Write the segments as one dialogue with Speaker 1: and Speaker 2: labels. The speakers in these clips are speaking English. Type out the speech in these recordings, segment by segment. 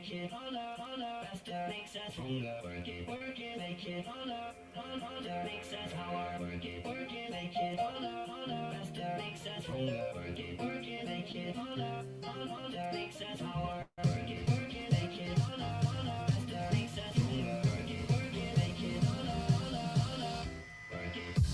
Speaker 1: make it harder, harder, faster, makes us stronger. Work it, make it harder, harder, makes us power. Work it, make it harder, harder, faster, makes us stronger. Work it, make it harder, harder, makes us power. Work it, make it harder, harder, faster, makes us stronger. Work it, make it harder, harder, harder. Work it.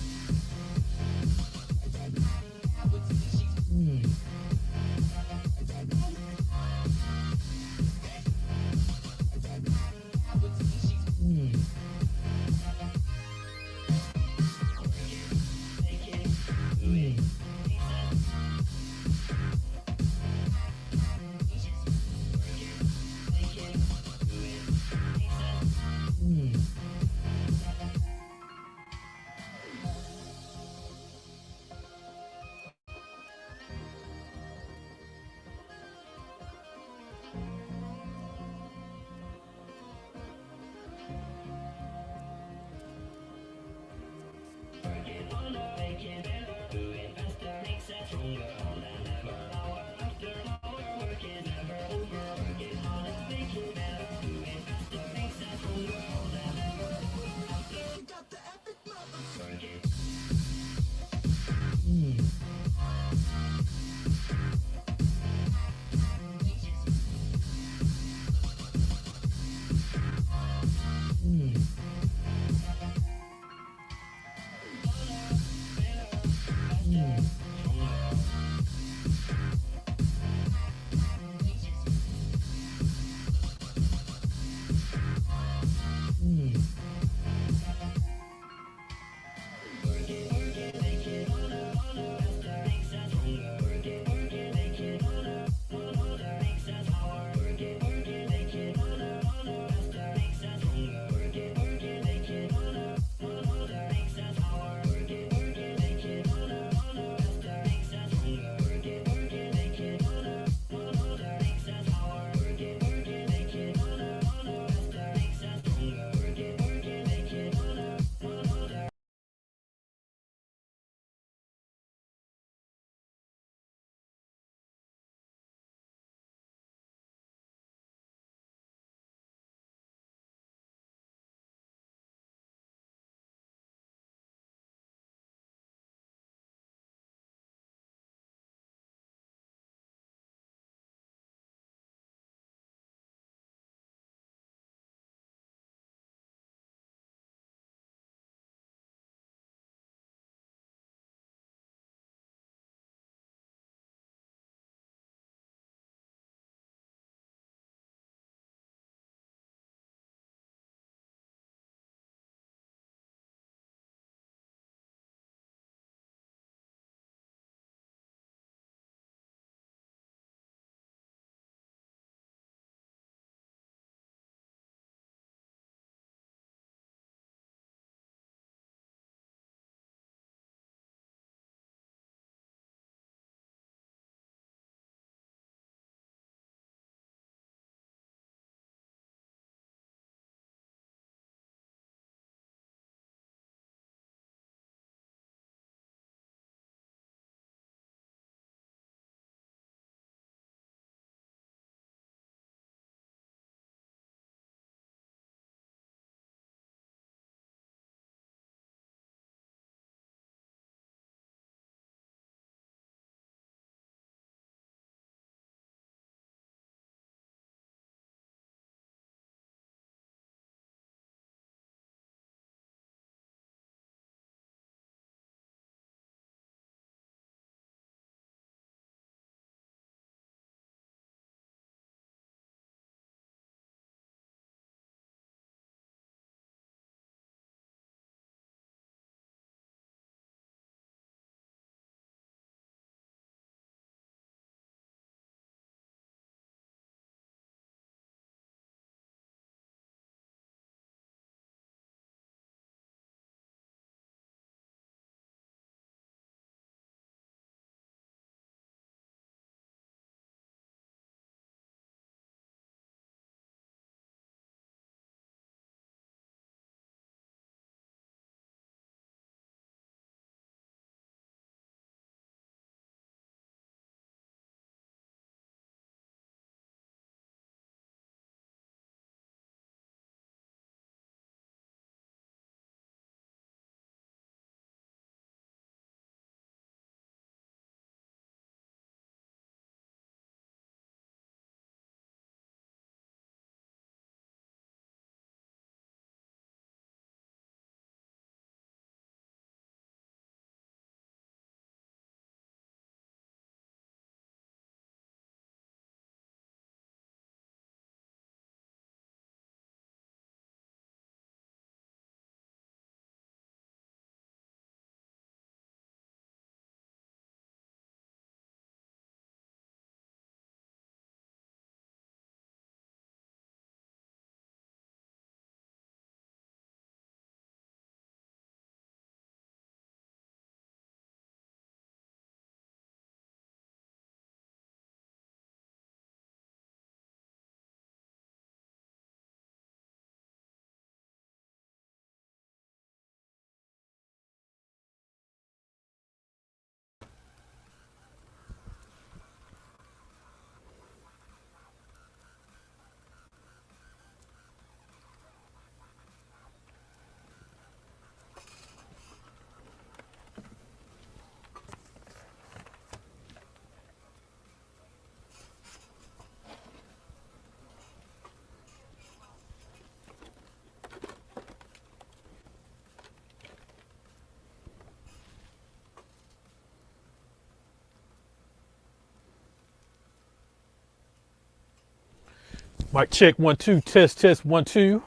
Speaker 2: Mic check 1 2 test 1 2.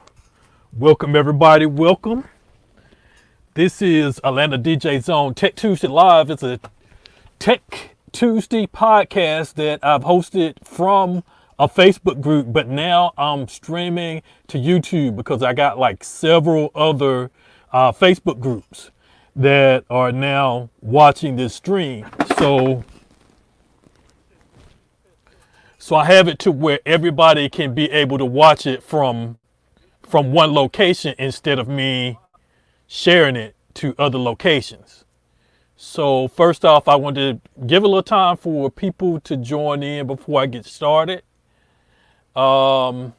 Speaker 2: Welcome everybody. Welcome. This is Atlanta DJ Zone Tech Tuesday Live. It's a Tech Tuesday podcast that I've hosted from a Facebook group, but now I'm streaming to YouTube because I got like several other Facebook groups that are now watching this stream. So I have it to where everybody can be able to watch it from one location instead of me sharing it to other locations. So first off, I want to give a little time for people to join in before I get started. Let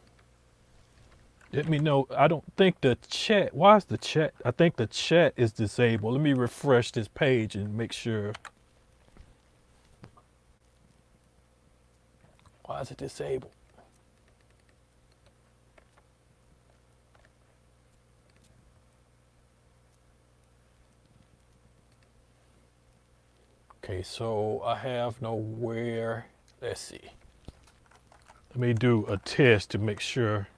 Speaker 2: me know. I don't think the chat, why is the chat? I think the chat is disabled. Let me refresh this page and make sure. Why is it disabled? Okay, so I have nowhere. Let's see. Let me do a test to make sure.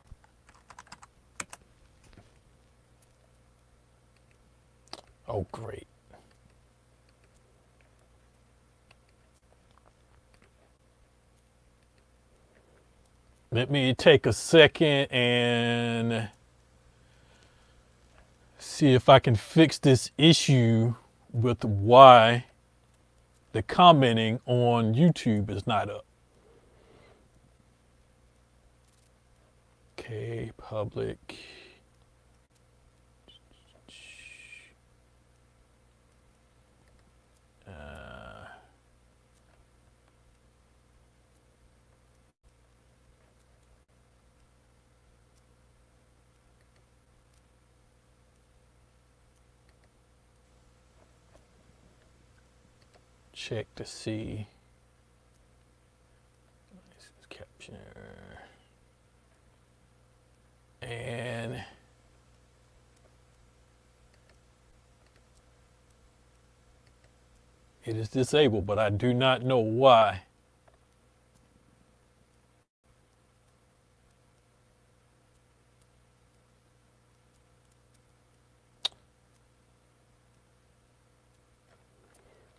Speaker 2: Oh, great. Let me take a second and see if I can fix this issue with why the commenting on YouTube is not up. Okay, public. Check to see. This is capture. And it is disabled, but I do not know why.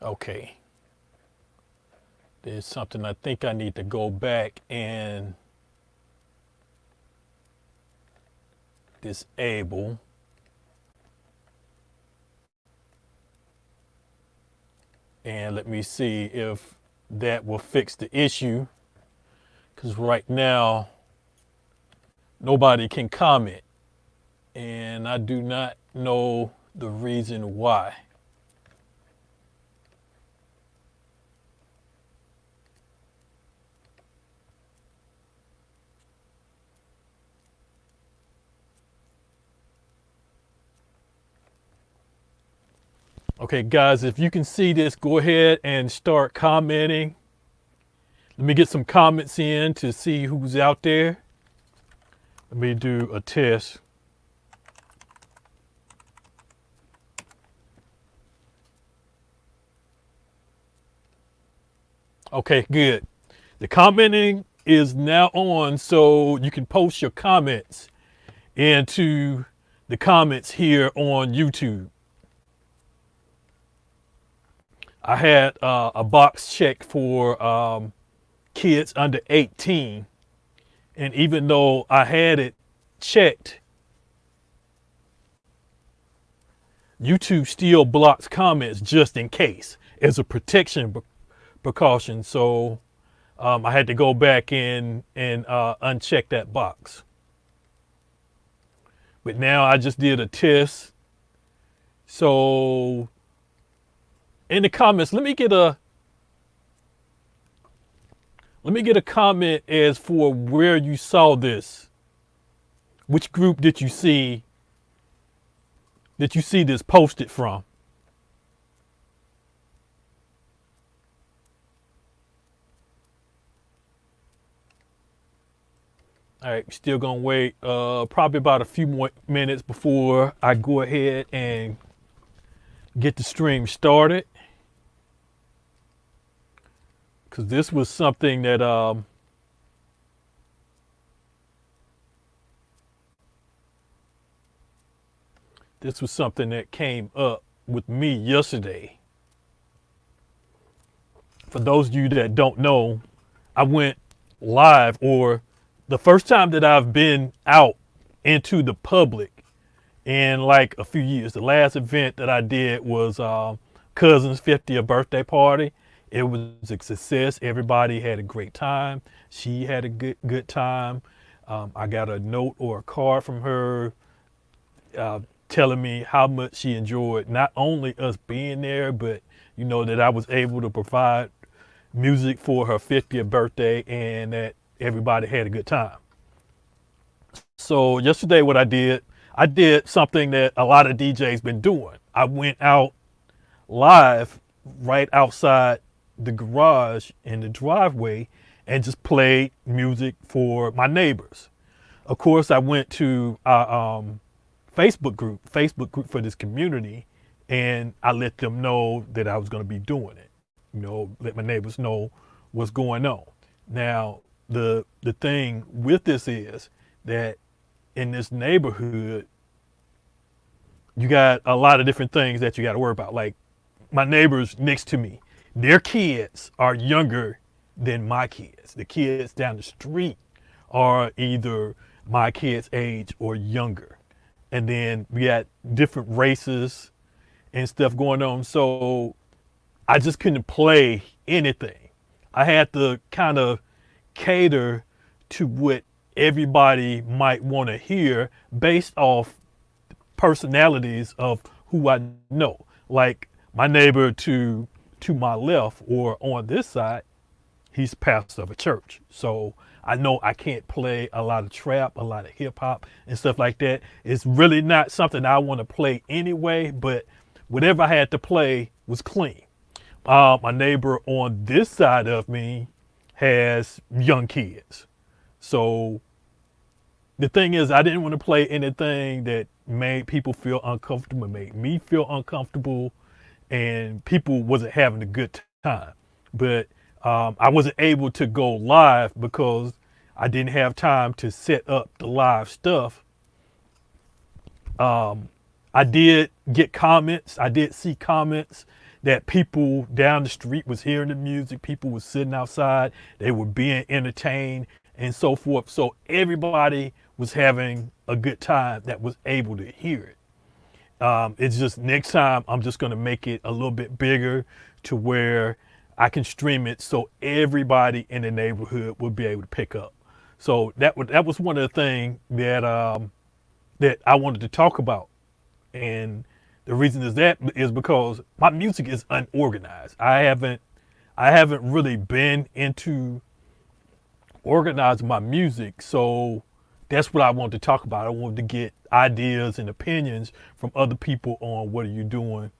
Speaker 2: Okay. There's something I think I need to go back and disable. And let me see if that will fix the issue. Because right now, nobody can comment. And I do not know the reason why. Okay, guys, if you can see this, go ahead and start commenting. Let me get some comments in to see who's out there. Let me do a test. Okay, good. The commenting is now on, so you can post your comments into the comments here on YouTube. I had a box checked for kids under 18. And even though I had it checked, YouTube still blocks comments just in case as a protection precaution. So I had to go back in and uncheck that box. But now I just did a test. So in the comments, let me get a comment as for where you saw this. Which group did you see this posted from? All right, still gonna wait probably about a few more minutes before I go ahead and get the stream started. Because this was something that this was something that came up with me yesterday. For those of you that don't know, I went live, or the first time that I've been out into the public in like a few years. The last event that I did was cousin's 50th birthday party. It was a success. Everybody had a great time. She had a good time. I got a note or a card from her telling me how much she enjoyed not only us being there, but that I was able to provide music for her 50th birthday and that everybody had a good time. So yesterday what I did something that a lot of DJs been doing. I went out live right outside the garage in the driveway and just played music for my neighbors. Of course, I went to our Facebook group for this community, and I let them know that I was going to be doing it. Let my neighbors know what's going on. Now, the thing with this is that in this neighborhood, you got a lot of different things that you got to worry about. Like my neighbors next to me, their kids are younger than my kids. The kids down the street are either my kids' age or younger. And then we got different races and stuff going on. So I just couldn't play anything. I had to kind of cater to what everybody might want to hear based off personalities of who I know. Like my neighbor to my left or on this side, he's pastor of a church. So I know I can't play a lot of trap, a lot of hip hop and stuff like that. It's really not something I want to play anyway, but whatever I had to play was clean. My neighbor on this side of me has young kids. So the thing is, I didn't want to play anything that made people feel uncomfortable, made me feel uncomfortable, and people wasn't having a good time. But I wasn't able to go live because I didn't have time to set up the live stuff. I did get comments. I did see comments that people down the street was hearing the music. People was sitting outside. They were being entertained and so forth. So everybody was having a good time that was able to hear it. It's just next time I'm just going to make it a little bit bigger to where I can stream it so everybody in the neighborhood will be able to pick up. So that was one of the things that that I wanted to talk about. And the reason is because my music is unorganized. I haven't really been into organizing my music. So that's what I wanted to talk about. I wanted to get ideas and opinions from other people on what are you doing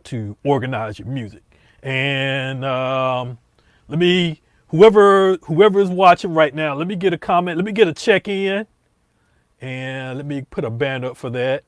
Speaker 2: to organize your music. And whoever is watching right now, let me get a comment. Let me get a check-in. And let me put a band up for that.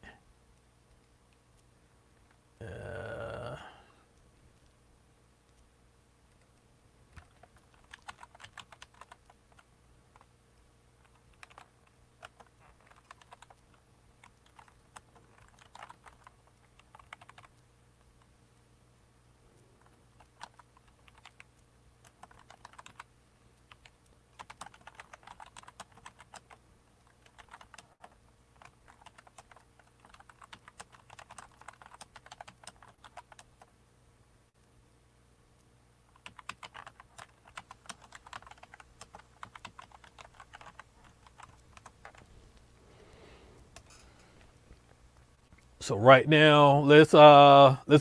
Speaker 2: So right now, let's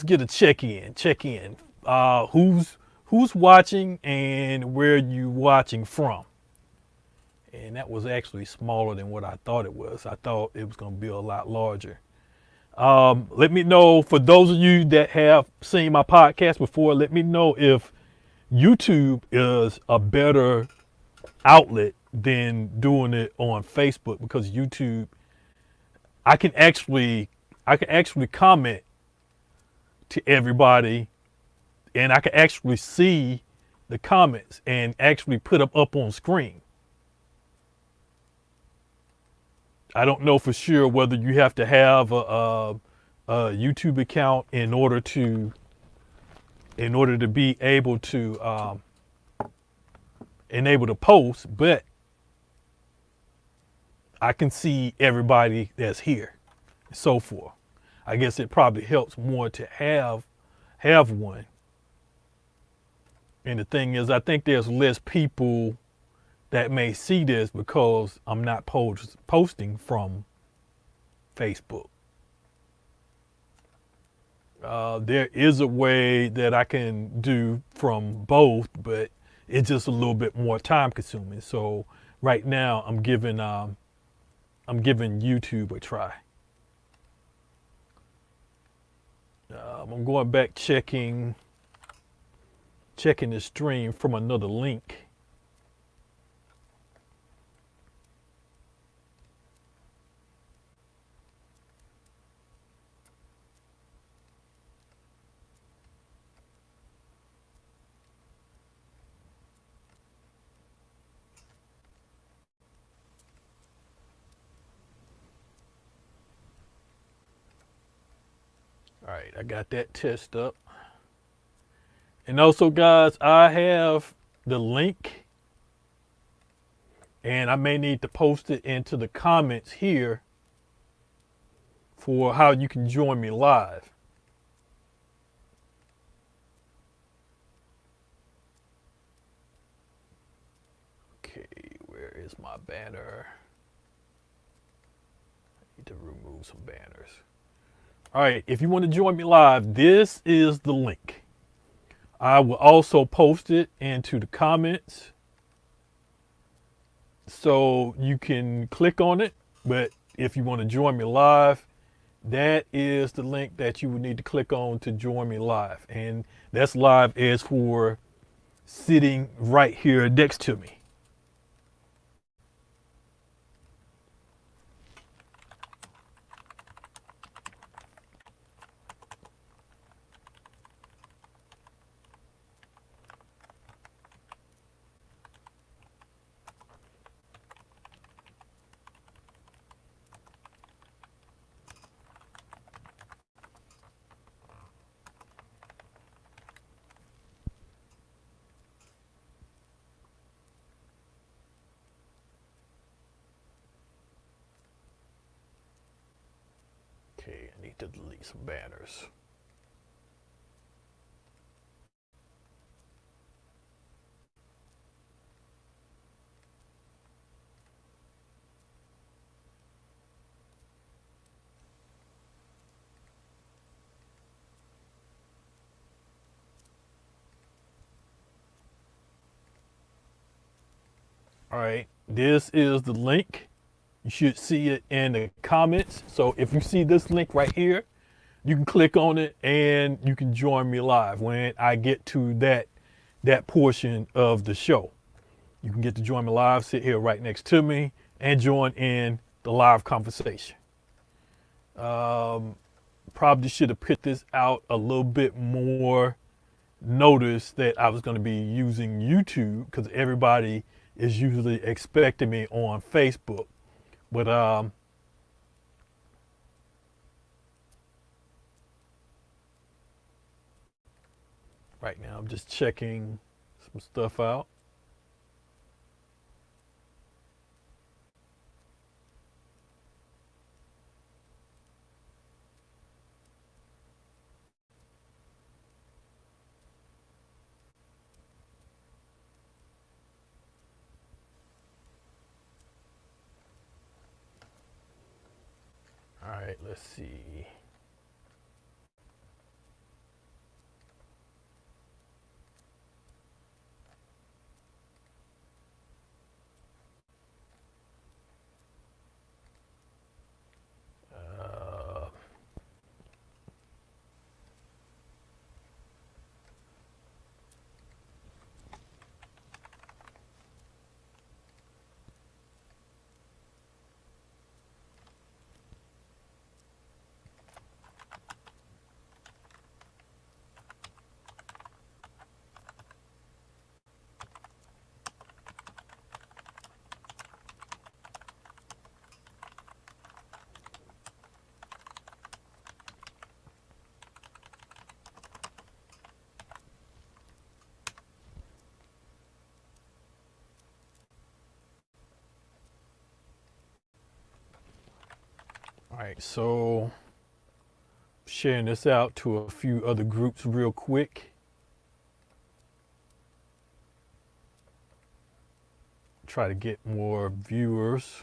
Speaker 2: get a check-in. Who's watching and where you watching from? And that was actually smaller than what I thought it was. I thought it was going to be a lot larger. Let me know, for those of you that have seen my podcast before, let me know if YouTube is a better outlet than doing it on Facebook, because YouTube, I can actually comment to everybody, and I can actually see the comments and actually put them up on screen. I don't know for sure whether you have to have a YouTube account in order to be able to enable to post, but I can see everybody that's here, and so forth. I guess it probably helps more to have one. And the thing is, I think there's less people that may see this because I'm not posting from Facebook. There is a way that I can do from both, but it's just a little bit more time consuming. So right now I'm giving YouTube a try. I'm going back checking the stream from another link. All right, I got that test up. And also, guys, I have the link, and I may need to post it into the comments here for how you can join me live. Okay, where is my banner? I need to remove some banners. All right, if you want to join me live, this is the link. I will also post it into the comments so you can click on it. But if you want to join me live, that is the link that you would need to click on to join me live. And that's live as for sitting right here next to me. Okay, I need to delete some banners. All right, this is the link. You should see it in the comments. So if you see this link right here, you can click on it and you can join me live when I get to that portion of the show. You can get to join me live, sit here right next to me, and join in the live conversation. Probably should have put this out a little bit more notice that I was going to be using YouTube, because everybody is usually expecting me on Facebook. But right now I'm just checking some stuff out. All right, let's see. All right, so sharing this out to a few other groups real quick. Try to get more viewers.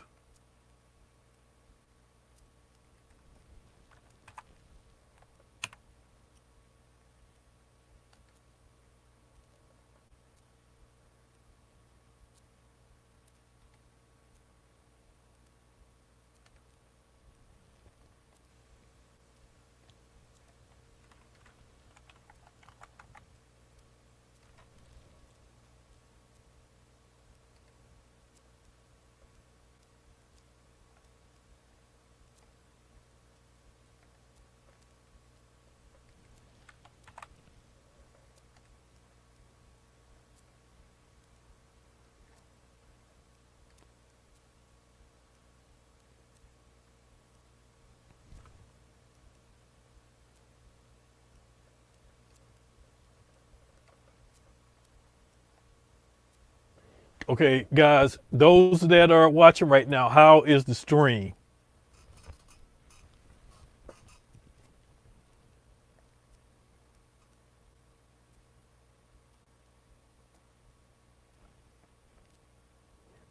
Speaker 2: Okay, guys, those that are watching right now, how is the stream?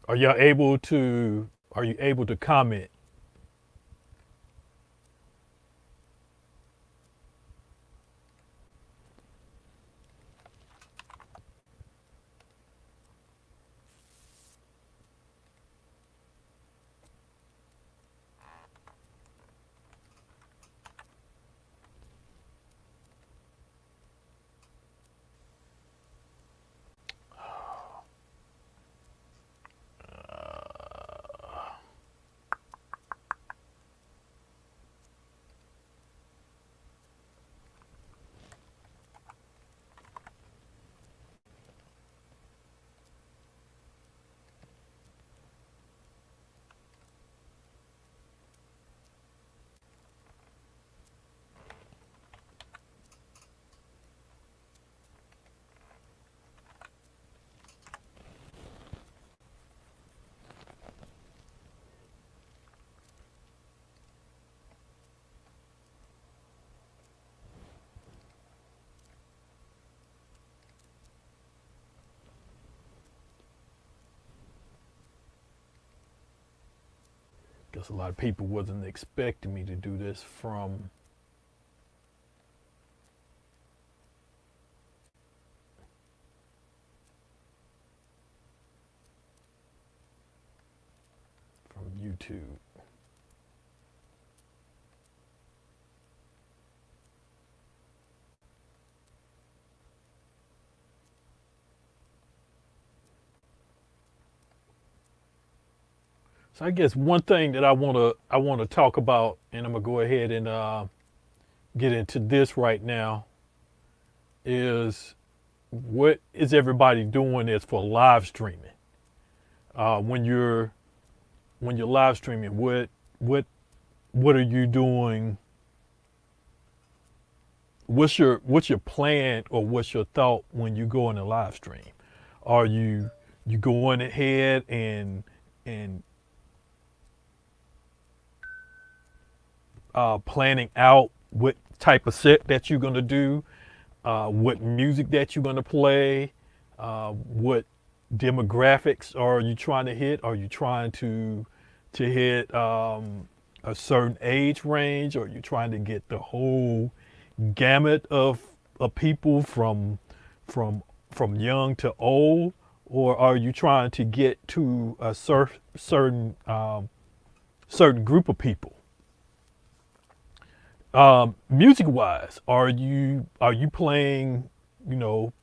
Speaker 2: Are y'all able to, are you able to comment? Guess a lot of people wasn't expecting me to do this from YouTube. So I guess one thing that I want to talk about, and I'm gonna go ahead and get into this right now, is what is everybody doing as for live streaming? When you're live streaming, what are you doing? What's your plan or what's your thought when you go in a live stream? Are you going ahead and planning out what type of set that you're gonna do, what music that you're gonna play, what demographics are you trying to hit? Are you trying to hit a certain age range? Or are you trying to get the whole gamut of people from young to old? Or are you trying to get to a certain group of people? Music wise, are you playing, you know,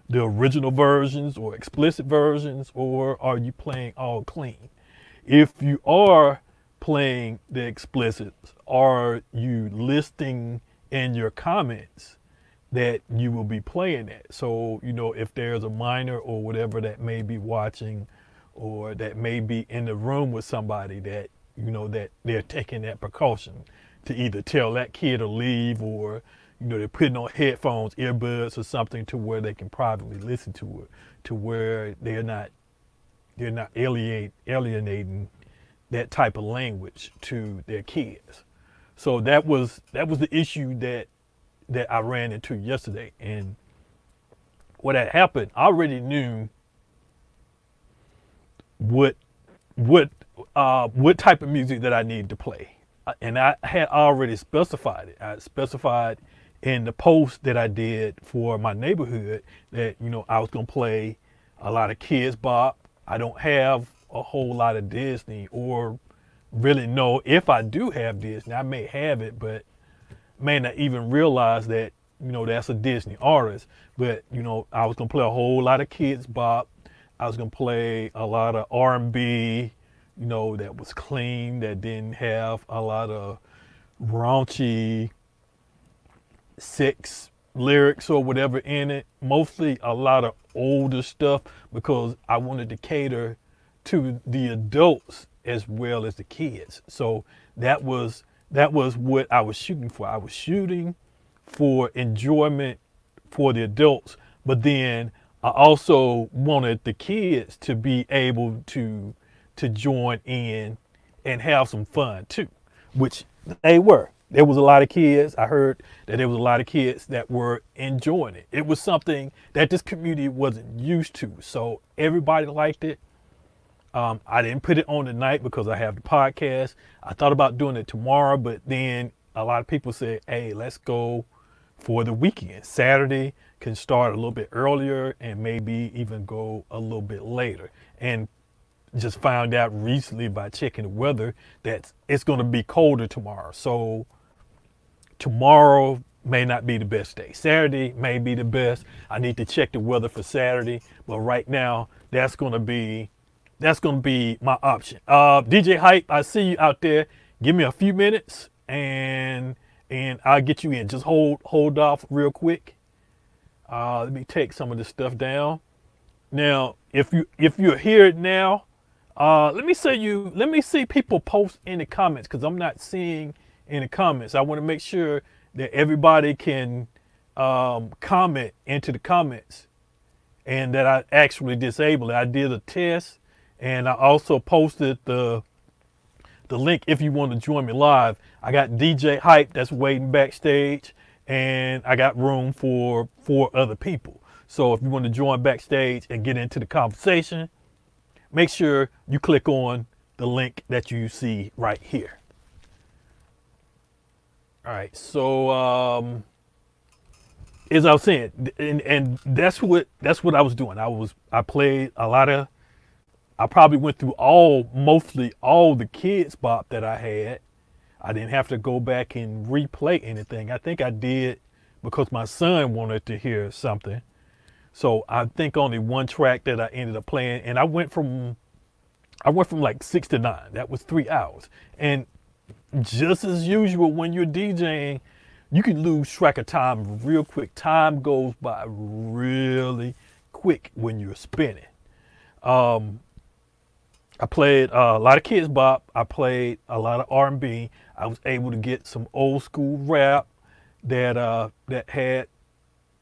Speaker 2: the original versions or explicit versions, or are you playing all clean? If you are playing the explicits, are you listing in your comments that you will be playing that? So, you know, if there's a minor or whatever that may be watching, or that may be in the room with somebody, that, you know, that they're taking that precaution to either tell that kid to leave, or, you know, they're putting on headphones, earbuds or something to where they can privately listen to it, to where they're not alienating that type of language to their kids. So that was the issue that I ran into yesterday. And what had happened, I already knew what what type of music that I needed to play. And I had already specified it. I specified in the post that I did for my neighborhood that, I was gonna play a lot of Kids Bop. I don't have a whole lot of Disney, or really know if I do have Disney. I may have it, but may not even realize that, that's a Disney artist. But, I was gonna play a whole lot of Kids Bop. I was gonna play a lot of R&B, that was clean, that didn't have a lot of raunchy sex lyrics or whatever in it. Mostly a lot of older stuff, because I wanted to cater to the adults as well as the kids. So that was what I was shooting for. I was shooting for enjoyment for the adults, but then I also wanted the kids to be able to join in and have some fun too, which they were. There was a lot of kids. I heard that there was a lot of kids that were enjoying it. It was something that this community wasn't used to. So everybody liked it. I didn't put it on tonight because I have the podcast. I thought about doing it tomorrow, but then a lot of people said, hey, let's go for the weekend. Saturday can start a little bit earlier and maybe even go a little bit later. And just found out recently by checking the weather that it's going to be colder tomorrow. So tomorrow may not be the best day. Saturday may be the best. I need to check the weather for Saturday, but right now that's going to be my option. DJ Hype, I see you out there. Give me a few minutes and I'll get you in. Just hold off real quick. Let me take some of this stuff down. Now, if you're here now, let me see people post in the comments, because I'm not seeing in the comments. I want to make sure that everybody can comment into the comments, and that I actually disabled it. I did a test, and I also posted the link if you want to join me live. I got DJ Hype that's waiting backstage, and I got room for 4 other people. So if you want to join backstage and get into the conversation, make sure you click on the link that you see right here. All right, so as I was saying, and that's what I was doing. I played a lot of. I probably went through mostly all the Kids Bop that I had. I didn't have to go back and replay anything. I think I did because my son wanted to hear something. So I think only one track that I ended up playing, and I went from like 6 to 9. That was 3 hours. And just as usual, when you're DJing, you can lose track of time real quick. Time goes by really quick when you're spinning. I played a lot of Kids Bop. I played a lot of R&B. I was able to get some old school rap that had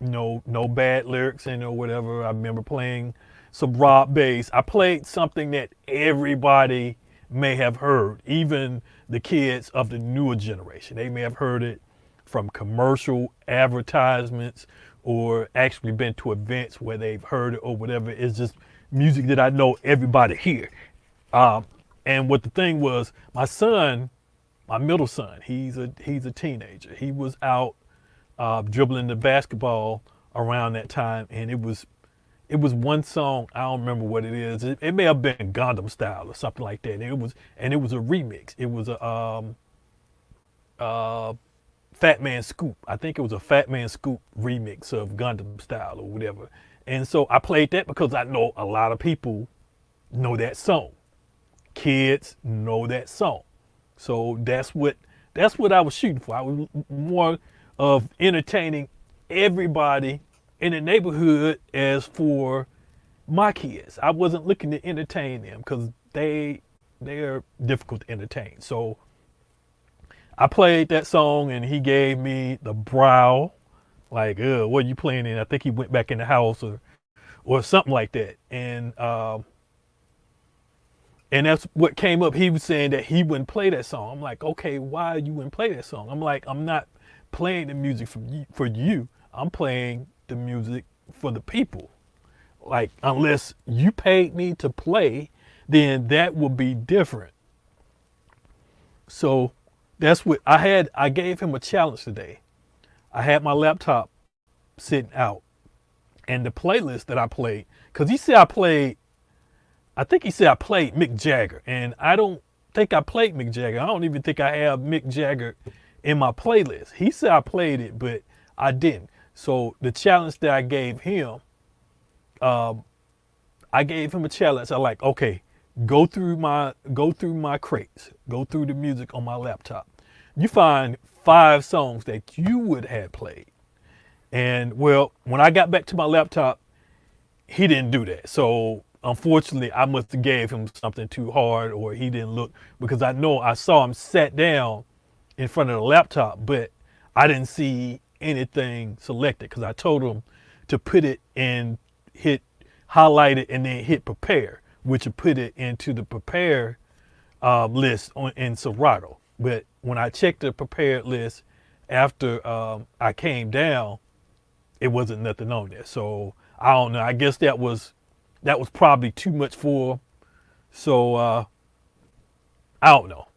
Speaker 2: no bad lyrics in it or whatever. I remember playing some Rob bass. I played something that everybody may have heard, even the kids of the newer generation. They may have heard it from commercial advertisements or actually been to events where they've heard it or whatever. It's just music that I know everybody here. And what the thing was, my son, my middle son, he's a teenager. He was out dribbling the basketball around that time, and it was one song. I don't remember what it is. It may have been Gangnam Style or something like that. And it was a remix. It was a Fat Man Scoop. I think it was a Fat Man Scoop remix of Gangnam Style or whatever. And so I played that because I know a lot of people know that song. Kids know that song. So that's what I was shooting for. I was more of entertaining everybody in the neighborhood as for my kids. I wasn't looking to entertain them because they're difficult to entertain. So I played that song and he gave me the brow, like, what are you playing in? I think he went back in the house or something like that. And And that's what came up. He was saying that he wouldn't play that song. I'm like, okay, why you wouldn't play that song? I'm like, I'm not playing the music for you. I'm playing the music for the people. Like, unless you paid me to play, then that would be different. So that's what I had. I gave him a challenge today. I had my laptop sitting out and the playlist that I played, because he said I think he said I played Mick Jagger, and I don't think I played Mick Jagger. I don't even think I have Mick Jagger in my playlist. He said I played it, but I didn't. So the challenge that I gave him, I gave him a challenge. I like, okay, go through my crates, go through the music on my laptop. You find 5 songs that you would have played. And well, when I got back to my laptop, he didn't do that. So unfortunately, I must have gave him something too hard, or he didn't look, because I saw him sat down in front of the laptop, but I didn't see anything selected because I told him to put it in, highlight it, and then hit prepare, which would put it into the prepare list in Serato. But when I checked the prepared list after I came down, it wasn't nothing on there. So I don't know. I guess that was probably too much for him. So I don't know.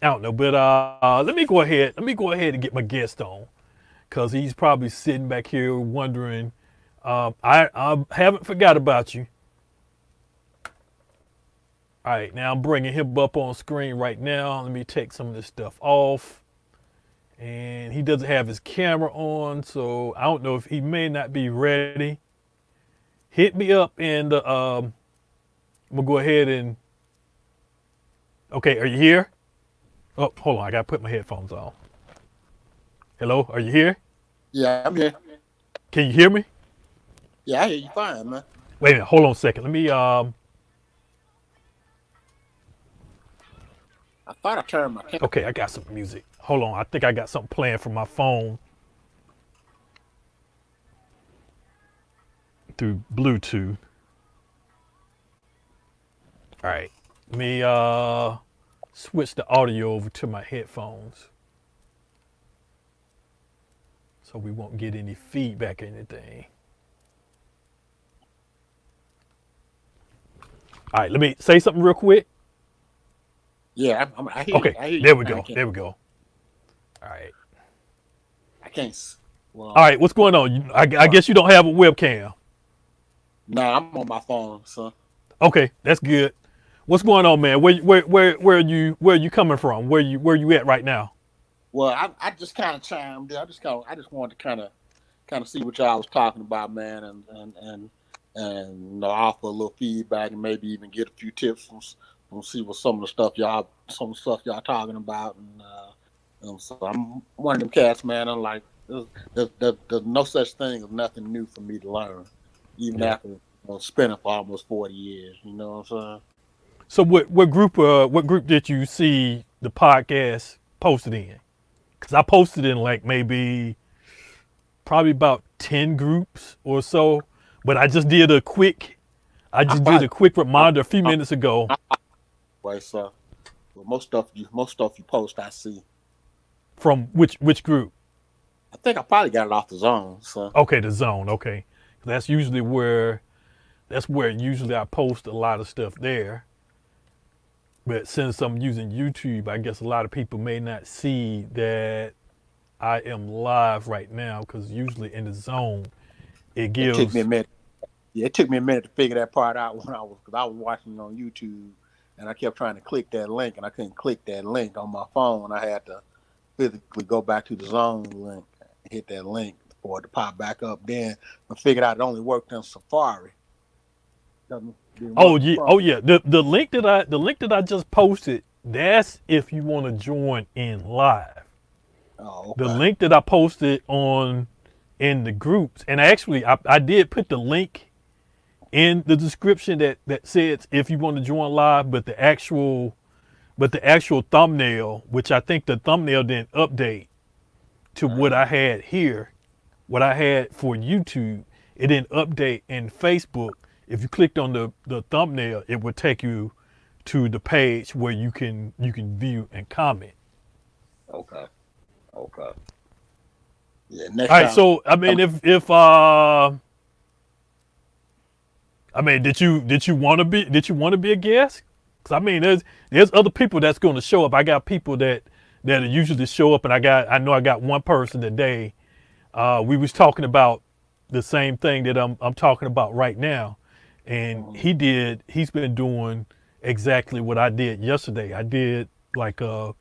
Speaker 2: But let me go ahead and get my guest on, because he's probably sitting back here wondering. I haven't forgot about you. All right, now I'm bringing him up on screen right now. Let me take some of this stuff off. And he doesn't have his camera on, so I don't know if he may not be ready. Hit me up and I'm gonna go ahead and, okay, are you here? Oh, hold on, I gotta put my headphones on. Hello, are you here?
Speaker 3: Yeah, I'm here.
Speaker 2: Can you hear me?
Speaker 3: Yeah, I hear you fine, man.
Speaker 2: Wait a minute, hold on a second. Let me
Speaker 3: I thought I turned my camera.
Speaker 2: okay, I got some music. Hold on, I think I got something playing from my phone through Bluetooth. All right, let me switch the audio over to my headphones so we won't get any feedback or anything. All right, let me say something real quick.
Speaker 3: Yeah, I hear
Speaker 2: Okay,
Speaker 3: you. I hear you.
Speaker 2: there we go. There we go. All right.
Speaker 3: I can't. Well,
Speaker 2: All right, what's going on? I guess you don't have a webcam.
Speaker 3: No, I'm on my phone, son.
Speaker 2: Okay, that's good. What's going on, man? Where are you coming from? Where you at right now?
Speaker 3: Well, I just kind of chimed in. I just wanted to kind of see what y'all was talking about, man, and offer a little feedback and maybe even get a few tips from see what some of the stuff y'all talking about, and so I'm one of them cats, man. I'm like, there's no such thing as nothing new for me to learn, even after spending for almost 40 years. You know what I'm saying?
Speaker 2: So what group did you see the podcast posted in? Because I posted in like probably about 10 groups or so, but I just did a quick reminder a few minutes ago.
Speaker 3: Right, so most stuff you post, I see.
Speaker 2: From which group?
Speaker 3: I think I probably got it off the Zone. So
Speaker 2: Okay, the Zone. Okay, that's where usually I post a lot of stuff there. But since I'm using YouTube, I guess a lot of people may not see that I am live right now, because usually in the Zone, it gives.
Speaker 3: It took me a minute. Yeah, it took me a minute to figure that part out because I was watching it on YouTube, and I kept trying to click that link, and I couldn't click that link on my phone. I had to physically go back to the Zone link, and hit that link for it to pop back up. Then I figured out it only worked on Safari.
Speaker 2: Oh yeah. The link that I just posted, that's if you want to join in live.
Speaker 3: Oh, okay.
Speaker 2: The link that I posted in the groups, and actually I did put the link in the description that says if you want to join live, but the actual thumbnail, which I think the thumbnail didn't update to what I had here, what I had for YouTube, it didn't update in Facebook. If you clicked on the thumbnail, it would take you to the page where you can view and comment.
Speaker 3: Okay. Okay. Yeah.
Speaker 2: All
Speaker 3: Next
Speaker 2: right.
Speaker 3: time.
Speaker 2: So I mean, if I mean, did you want to be a guest? Because I mean, there's other people that's going to show up. I got people that usually show up, and I know I got one person today. We was talking about the same thing that I'm talking about right now, and
Speaker 3: Mhm.
Speaker 2: he's been doing exactly what I did yesterday. Like a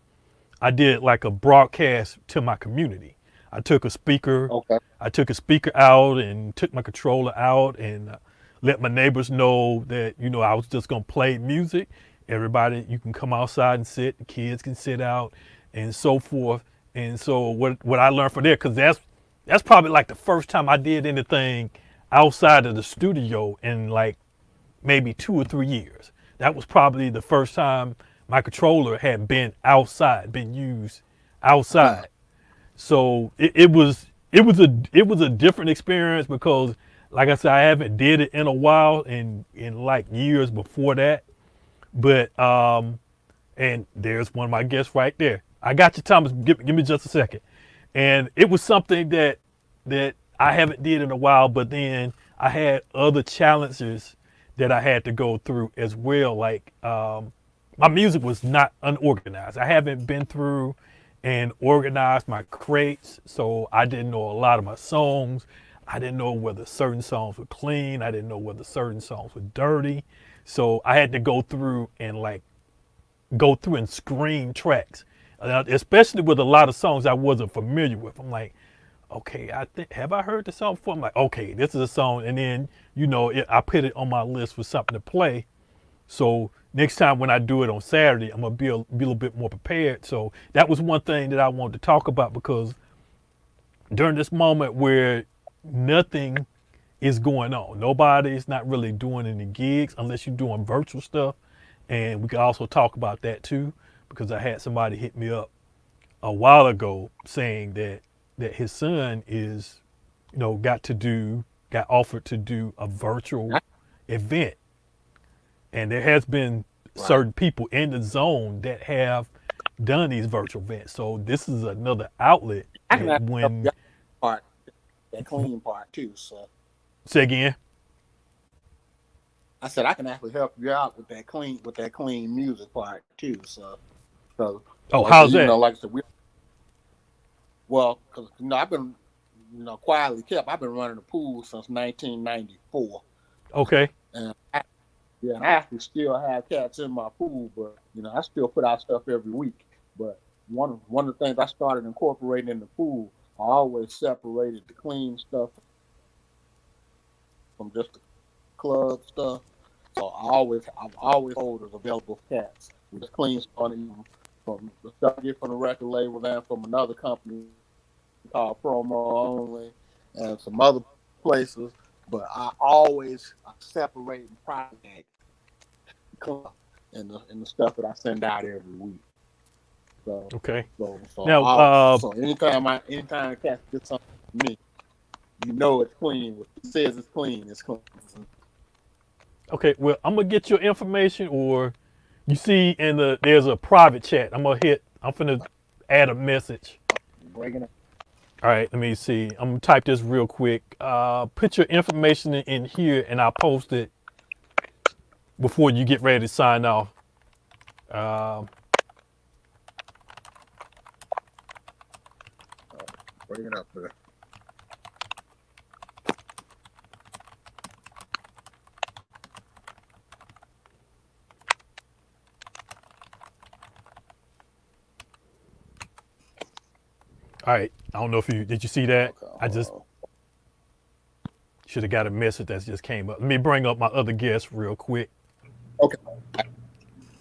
Speaker 2: I did like a broadcast to my community. I took a speaker,
Speaker 3: Okay.
Speaker 2: I took a speaker out and took my controller out and let my neighbors know that I was just gonna play music. Everybody, you can come outside and sit. The kids can sit out, and so forth. And so what I learned from there, because that's probably like the first time I did anything outside of the studio in like maybe 2 or 3 years. That was probably the first time my controller had been used
Speaker 3: Yeah.
Speaker 2: outside. So it was a different experience because, like I said, I haven't did it in a while, in like years before that. But and there's one of my guests right there. I got you, Thomas. Give me just a second. And it was something that I haven't did in a while, but then I had other challenges that I had to go through as well. Like my music was not unorganized. I haven't been through and organized my crates, so I didn't know a lot of my songs. I didn't know whether certain songs were clean. I didn't know whether certain songs were dirty. So I had to go through and screen tracks, especially with a lot of songs I wasn't familiar with. I'm like, okay, have I heard the song before? I'm like, okay, this is a song, and then I put it on my list for something to play. So next time when I do it on Saturday, I'm gonna be a little bit more prepared. So that was one thing that I wanted to talk about, because during this moment where nothing is going on, nobody's not really doing any gigs unless you're doing virtual stuff. And we can also talk about that too, because I had somebody hit me up a while ago saying that his son is, got offered to do a virtual event, and there has been
Speaker 3: Right.
Speaker 2: certain people in the zone that have done these virtual events. So this is another outlet
Speaker 3: I can
Speaker 2: that
Speaker 3: actually help you
Speaker 2: when
Speaker 3: out with that part, that clean part too. So
Speaker 2: say again.
Speaker 3: I said I can actually help you out with that clean music part too. So
Speaker 2: Oh,
Speaker 3: like I said,
Speaker 2: how's that?
Speaker 3: like I said, because I've been quietly kept. I've been running a pool since 1994,
Speaker 2: Okay.
Speaker 3: and I actually still have cats in my pool, but I still put out stuff every week. But one of the things I started incorporating in the pool, I always separated the clean stuff from just the club stuff. So I've always folders available for cats with clean stuff from the stuff I get from the record label and from another company called Promo Only and some other places. But I separate and propagate the club and the stuff that I send out every week. So
Speaker 2: Okay.
Speaker 3: so
Speaker 2: Now,
Speaker 3: so anytime a cat gets something from me, it's clean. If it says it's clean, it's clean.
Speaker 2: okay. Well, I'm gonna get your information, or you see there's a private chat. I'm finna add a message.
Speaker 3: Breaking it.
Speaker 2: All right, let me see. I'm gonna type this real quick. Put your information in here, and I'll post it before you get ready to sign off.
Speaker 3: Bring it up there.
Speaker 2: All right. I don't know if did you see that?
Speaker 3: Okay.
Speaker 2: I just should have got a message that just came up. Let me bring up my other guest real quick.
Speaker 3: Okay.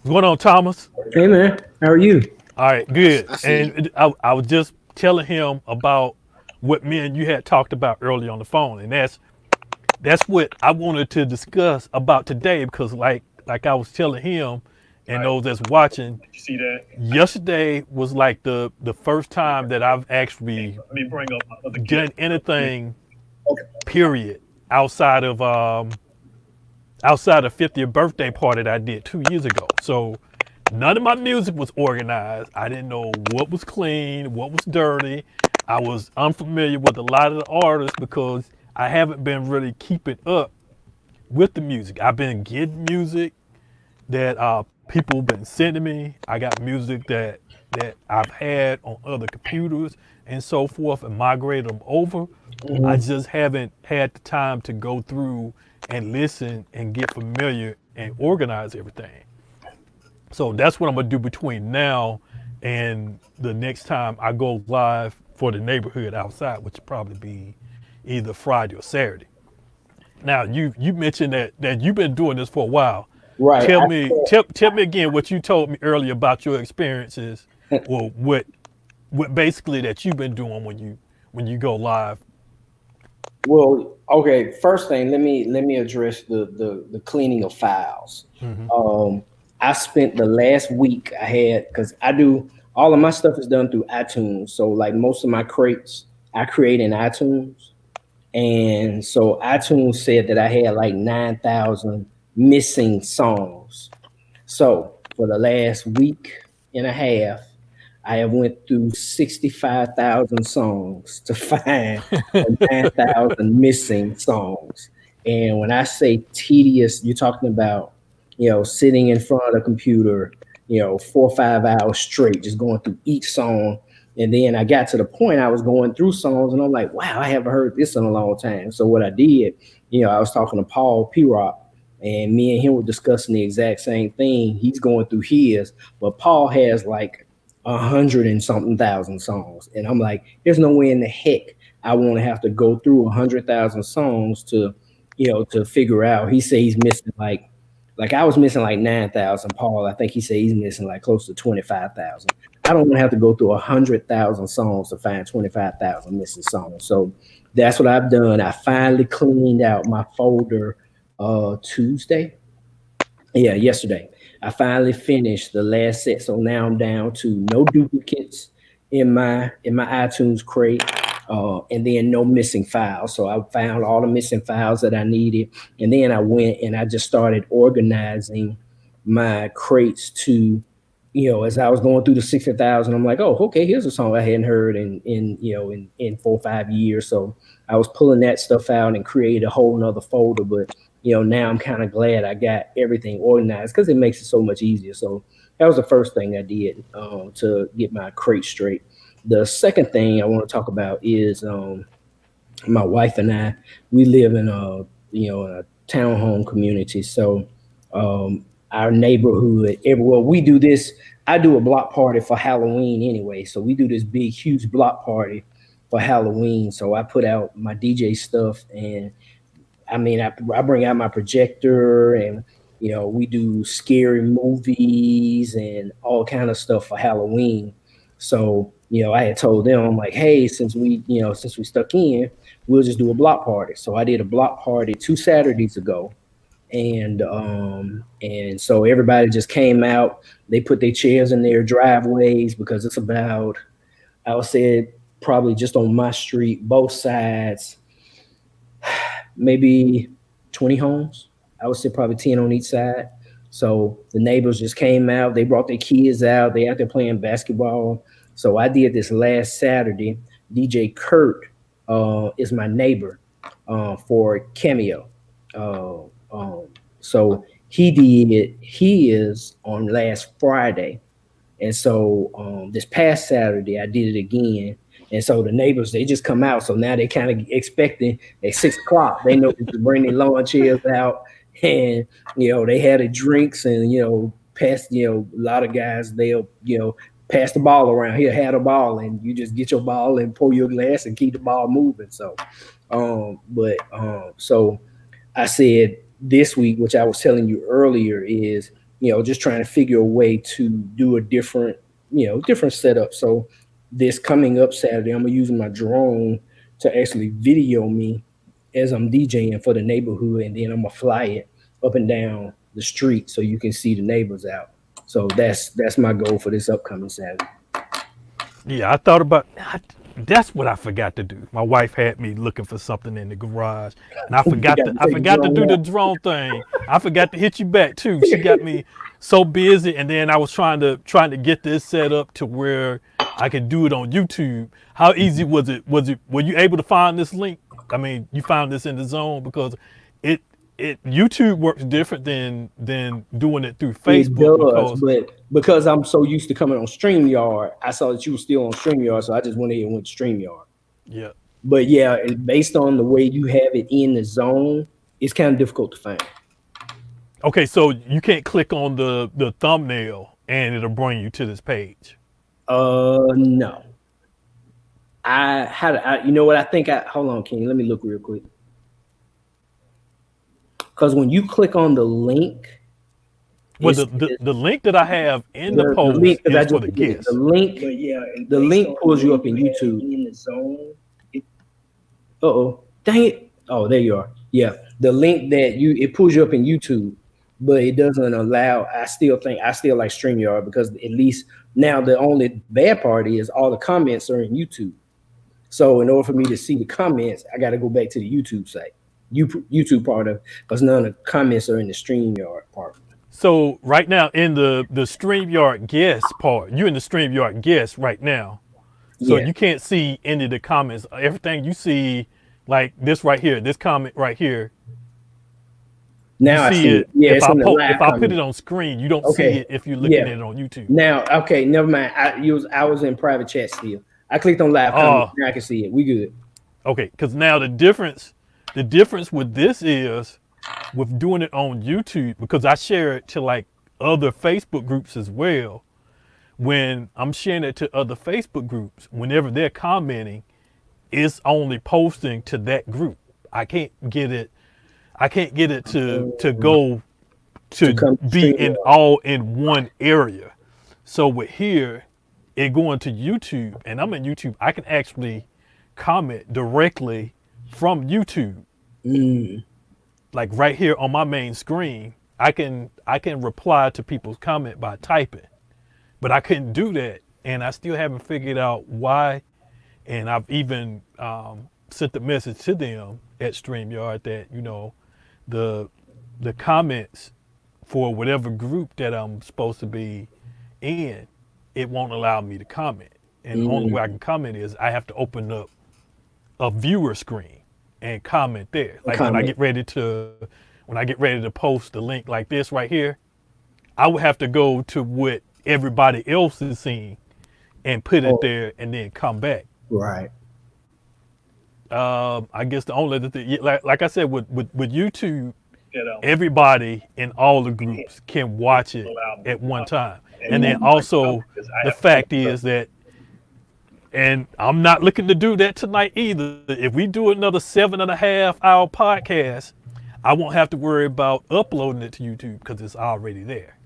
Speaker 2: What's going on, Thomas?
Speaker 4: Hey man, how are you?
Speaker 2: All right, good.
Speaker 3: I see.
Speaker 2: And I was just telling him about what me and you had talked about earlier on the phone, and that's what I wanted to discuss about today, because like I was telling him and those that's watching,
Speaker 5: You see that?
Speaker 2: yesterday was like the first time that I've actually
Speaker 5: Let me bring up my other
Speaker 2: done
Speaker 5: guest.
Speaker 2: anything, period, outside of outside of 50th birthday party that I did 2 years ago. So none of my music was organized. I didn't know what was clean, what was dirty. I was unfamiliar with a lot of the artists because I haven't been really keeping up with the music. I've been getting music that people been sending me. I got music that I've had on other computers and so forth and migrated them over. I just haven't had the time to go through and listen and get familiar and organize everything. So that's what I'm gonna do between now and the next time I go live for the neighborhood outside, which will probably be either Friday or Saturday. Now you mentioned that you've been doing this for a while.
Speaker 4: Right.
Speaker 2: Tell me again what you told me earlier about your experiences, or what basically that you've been doing when you go live.
Speaker 4: Well, okay. First thing, let me address the cleaning of files. I spent the last week I had, because I do all of my stuff is done through iTunes. So like most of my crates I create in iTunes. And so iTunes said that I had like 9,000 missing songs. So for the last week and a half, I have went through 65,000 songs to find 9,000 missing songs. And when I say tedious, you're talking about, sitting in front of the computer, 4 or 5 hours straight, just going through each song. And then I got to the point I was going through songs and I'm like, wow, I haven't heard this in a long time. So what I did, I was talking to Paul P. Rock, and me and him were discussing the exact same thing. He's going through his, but Paul has like 100 and something thousand songs. And I'm like, there's no way in the heck I want to have to go through 100,000 songs to figure out. He said he's missing like I was missing like 9,000. Paul, I think he said he's missing like close to 25,000. I don't want to have to go through 100,000 songs to find 25,000 missing songs. So that's what I've done. I finally cleaned out my folder Tuesday. Yeah, yesterday. I finally finished the last set. So now I'm down to no duplicates in my iTunes crate. And then no missing files. So I found all the missing files that I needed. And then I went and I just started organizing my crates to, as I was going through the 60,000, I'm like, oh, okay, here's a song I hadn't heard in 4 or 5 years. So I was pulling that stuff out and created a whole nother folder. But, now I'm kind of glad I got everything organized because it makes it so much easier. So that was the first thing I did to get my crate straight. The second thing I want to talk about is my wife and I, we live in a townhome community. So our neighborhood, everywhere we do this, I do a block party for Halloween anyway. So we do this big, huge block party for Halloween. So I put out my DJ stuff, and I bring out my projector, and we do scary movies and all kind of stuff for Halloween. So I had told them, I'm like, hey, since we stuck in, we'll just do a block party. So I did a block party 2 Saturdays ago. And so everybody just came out. They put their chairs in their driveways because it's about, I would say probably just on my street, both sides, maybe 20 homes. I would say probably 10 on each side. So the neighbors just came out. They brought their kids out. They out there playing basketball. So I did this last Saturday. DJ Kurt is my neighbor for Cameo. So he did his on last Friday. And so this past Saturday, I did it again. And so the neighbors, they just come out. So now they kind of expecting at 6 o'clock. They know to bring their lawn chairs out. And, they had the drinks and, past, a lot of guys, they'll, pass the ball around. Here, had a ball, and you just get your ball and pour your glass and keep the ball moving. So, so I said this week, which I was telling you earlier, is, just trying to figure a way to do a different setup. So this coming up Saturday, I'm using my drone to actually video me as I'm DJing for the neighborhood, and then I'm gonna fly it up and down the street so you can see the neighbors out. So that's my goal for this upcoming Saturday.
Speaker 2: Yeah, I thought about That's what I forgot to do. My wife had me looking for something in the garage, and I
Speaker 4: You
Speaker 2: forgot
Speaker 4: got
Speaker 2: to
Speaker 4: to
Speaker 2: I
Speaker 4: take the
Speaker 2: forgot to
Speaker 4: drone
Speaker 2: do the
Speaker 4: out.
Speaker 2: drone thing. I forgot to hit you back too. She got me so busy, and then I was trying to get this set up to where I could do it on YouTube. How easy was it? Were you able to find this link? I mean, you found this in the zone because it YouTube works different than doing it through
Speaker 4: It
Speaker 2: Facebook
Speaker 4: does,
Speaker 2: because
Speaker 4: but because I'm so used to coming on StreamYard, I saw that you were still on StreamYard, so I just went ahead and went to StreamYard.
Speaker 2: yeah.
Speaker 4: But yeah, and based on the way you have it in the zone, it's kind of difficult to find.
Speaker 2: Okay, so you can't click on the thumbnail and it'll bring you to this page.
Speaker 4: No. You know what I think hold on, King, let me look real quick. Because when you click on the link,
Speaker 2: Well,
Speaker 4: it's
Speaker 2: the link that I have in the
Speaker 4: the
Speaker 2: post
Speaker 4: link, because I
Speaker 2: is for
Speaker 4: just
Speaker 2: the
Speaker 4: did it. The
Speaker 2: guests.
Speaker 4: link,
Speaker 5: But yeah, and
Speaker 4: the
Speaker 5: based
Speaker 4: link
Speaker 5: on
Speaker 4: pulls you
Speaker 5: where
Speaker 4: up in
Speaker 5: you at
Speaker 4: YouTube.
Speaker 5: in the zone.
Speaker 4: Uh-oh. Dang it. Oh, there you are. Yeah. The link that it pulls you up in YouTube, but it doesn't allow. I still like StreamYard because at least now the only bad part is all the comments are in YouTube. So in order for me to see the comments, I got to go back to the YouTube site, YouTube part of it, because none of the comments are in the StreamYard part.
Speaker 2: So right now in the StreamYard guest part, you're in the StreamYard guest right now. So
Speaker 4: Yeah.
Speaker 2: you can't see any of the comments. Everything you see, like this right here, this comment right here,
Speaker 4: Now
Speaker 2: you
Speaker 4: I
Speaker 2: see
Speaker 4: see
Speaker 2: it.
Speaker 4: it. Yeah, it's in the live
Speaker 2: If I put
Speaker 4: comment.
Speaker 2: it on screen, you don't see
Speaker 4: Okay.
Speaker 2: it if you're looking
Speaker 4: Yeah.
Speaker 2: at it on YouTube.
Speaker 4: Now, okay, never mind. I was in private chat still. I clicked on live comment. Now I can see it. We good.
Speaker 2: Okay, because now the difference with this is with doing it on YouTube, because I share it to like other Facebook groups as well. When I'm sharing it to other Facebook groups, whenever they're commenting, it's only posting to that group. I can't get it to go to
Speaker 4: come
Speaker 2: be
Speaker 4: StreamYard.
Speaker 2: in one area. So with here, it going to YouTube, and I'm in YouTube, I can actually comment directly from YouTube. Like right here on my main screen, I can reply to people's comment by typing. But I couldn't do that, and I still haven't figured out why. And I've even sent the message to them at StreamYard that, you know, the comments for whatever group that I'm supposed to be in, it won't allow me to comment. And the only way I can comment is I have to open up a viewer screen and comment there. Like when I get ready to post the link like this right here, I would have to go to what everybody else is seeing and put it there and then come back.
Speaker 4: Right.
Speaker 2: I guess the only other thing, like I said, with YouTube, everybody in all the groups can watch it at one time. And then also the fact is that, and I'm not looking to do that tonight either. If we do another 7.5 hour podcast, I won't have to worry about uploading it to YouTube because it's already there.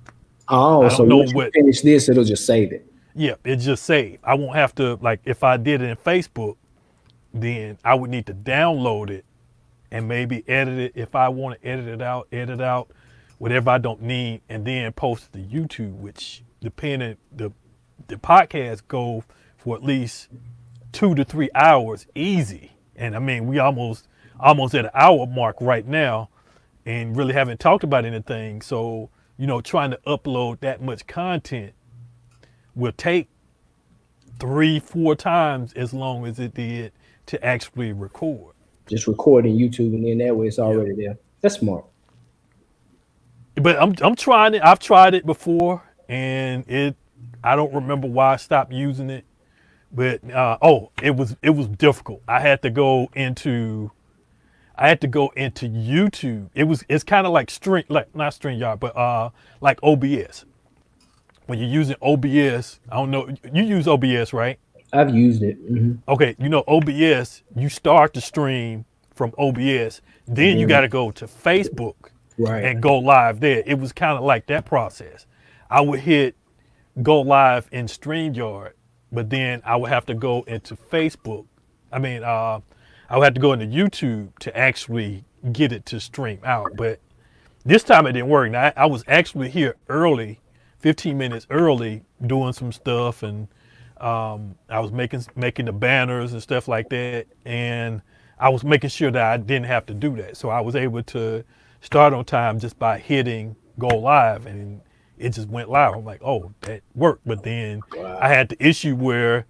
Speaker 4: Oh, so once you finish this, it'll just save it.
Speaker 2: Yeah, it just saved. I won't have to, like, if I did it in Facebook, then I would need to download it and maybe edit it. If I want to edit out whatever I don't need, and then post it to YouTube, which depending, the podcast go for at least 2 to 3 hours easy. And I mean, we almost at an hour mark right now and really haven't talked about anything. So, you know, trying to upload that much content will take 3-4 times as long as it did to actually record.
Speaker 4: Just record in YouTube, and then that way it's already there. That's smart.
Speaker 2: But I'm trying it. I've tried it before, and I don't remember why I stopped using it. But it was difficult. I had to go into YouTube. It's kind of like not StreamYard, but like OBS. When you're using OBS, I don't know, you use OBS, right?
Speaker 4: I've used it.
Speaker 2: Okay, you know, OBS, you start the stream from OBS, then you got to go to Facebook and go live there. It was kind of like that process. I would hit go live in StreamYard, but then I would have to go into Facebook. I would have to go into YouTube to actually get it to stream out. But this time it didn't work. Now, I was actually here early, 15 minutes early, doing some stuff and I was making the banners and stuff like that, and I was making sure that I didn't have to do that. So I was able to start on time just by hitting go live, and it just went live. I'm like, oh, that worked. But then I had the issue where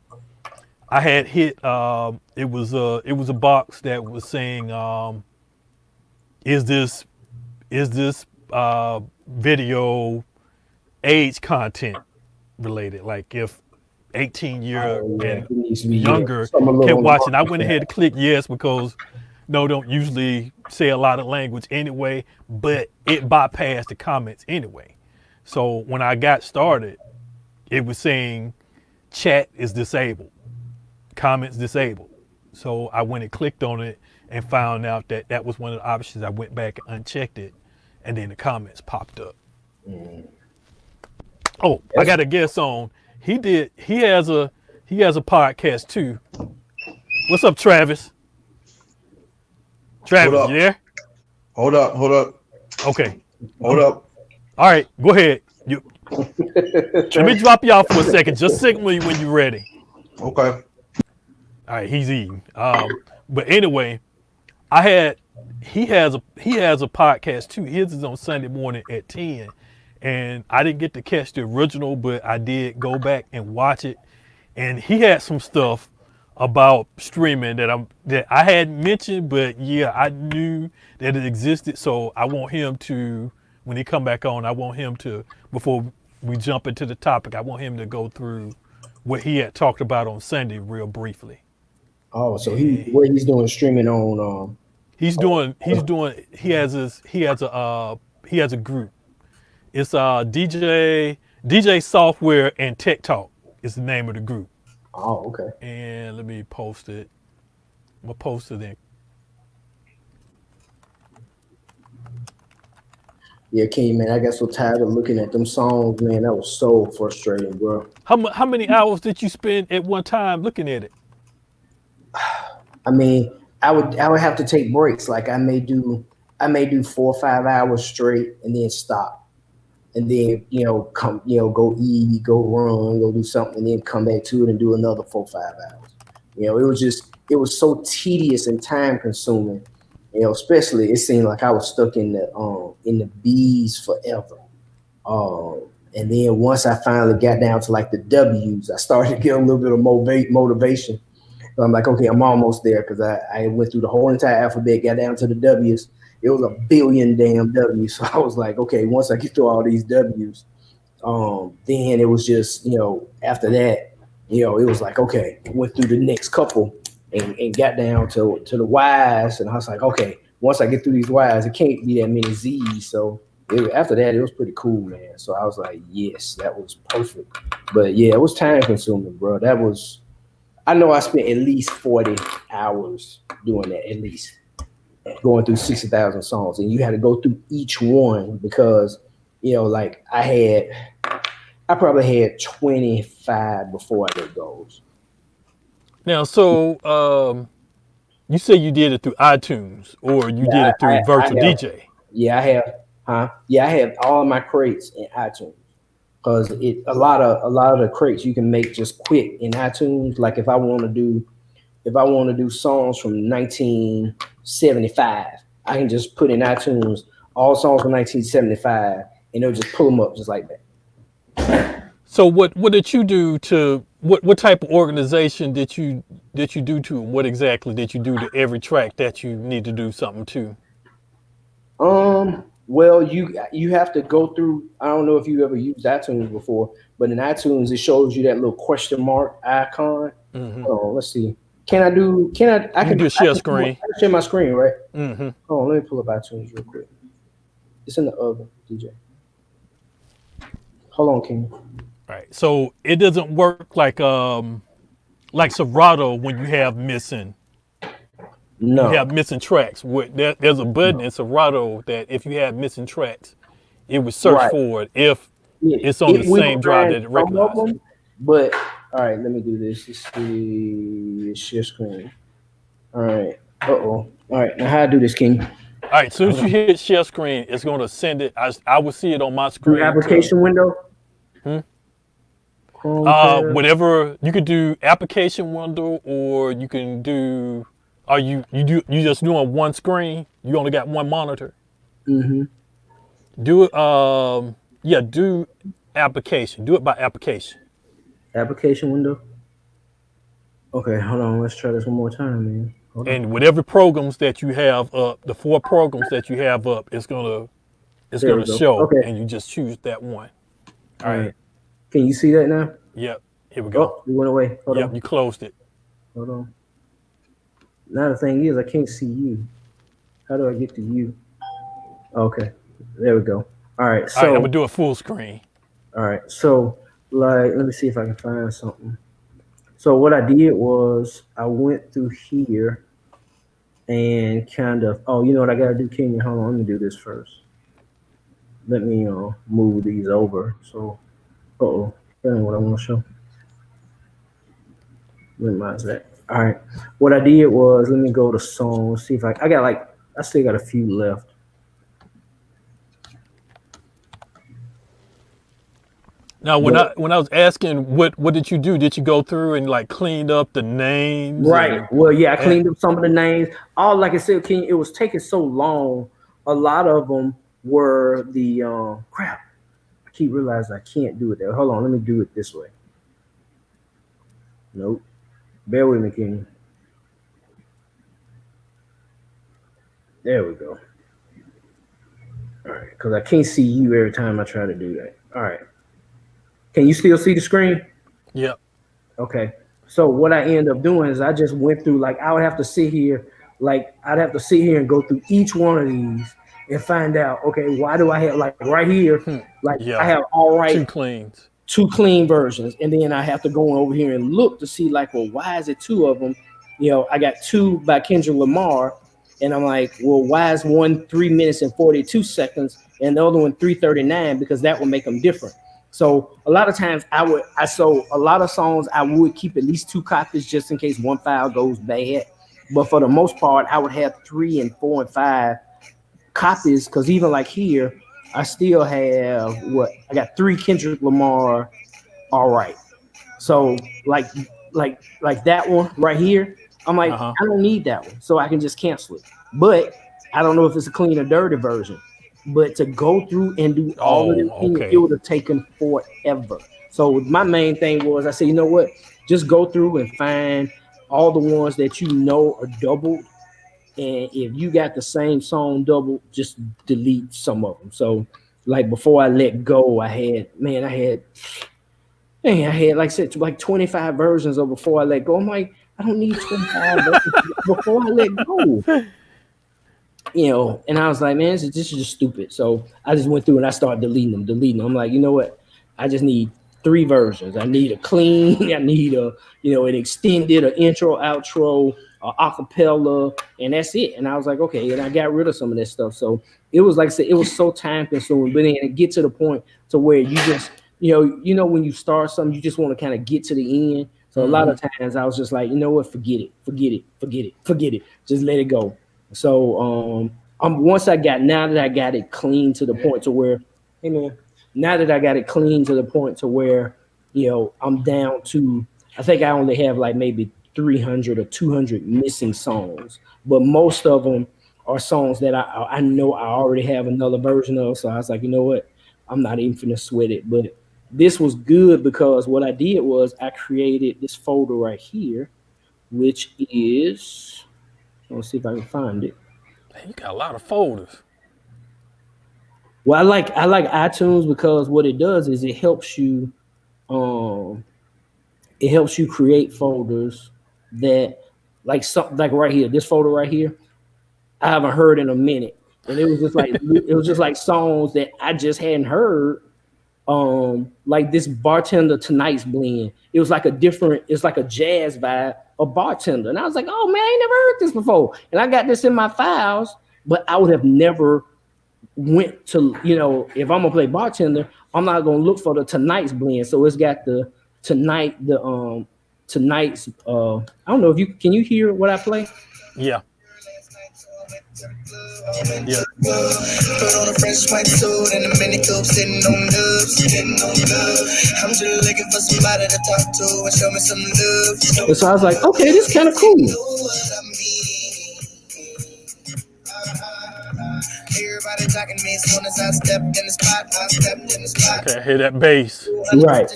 Speaker 2: I had hit. It was a box that was saying, is this video age content related? Like if 18-year and
Speaker 4: It needs to be
Speaker 2: younger
Speaker 4: some a little
Speaker 2: can
Speaker 4: on the
Speaker 2: watch it. I
Speaker 4: market
Speaker 2: went ahead and clicked yes because no, don't usually say a lot of language anyway, but it bypassed the comments anyway. So when I got started, it was saying chat is disabled, comments disabled. So I went and clicked on it and found out that that was one of the options. I went back and unchecked it, and then the comments popped up. Oh, I got a guess on. He has a podcast too. What's up, Travis? Travis, you there?
Speaker 5: Hold up.
Speaker 2: Okay.
Speaker 5: Hold up.
Speaker 2: All right, go ahead. Let me drop you off for a second. Just signal me when you're ready.
Speaker 5: Okay.
Speaker 2: All right, he's eating. But anyway, he has a podcast too. His is on Sunday morning at 10. And I didn't get to catch the original, but I did go back and watch it. And he had some stuff about streaming that I hadn't mentioned, but yeah, I knew that it existed. So I want him to, when he come back on, I want him to, before we jump into the topic, I want him to go through what he had talked about on Sunday real briefly.
Speaker 4: Oh, so he's doing streaming on
Speaker 2: he has a group. It's DJ Software and Tech Talk is the name of the group.
Speaker 4: Oh, okay.
Speaker 2: And let me post it. I'm gonna post it in.
Speaker 4: Yeah, King, man, I got so tired of looking at them songs, man. That was so frustrating, bro.
Speaker 2: How many hours did you spend at one time looking at it?
Speaker 4: I mean, I would have to take breaks. Like I may do 4 or 5 hours straight and then stop. And then, go eat, go run, go do something, and then come back to it and do another 4 or 5 hours. It was so tedious and time consuming. Especially it seemed like I was stuck in the B's forever. And then once I finally got down to like the W's, I started to get a little bit of motivation. So I'm like, okay, I'm almost there because I went through the whole entire alphabet, got down to the W's. It was a billion damn W's. So I was like, okay, once I get through all these W's, then it was just, after that, it was like, okay, I went through the next couple and got down to the Y's. And I was like, okay, once I get through these Y's, it can't be that many Z's. So after that, it was pretty cool, man. So I was like, yes, that was perfect. But yeah, it was time consuming, bro. I know I spent at least 40 hours doing that, at least. Going through 60,000 songs, and you had to go through each one because, like I probably had 25 before I did those.
Speaker 2: Now, so you say you did it through iTunes or you did it through Virtual DJ?
Speaker 4: Yeah, I have. Yeah, I have all of my crates in iTunes because a lot of the crates you can make just quick in iTunes. Like if I want to do songs from 1975, I can just put in iTunes all songs from 1975, and it'll just pull them up just like that.
Speaker 2: So what did you do to what type of organization did you do to them? What exactly did you do to every track that you need to do something to?
Speaker 4: Well, you have to go through. I don't know if you ever used iTunes before, but in iTunes it shows you that little question mark icon.
Speaker 2: Mm-hmm.
Speaker 4: Oh, let's see. I can do
Speaker 2: share screen.
Speaker 4: I can share my screen, right?
Speaker 2: Mm-hmm.
Speaker 4: Oh, let me pull up iTunes real quick. It's in the other DJ. Hold on, King.
Speaker 2: Right. So it doesn't work like Serato when you have missing.
Speaker 4: No.
Speaker 2: You have missing tracks. There's a button in Serato that if you have missing tracks, it would search for it if it's on the same drive that it recognizes.
Speaker 4: But all right, let me do this. Let's see, share screen. All right. All right. Now how I do this, King?
Speaker 2: All right. As soon as you hit share screen, it's going to send it. I will see it on my screen.
Speaker 4: The application window. Chrome tab?
Speaker 2: Whatever you could do, application window, or you can do. Are you just doing one screen? You only got one monitor.
Speaker 4: Mm-hmm.
Speaker 2: Do it. Yeah. Do application. Do it by application.
Speaker 4: Application window. Okay, hold on. Let's try this one more time, man. Hold on.
Speaker 2: And whatever programs that you have up, the 4 programs that you have up, it's
Speaker 4: There
Speaker 2: gonna
Speaker 4: we go.
Speaker 2: show,
Speaker 4: Okay.
Speaker 2: and you just choose that one.
Speaker 4: All right. Can you see that now?
Speaker 2: Yep. Here we go.
Speaker 4: Oh, you went away. Hold
Speaker 2: Yep.
Speaker 4: on.
Speaker 2: You closed it.
Speaker 4: Hold on. Now the thing is, I can't see you. How do I get to you? Okay, there we go. All right. So
Speaker 2: All right. I'm gonna do a full screen.
Speaker 4: all right. So like, let me see if I can find something. So what I did was I went through here and kind of. Oh, you know what I gotta do, Kenya? Hold on. Let me do this first. Let me move these over. So, that ain't what I want to show. Minimize that. All right. What I did was let me go to songs. See if I got like I still got a few left.
Speaker 2: Now, when I was asking what did you do? Did you go through and like cleaned up the names?
Speaker 4: Right. Well, yeah, I cleaned up some of the names. All like I said, Kenya, it was taking so long. A lot of them were the crap. I keep realizing I can't do it there. Hold on, let me do it this way. Nope. Bear with me, Kenya. There we go. All right, because I can't see you every time I try to do that. All right. Can you still see the screen?
Speaker 2: Yep.
Speaker 4: Okay. So what I end up doing is I just went through, like, I would have to sit here, like, I'd have to sit here and go through each one of these and find out, okay, why do I have, like, right here, like,
Speaker 2: Yeah.
Speaker 4: I have all right,
Speaker 2: 2 cleans.
Speaker 4: 2 clean versions. And then I have to go over here and look to see, like, well, why is it 2 of them? You know, I got 2 by Kendrick Lamar. And I'm like, well, why is one 3 minutes and 42 seconds and the other one 3:39? Because that would make them different. So a lot of times so a lot of songs I would keep at least 2 copies just in case one file goes bad. But for the most part, I would have 3 and 4 and 5 copies, because even like here, I still have I got 3 Kendrick Lamar. All right. So like that one right here, I'm like, I don't need that one. So I can just cancel it. But I don't know if it's a clean or dirty version. But to go through and do all of them, it would have taken forever. So my main thing was, I said, you know what? Just go through and find all the ones that you know are doubled. And if you got the same song doubled, just delete some of them. So like before I let go, I had like I said, like 25 versions of Before I Let Go. I'm like, I don't need 25 versions Before I Let Go. You know, and I was like, man, this is just stupid. So I just went through and I started deleting them. I'm like, you know what? I just need 3 versions. I need a clean, I need an extended, an intro, outro, acapella, and that's it. And I was like, okay, and I got rid of some of that stuff. So it was like I said, it was so time consuming, but then it get to the point to where you just, you know, when you start something, you just want to kind of get to the end. So a lot of times I was just like, you know what, forget it. Just let it go. So now that I got it clean to the point to where, I'm down to, I think I only have like maybe 300 or 200 missing songs, but most of them are songs that I know I already have another version of. So I was like, you know what, I'm not even finna sweat it. But this was good because what I did was I created this folder right here, which is, let's see if I can find it.
Speaker 2: You got a lot of folders.
Speaker 4: Well, I like iTunes because what it does is it helps you create folders that like right here, this folder right here, I haven't heard in a minute. And it was just like songs that I just hadn't heard. Like this Bartender Tonight's blend. It was like it's like a jazz vibe of Bartender. And I was like, oh man, I ain't never heard this before. And I got this in my files, but I would have never went to, if I'm gonna play Bartender, I'm not gonna look for the Tonight's blend. So it's got the tonight's I don't know if can you hear what I play?
Speaker 2: Yeah. Yeah.
Speaker 1: Put on a fresh white suit and a mini coupe sitting on dubs. I'm just looking for somebody to talk to and show me some love.
Speaker 4: And so I was like, okay, this is kind of cool.
Speaker 1: Everybody talking to me as soon as I stepped in the spot.
Speaker 2: Okay, I hear that bass.
Speaker 4: Right.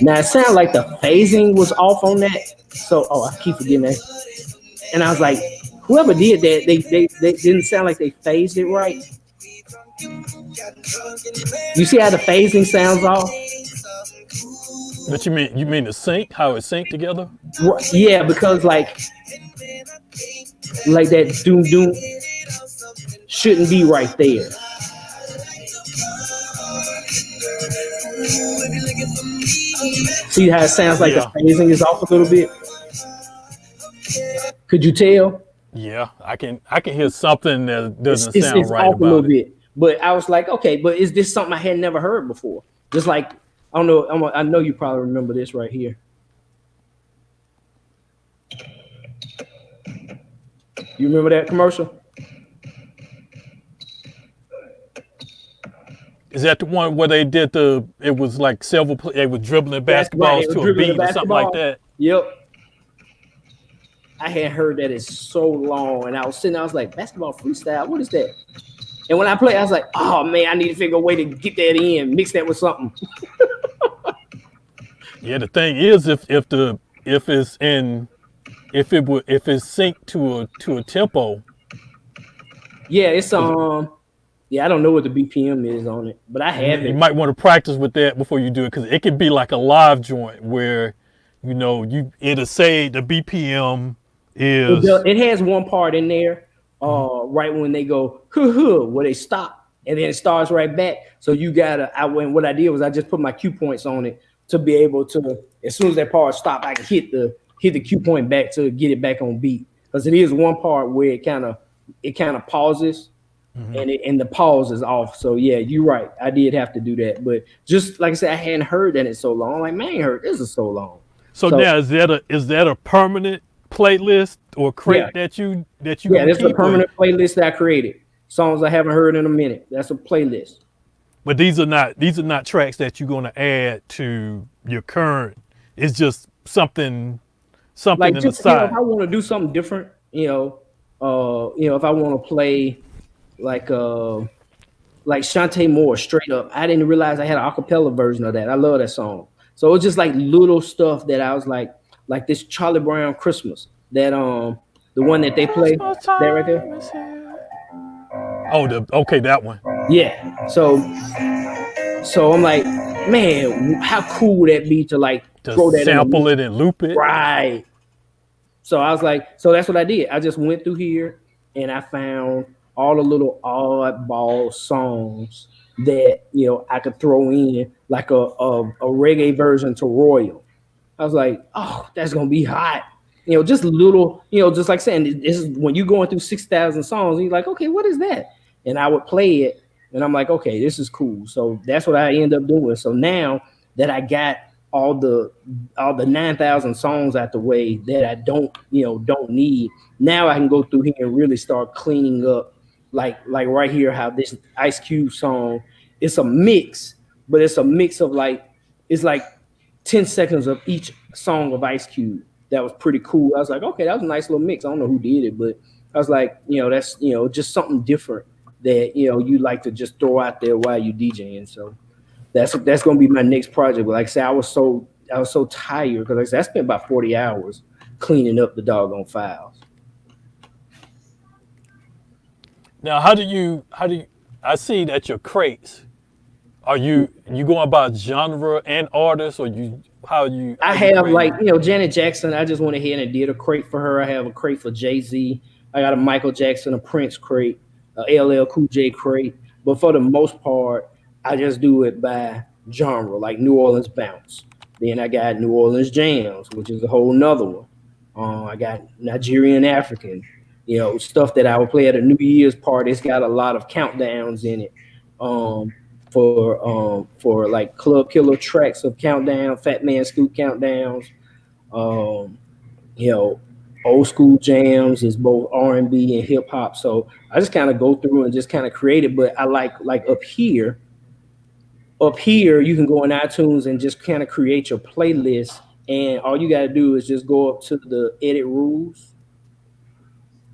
Speaker 4: Now it sounded like the phasing was off on that. So, I keep forgetting that. And I was like, whoever did that, they didn't sound like they phased it right. You see how the phasing sounds off?
Speaker 2: But you mean the sync, how it synced together?
Speaker 4: Yeah, because like that doom doom shouldn't be right there. See how it sounds like the phasing is off a little bit? Could you tell?
Speaker 2: Yeah, I can hear something that doesn't
Speaker 4: It's
Speaker 2: sound right
Speaker 4: off
Speaker 2: about
Speaker 4: a little
Speaker 2: it.
Speaker 4: bit. But I was like, okay, but is this something I had never heard before? Just like, I don't know, I know you probably remember this right here. You remember that commercial?
Speaker 2: Is that the one where they did it was like they were dribbling basketballs
Speaker 4: right,
Speaker 2: to a beat or something like that?
Speaker 4: Yep. I hadn't heard that in so long, and I was sitting there, I was like, basketball freestyle, what is that? And when I played, I was like, oh man, I need to figure a way to get that in, mix that with something.
Speaker 2: Yeah, the thing is, if it's synced to a tempo.
Speaker 4: Yeah, it's yeah, I don't know what the BPM is on it, but I have it.
Speaker 2: You might want to practice with that before you do it, because it could be like a live joint where, it'll say the BPM is.
Speaker 4: It has one part in there, right when they go where they stop, and then it starts right back. So you gotta. What I did was I just put my cue points on it to be able to, as soon as that part stopped, I can hit the cue point back to get it back on beat. Because it is one part where it kind of pauses, and the pause is off. So yeah, you're right. I did have to do that, but just like I said, I hadn't heard that in so long. I'm like, man, I ain't heard this in so long.
Speaker 2: So now is that a permanent playlist or crate that you
Speaker 4: Yeah, that's a permanent playlist that I created. Songs I haven't heard in a minute. That's a playlist.
Speaker 2: But these are not tracks that you're gonna add to your current. It's just something
Speaker 4: Like
Speaker 2: in
Speaker 4: just,
Speaker 2: the side.
Speaker 4: if I want to do something different, if I want to play like Shantae Moore straight up. I didn't realize I had an acapella version of that. I love that song. So it's just like little stuff that I was like this Charlie Brown Christmas, that the one that they play, that right there.
Speaker 2: Oh, that one.
Speaker 4: Yeah. So I'm like, man, how cool would that be to like throw that
Speaker 2: sample it and loop it?
Speaker 4: Right. So I was like, so that's what I did. I just went through here and I found all the little oddball songs that I could throw in, like a reggae version to Royal. I was like, oh, that's gonna be hot. Just little, just like saying, this is when you're going through 6,000 songs, and you're like, okay, what is that? And I would play it, and I'm like, okay, this is cool. So that's what I end up doing. So now that I got all the 9,000 songs out the way that I don't need, now I can go through here and really start cleaning up, like right here, how this Ice Cube song, it's a mix, but it's a mix of it's like 10 seconds of each song of Ice Cube. That was pretty cool. I was like, okay, that was a nice little mix. I don't know who did it, but I was like, that's just something different that you like to just throw out there while you DJing. So that's gonna be my next project. But like I said, I was so tired because like I said, I spent about 40 hours cleaning up the doggone files.
Speaker 2: Now, how do you? I see that your crates. Are you going by genre and artist, or
Speaker 4: I have like Janet Jackson. I just went ahead and did a crate for her. I have a crate for Jay-Z. I got a Michael Jackson, a Prince crate, a LL Cool J crate. But for the most part, I just do it by genre, like New Orleans bounce. Then I got New Orleans jams, which is a whole nother one. I got Nigerian African, stuff that I would play at a New Year's party. It's got a lot of countdowns in it. For like Club Killer tracks of countdown, Fat Man Scoop countdowns. you know, old school jams is both R&B and hip hop. So I just kind of go through and just kind of create it. But I like up here you can go in iTunes and just kind of create your playlist. And all you got to do is just go up to the edit rules,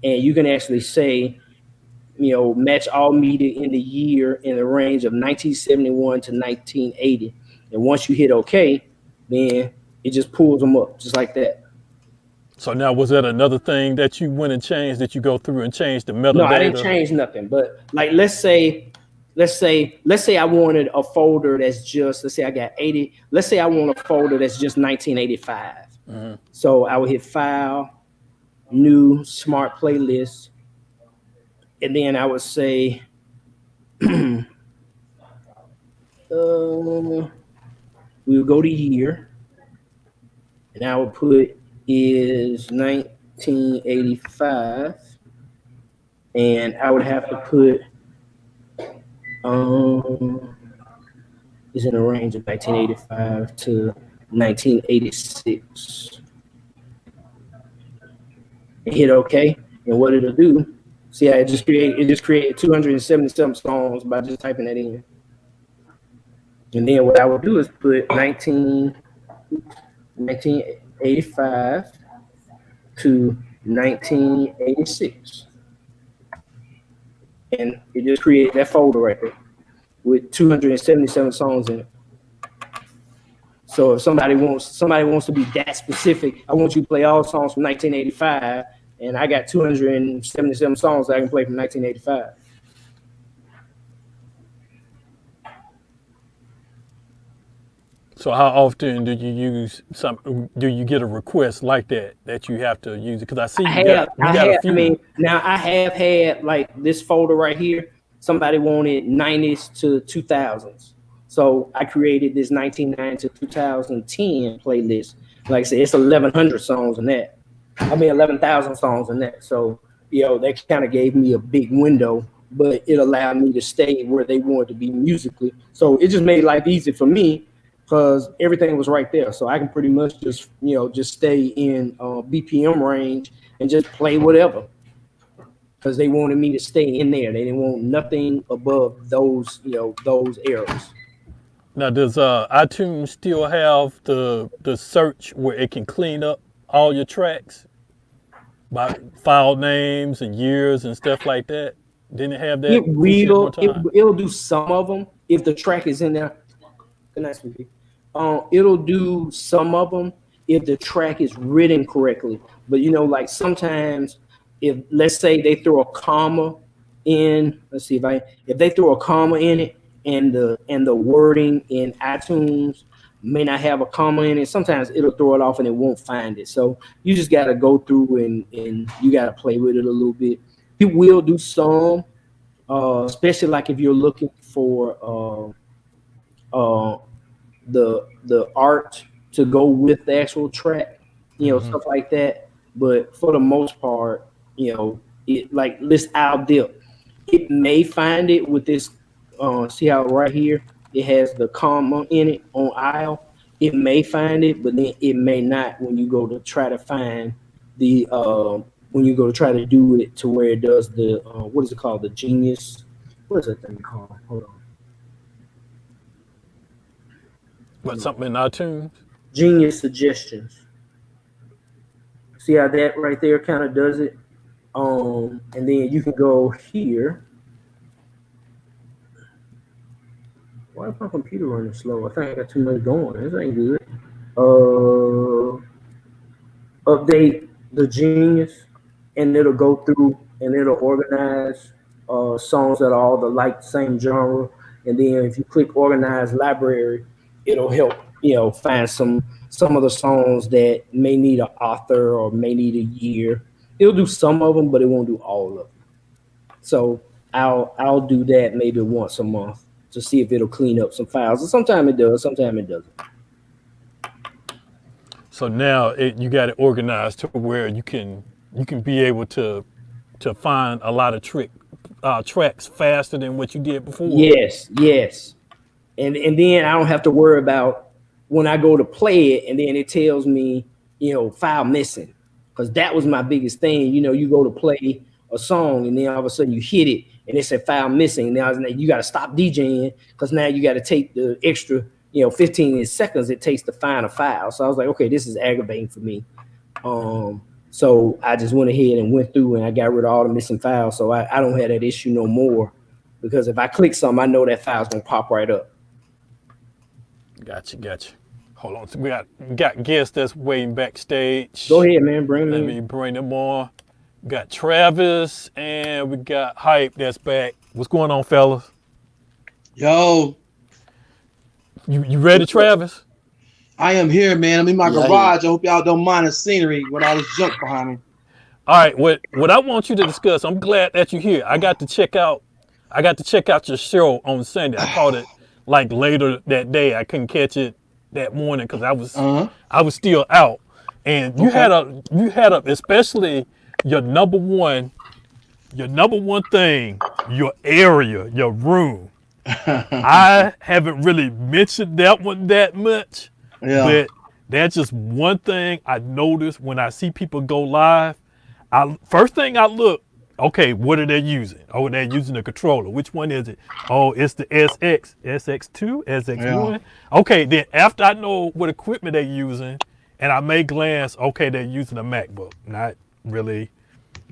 Speaker 4: and you can actually say, you know, match all media in the year in the range of 1971 to 1980. And once you hit OK, then it just pulls them up just like that.
Speaker 2: So now, was that another thing that you went and changed? That you go through and change the metadata?
Speaker 4: No, I didn't change nothing. But like, let's say I wanted a folder that's just, let's say I got 80. Let's say I want a folder that's just 1985.
Speaker 2: Mm-hmm.
Speaker 4: So I would hit File, New, Smart Playlist, and then I would say, we would go to year, and I would put is 1985, and I would have to put is in a range of 1985 to 1986. And hit OK, and what it'll do, see how it just created 277 songs by just typing that in. And then what I would do is put 1985 to 1986. And it just created that folder right there with 277 songs in it. So if somebody wants to be that specific, I want you to play all songs from 1985, and I got 277 songs that I can play from 1985.
Speaker 2: So how often do you get a request like that you have to use it? Because I see you got a few.
Speaker 4: I mean, now I have had like this folder right here. Somebody wanted 90s to 2000s. So I created this 1990 to 2010 playlist. Like I said, it's 1,100 songs in that. I mean, 11,000 songs in that. So, you know, that kind of gave me a big window, but it allowed me to stay where they wanted to be musically. So it just made life easy for me because everything was right there. So I can pretty much just, you know, just stay in BPM range and just play whatever. Because they wanted me to stay in there. They didn't want nothing above those, you know, those errors.
Speaker 2: Now, does iTunes still have the search where it can clean up all your tracks by file names and years and stuff like that? Didn't it have that?
Speaker 4: It'll do some of them if the track is in there. Good night, sweetie. It'll do some of them if the track is written correctly. But you know, like sometimes, if let's say they throw a comma in, if they throw a comma in it, and the wording in iTunes may not have a comma in it, sometimes it'll throw it off and it won't find it. So you just got to go through and you got to play with it a little bit. It will do some, especially like if you're looking for the art to go with the actual track, you know, stuff like that. But for the most part, you know, it like this Al Dip, it may find it with this. See how right here it has the comma in it on aisle. It may find it, but then it may not when you go to try to find the when you go to try to do it to where it does the what is it called, the Genius? What is that thing called? Hold on.
Speaker 2: What, something in iTunes?
Speaker 4: Genius Suggestions. See how that right there kind of does it? And then you can go here. Why is my computer running slow? I think I got too much going. This ain't good. Update the Genius, and it'll go through and it'll organize songs that are all the same genre. And then if you click Organize Library, it'll help, you know, find some of the songs that may need an author or may need a year. It'll do some of them, but it won't do all of them. So I'll do that maybe once a month to see if it'll clean up some files. And sometimes it does, sometimes it doesn't.
Speaker 2: So now you got it organized to where you can be able to find a lot of tracks faster than what you did before.
Speaker 4: Yes. And then I don't have to worry about when I go to play it and then it tells me, you know, file missing. because that was my biggest thing. You know, you go to play a song and then all of a sudden you hit it and it's a file missing. Now you got to stop DJing because now you got to take the extra, 15 seconds it takes to find a file. So I was like, okay, this is aggravating for me. So I just went ahead and went through and I got rid of all the missing files. So I don't have that issue no more, because if I click something, I know that file's gonna pop right up.
Speaker 2: Gotcha. Hold on. So we got guests that's waiting backstage.
Speaker 4: Go ahead, man. Bring
Speaker 2: Let
Speaker 4: them
Speaker 2: me
Speaker 4: in.
Speaker 2: bring them on. We got Travis and we got Hype that's back. What's going on, fellas?
Speaker 5: Yo,
Speaker 2: You ready, Travis?
Speaker 5: I am here, man. I'm in my
Speaker 3: Yeah,
Speaker 5: garage. I hope y'all don't mind the scenery with all this junk behind me.
Speaker 2: All right, what I want you to discuss, I'm glad that you're here. I got to check out your show on Sunday. I caught it like later that day. I couldn't catch it that morning because I was still out. And you had a especially your number one thing, your area, your room. I haven't really mentioned that one that much.
Speaker 5: Yeah.
Speaker 2: But that's just one thing I notice when I see people go live. First thing I look, okay, what are they using? Oh, they're using a controller. Which one is it? Oh, it's the SX2, SX1.
Speaker 5: Yeah.
Speaker 2: Okay, then after I know what equipment they're using, and I may glance, okay, they're using a MacBook. Not really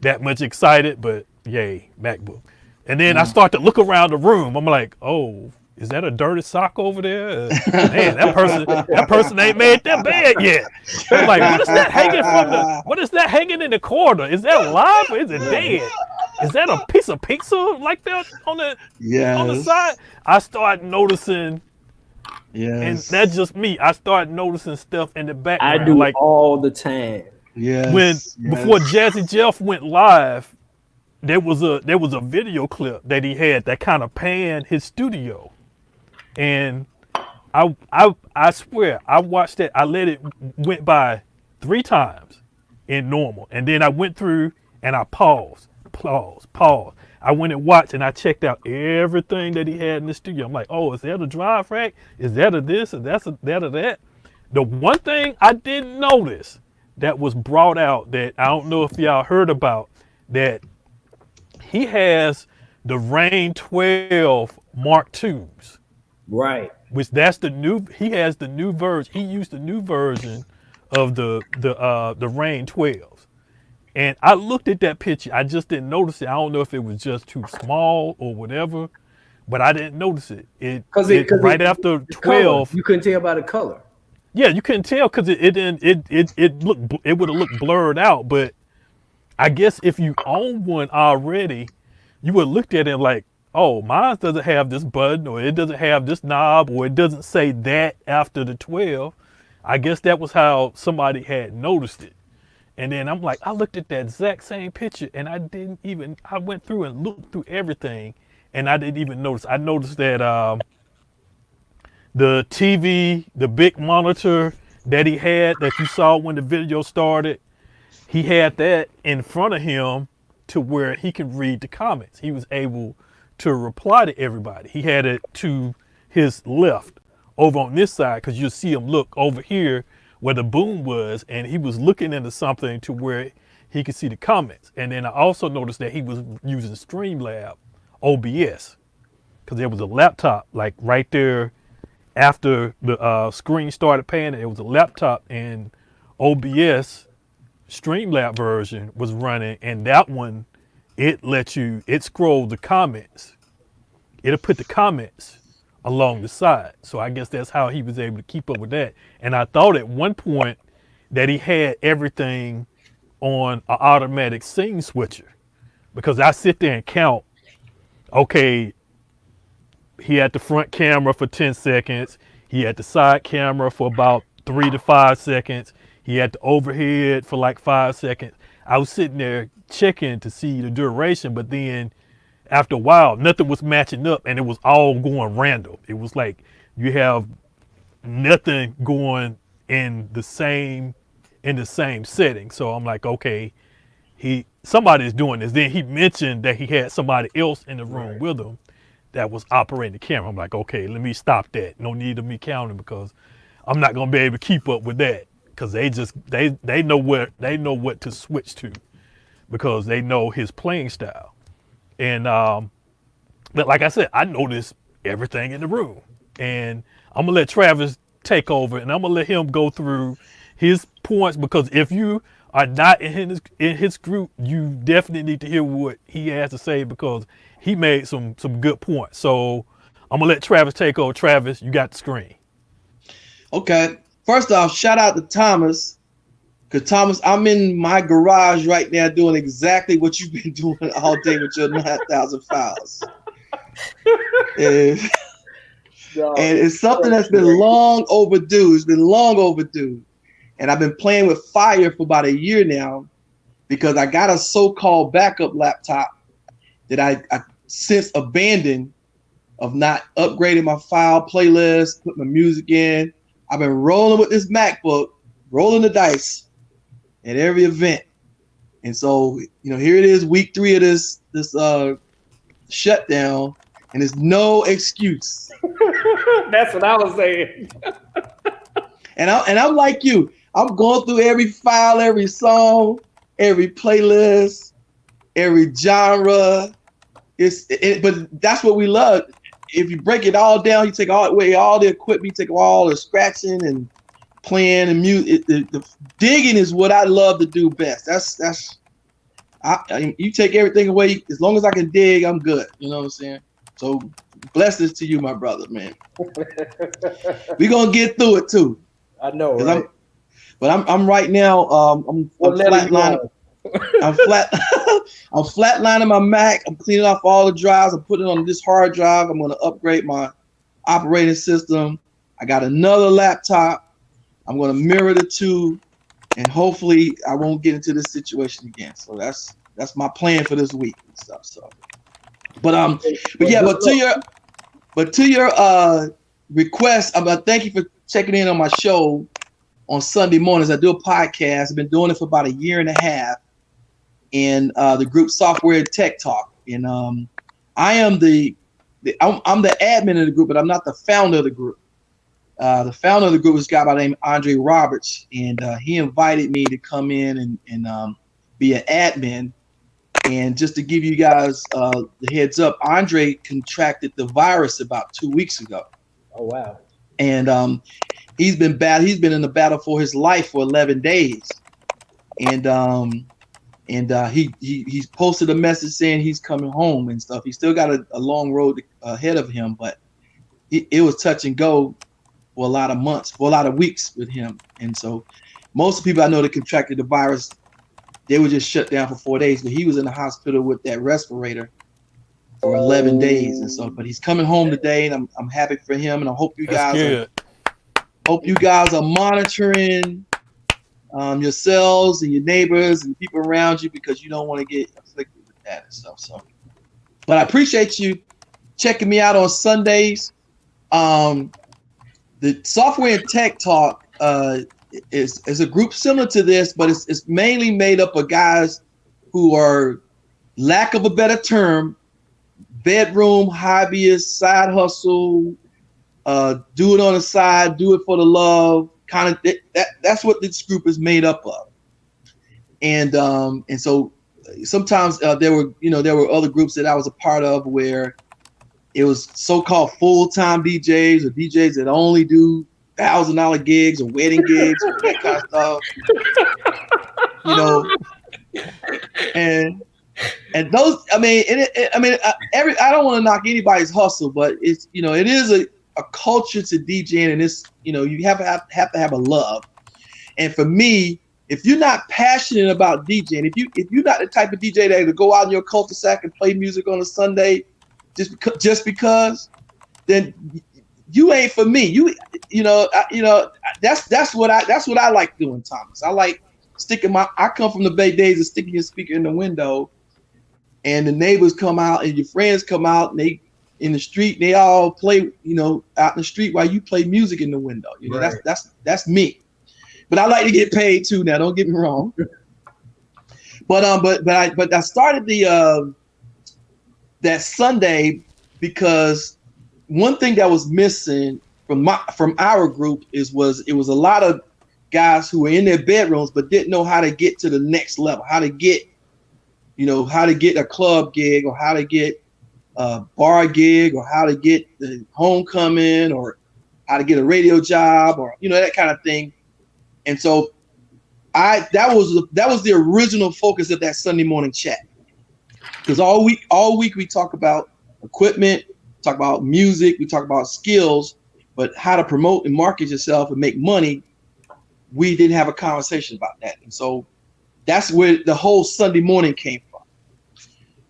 Speaker 2: that much excited, but yay, MacBook. And then I start to look around the room. I'm like, oh, is that a dirty sock over there? Man, that person ain't made their bed yet. I'm like, what is that hanging in the corner? Is that live or is it dead? Is that a piece of pizza like that on the side? I start noticing, and that's just me. I start noticing stuff in the background.
Speaker 4: I do like all the time.
Speaker 2: Before Jazzy Jeff went live, there was a video clip that he had that kind of panned his studio. And I swear I watched that. I let it went by 3 times in normal, and then I went through and I paused. I went and watched and I checked out everything that he had in the studio. I'm like, oh, is that a drive rack? Is that a this? Is that a that? The one thing I didn't notice that was brought out that I don't know if y'all heard about, that he has the Rain 12 Mark IIs.
Speaker 4: Right.
Speaker 2: Which he has the new version. He used the new version of the Rain 12s. And I looked at that picture. I just didn't notice it. I don't know if it was just too small or whatever, but I didn't notice it. Right after 12,
Speaker 4: color. You couldn't tell by the color.
Speaker 2: Yeah, you couldn't tell because it would have looked blurred out. But I guess if you own one already, you would have looked at it like, oh, mine doesn't have this button, or it doesn't have this knob, or it doesn't say that after the 12. I guess that was how somebody had noticed it. And then I'm like, I looked at that exact same picture and I went through and looked through everything and I didn't even notice. I noticed that the TV, the big monitor that he had that you saw when the video started, he had that in front of him to where he could read the comments. He was able to reply to everybody. He had it to his left over on this side, because you'll see him look over here where the boom was, and he was looking into something to where he could see the comments. And then I also noticed that he was using Streamlab OBS, because there was a laptop like right there after the screen started panning. It was a laptop and OBS Streamlab version was running, and that one, it scrolled the comments. It'll put the comments along the side. So I guess that's how he was able to keep up with that. And I thought at one point that he had everything on an automatic scene switcher, because I sit there and count, okay, he had the front camera for 10 seconds. He had the side camera for about 3 to 5 seconds. He had the overhead for like 5 seconds. I was sitting there checking to see the duration, but then after a while, nothing was matching up and it was all going random. It was like you have nothing going in the same setting. So I'm like, okay, somebody's doing this. Then he mentioned that he had somebody else in the room with him that was operating the camera. I'm like, okay, let me stop that. No need of me counting, because I'm not gonna be able to keep up with that. because they know what to switch to, because they know his playing style. And but like I said, I notice everything in the room, and I'm gonna let Travis take over, and I'm gonna let him go through his points, because if you are not in his group, you definitely need to hear what he has to say, because he made some good points. So I'm gonna let Travis take over. Travis, you got the screen.
Speaker 5: Okay. First off, shout out to Thomas. Because Thomas, I'm in my garage right now doing exactly what you've been doing all day with your 9,000 files. and, and it's something that's been long overdue. It's been long overdue. And I've been playing with fire for about a year now, because I got a so-called backup laptop that I since abandoned, of not upgrading my file playlist, put my music in. I've been rolling with this MacBook, rolling the dice at every event. And so, here it is, week 3 of this shutdown, and there's no excuse.
Speaker 4: That's what I was saying.
Speaker 5: And I'm like you. I'm going through every file, every song, every playlist, every genre. But that's what we love. If you break it all down, you take away all the equipment, you take all the scratching and playing and music. The digging is what I love to do best. You take everything away. As long as I can dig, I'm good. You know what I'm saying? So blessings to you, my brother, man. We're gonna get through it too.
Speaker 4: I know, right?
Speaker 5: I'm right now. I'm flatlining. I'm flatlining my Mac. I'm cleaning off all the drives. I'm putting it on this hard drive. I'm going to upgrade my operating system. I got another laptop. I'm going to mirror the two, and hopefully I won't get into this situation again. So that's my plan for this week and stuff. So, but to your request, thank you for checking in on my show on Sunday mornings. I do a podcast. I've been doing it for about a year and a half. In the group Software and Tech Talk, and I am I'm the admin of the group, but I'm not the founder of the group. The founder of the group is a guy by the name of Andre Roberts, and he invited me to come in and be an admin. And just to give you guys the heads up, Andre contracted the virus about 2 weeks ago.
Speaker 4: Oh wow!
Speaker 5: And he's been in the battle for his life for 11 days, and he's posted a message saying he's coming home and stuff. He's still got a long road ahead of him, but it was touch and go for a lot of months, for a lot of weeks with him. And so most of the people I know that contracted the virus, they were just shut down for 4 days, but he was in the hospital with that respirator for 11 days. And so, but he's coming home today, and I'm happy for him. And I hope you guys are monitoring yourselves and your neighbors and people around you, because you don't want to get afflicted with that and stuff. So, but I appreciate you checking me out on Sundays. The Software and Tech Talk is a group similar to this, but it's mainly made up of guys who are, lack of a better term, bedroom hobbyists, side hustle, do it on the side, do it for the love. Kind of that's what this group is made up of, and so sometimes there were other groups that I was a part of where it was so-called full-time DJs or DJs that only do $1,000 gigs or wedding gigs or that kind of stuff, and those I don't want to knock anybody's hustle, but it's it is a culture to DJing, and it's you have to have a love. And for me, if you're not passionate about DJing, if you're not the type of DJ that to go out in your cul-de-sac and play music on a Sunday just because, then you ain't for me. That's what I like doing, Thomas. I like I come from the Bay days of sticking your speaker in the window, and the neighbors come out and your friends come out, and they in the street, they all play, out in the street while you play music in the window. Right. That's me. But I like to get paid too. Now, don't get me wrong. But I started that Sunday because one thing that was missing from our group was a lot of guys who were in their bedrooms but didn't know how to get to the next level, how to get a club gig, or how to get a bar gig, or how to get the homecoming, or how to get a radio job, or that kind of thing. And so that was the original focus of that Sunday morning chat. Because all week we talk about equipment, talk about music, we talk about skills, but how to promote and market yourself and make money, we didn't have a conversation about that. And so that's where the whole Sunday morning came from.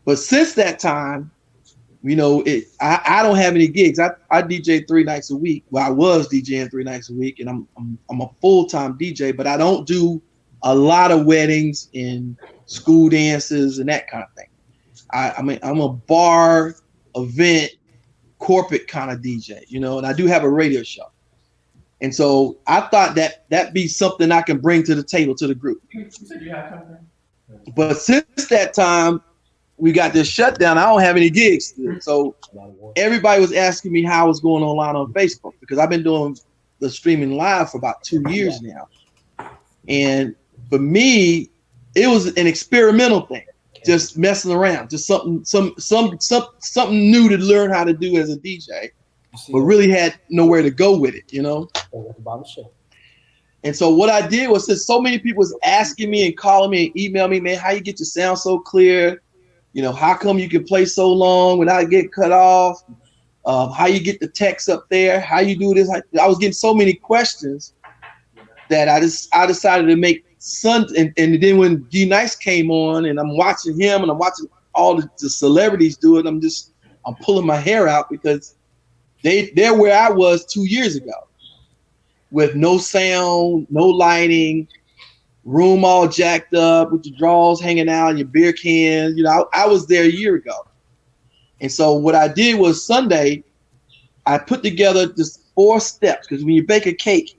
Speaker 5: But since that time, I don't have any gigs. I DJ 3 nights a week. Well, I was DJing 3 nights a week, and I'm a full-time DJ, but I don't do a lot of weddings and school dances and that kind of thing. I'm a bar, event, corporate kind of DJ, and I do have a radio show. And so I thought that'd be something I can bring to the table to the group. But since that time, we got this shutdown. I don't have any gigs. So everybody was asking me how I was going online on Facebook, because I've been doing the streaming live for about 2 years now. And for me, it was an experimental thing, just messing around, just something new to learn how to do as a DJ, but really had nowhere to go with it, And so what I did was, since so many people was asking me and calling me and emailing me, man, how you get your sound so clear? How come you can play so long without getting cut off? How you get the text up there? How you do this? I was getting so many questions that I decided to make and then when D Nice came on, and I'm watching him and I'm watching all the celebrities do it, I'm pulling my hair out, because they're where I was 2 years ago, with no sound, no lighting, room all jacked up with your drawers hanging out and your beer cans. I was there a year ago. And so what I did was, Sunday, I put together just 4 steps, because when you bake a cake,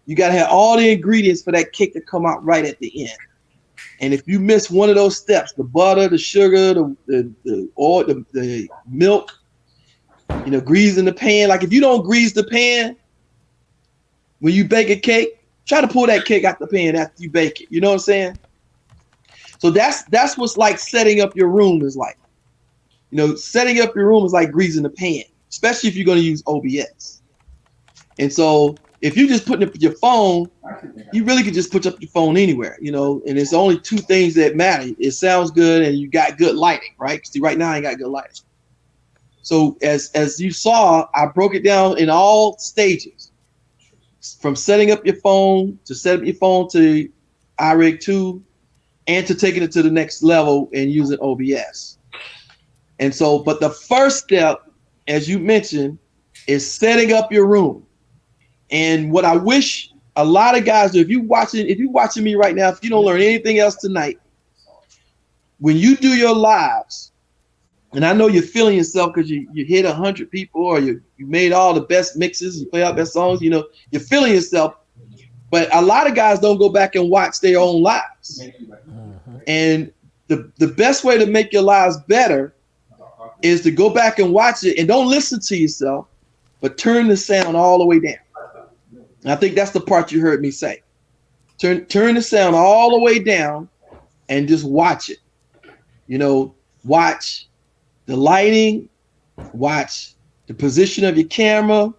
Speaker 5: you got to have all the ingredients for that cake to come out right at the end. And if you miss one of those steps, the butter, the sugar, the oil, the milk, greasing the pan. Like, if you don't grease the pan when you bake a cake, try to pull that cake out the pan after you bake it. You know what I'm saying? So that's what's like setting up your room is like. Setting up your room is like greasing the pan, especially if you're going to use OBS. And so if you just putting up your phone, you really could just put up your phone anywhere, and it's only 2 things that matter. It sounds good and you got good lighting, right? See, right now I ain't got good lighting. So as you saw, I broke it down in all stages, from setting up your phone to iRig 2, and to taking it to the next level and using OBS. And so, but the first step, as you mentioned, is setting up your room. And what I wish a lot of guys do, if you're watching me right now, if you don't learn anything else tonight, when you do your lives, and I know you're feeling yourself because you hit 100 people, or you made all the best mixes, you play all the best songs, you're feeling yourself. But a lot of guys don't go back and watch their own lives. And the best way to make your lives better is to go back and watch it, and don't listen to yourself, but turn the sound all the way down. And I think that's the part you heard me say. Turn the sound all the way down and just watch it. Watch the lighting, watch the position of your camera,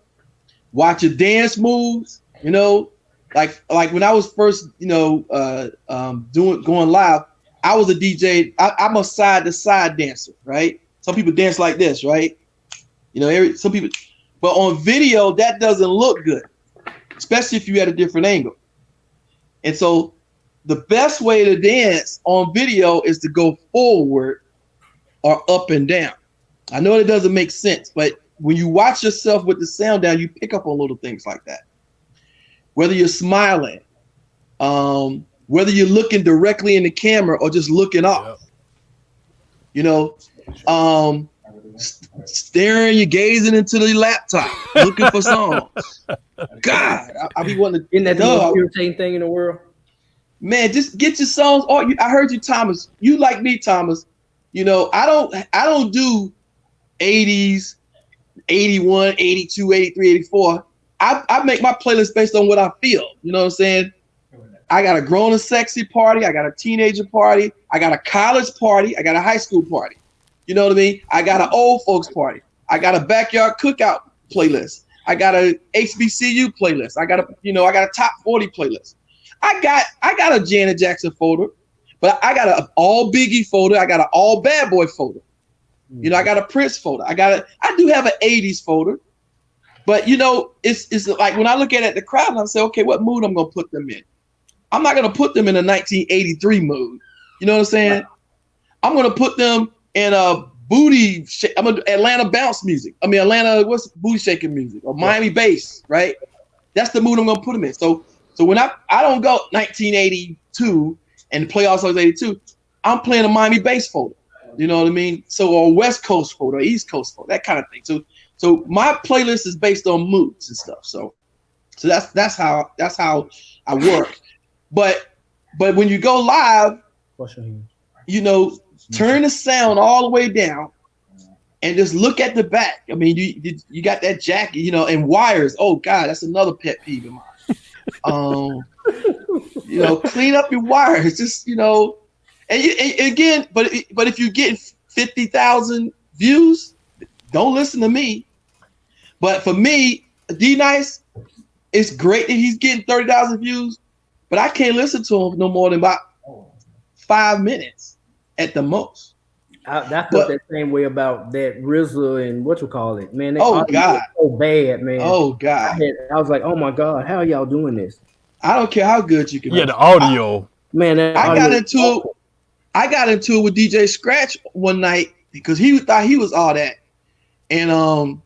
Speaker 5: watch your dance moves. Like when I was first, going live, I was a DJ. I'm a side to side dancer, right? Some people dance like this, right? Some people, but on video that doesn't look good, especially if you at a different angle. And so the best way to dance on video is to go forward or up and down. I know it doesn't make sense, but when you watch yourself with the sound down, you pick up on little things like that. Whether you're smiling, whether you're looking directly in the camera or just looking off, staring, you're gazing into the laptop, looking for songs. God, I be wanting to.
Speaker 4: Isn't that the most irritating thing in the world?
Speaker 5: Man, just get your songs. I heard you, Thomas. You like me, Thomas. I don't do 80s, 81, 82, 83, 84. I make my playlist based on what I feel. You know what I'm saying? I got a grown and sexy party. I got a teenager party. I got a college party. I got a high school party. You know what I mean? I got an old folks party. I got a backyard cookout playlist. I got a HBCU playlist. I got a top 40 playlist. I got a Janet Jackson folder, but I got an all Biggie folder. I got an all Bad Boy folder. You know, I got a Prince folder. I do have an 80s folder. But you know, it's like when I look at the crowd and I say, okay, what mood I'm gonna put them in? I'm not gonna put them in a 1983 mood. You know what I'm saying? Right. I'm gonna put them in a I'm gonna Atlanta bounce music. I mean Atlanta, what's booty shaking music or Miami bass, right? That's the mood I'm gonna put them in. So when I don't go 1982 and play all songs 82, I'm playing a Miami bass folder. You know what I mean? So or West Coast folder, East Coast folder, that kind of thing. So my playlist is based on moods and stuff. So that's how I work. But when you go live, you know, turn the sound all the way down and just look at the back. I mean, you got that jacket, you know, and wires. Oh God, that's another pet peeve of mine. You know, clean up your wires. Just, you know, and again, but if you get 50,000 views, don't listen to me. But for me, D-Nice, it's great that he's getting 30,000 views, but I can't listen to him no more than about 5 minutes at the most.
Speaker 4: I felt that same way about that RZA and what man.
Speaker 5: Oh God,
Speaker 4: so bad, man.
Speaker 5: Oh God,
Speaker 4: I was like, oh my God, how are y'all doing this?
Speaker 5: I don't care how good you can.
Speaker 2: Yeah, the audio,
Speaker 4: man.
Speaker 5: I got into it with DJ Scratch one night because he thought he was all that, and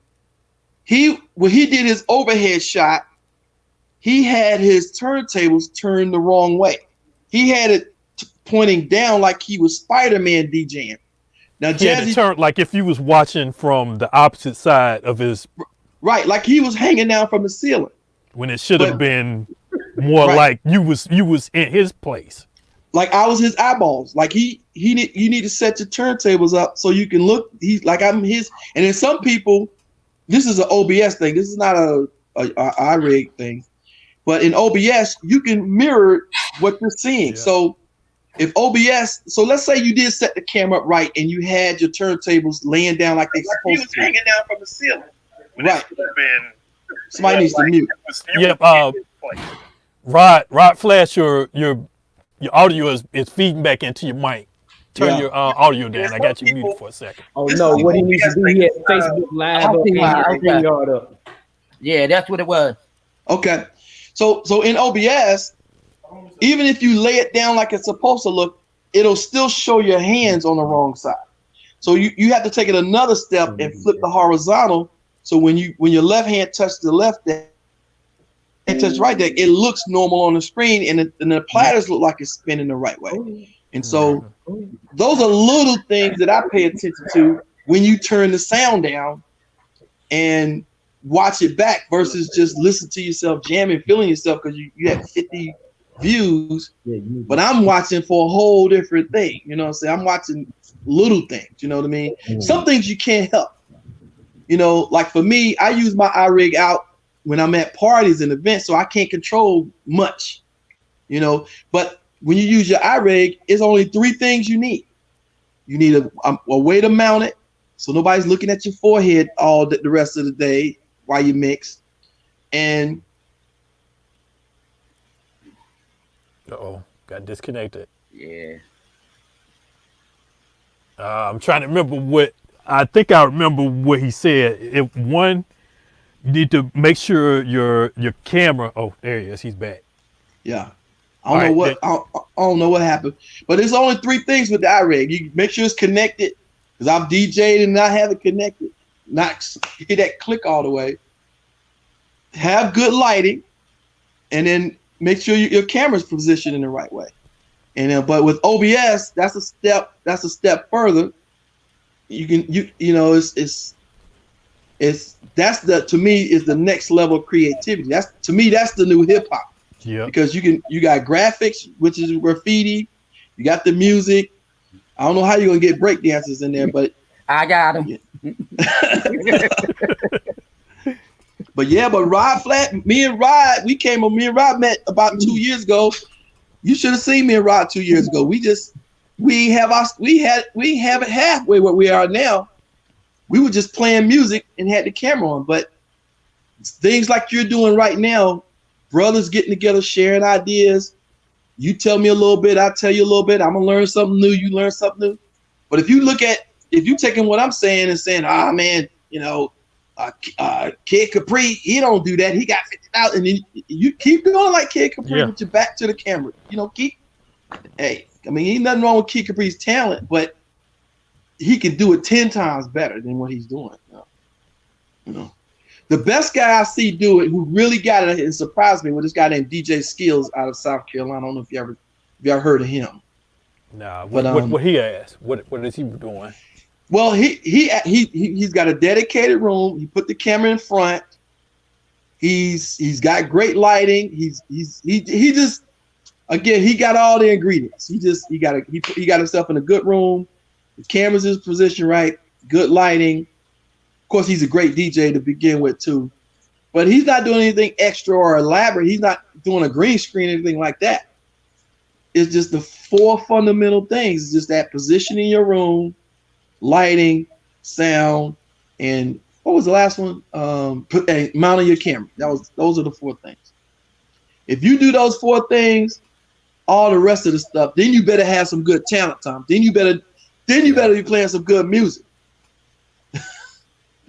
Speaker 5: when he did his overhead shot, he had his turntables turned the wrong way. He had it pointing down like he was Spider-Man DJing. Now, Jazzy
Speaker 2: turned like if you was watching from the opposite side of his.
Speaker 5: Right, like he was hanging down from the ceiling.
Speaker 2: When it should have been more like you was in his place.
Speaker 5: Like I was his eyeballs. Like you need to set your turntables up so you can look. He's like I'm his. And then some people, this is an OBS thing. This is not a iRig thing. But in OBS, you can mirror what you're seeing. Yeah. So if OBS, so let's say you did set the camera up right and you had your turntables laying down like they're supposed to. He was hanging down from the ceiling. Right. Somebody needs to mute.
Speaker 2: Yep. Rod Flash, your audio is feeding back into your mic. Turn your audio down. I got you muted for a second.
Speaker 4: Oh no! What he needs to do? He had Facebook Live up.
Speaker 6: Yeah, that's what it was.
Speaker 5: Okay. So in OBS, even if you lay it down like it's supposed to look, it'll still show your hands on the wrong side. So you have to take it another step and flip the horizontal. So when your left hand touches the left deck and touches right deck, it looks normal on the screen, and the platters look like it's spinning the right way. And so those are little things that I pay attention to when you turn the sound down and watch it back versus just listen to yourself jamming, feeling yourself because you have 50 views, but I'm watching for a whole different thing. You know what I'm saying? I'm watching little things, you know what I mean? Some things you can't help. You know, like for me, I use my iRig out when I'm at parties and events, so I can't control much, you know. But when you use your iRig, it's only 3 things you need. You need a way to mount it so nobody's looking at your forehead all the rest of the day while you mix. And
Speaker 2: got disconnected.
Speaker 6: Yeah.
Speaker 2: I'm trying to remember what I remember what he said. You need to make sure your camera. Oh, there he is. He's back.
Speaker 5: Yeah. I don't know what happened, but there's only 3 things with the iRig. You make sure it's connected, because I've DJ'd and not have it connected. Not hit that click all the way. Have good lighting, and then make sure your camera's positioned in the right way. And but with OBS, that's a step further. You know it's to me is the next level of creativity. That's the new hip hop.
Speaker 2: Yeah. Because
Speaker 5: you got graphics, which is graffiti. You got the music. I don't know how you're gonna get break dancers in there, but
Speaker 6: I got them.
Speaker 5: Yeah. But Rod Flat, me and Rod met about 2 years ago. You should have seen me and Rod 2 years ago. We have it halfway where we are now. We were just playing music and had the camera on. But things like you're doing right now, brothers getting together, sharing ideas. You tell me a little bit, I tell you a little bit. I'm gonna learn something new. You learn something new. But if you taking what I'm saying and saying, man, Kid Capri, he don't do that. He got 50,000, and then you keep going like Kid Capri with your back to the camera. Ain't nothing wrong with Kid Capri's talent, but he can do it 10 times better than what he's doing. The best guy I see do it, who really got it and surprised me, was this guy named DJ Skills out of South Carolina. I don't know if you ever heard of him.
Speaker 2: Nah, what he asked? What is he doing?
Speaker 5: Well, he's got a dedicated room. He put the camera in front. He's got great lighting. He just, again, he got all the ingredients. He got himself in a good room. The camera's in position right, good lighting. Of course, he's a great DJ to begin with too, but he's not doing anything extra or elaborate. He's not doing a green screen or anything like that. It's just the 4 fundamental things. It's just that position in your room, lighting, sound, and what was the last one? Mounting your camera. Those are the 4 things. If you do those 4 things, all the rest of the stuff, then you better have some good talent, Tom. Then you better be playing some good music.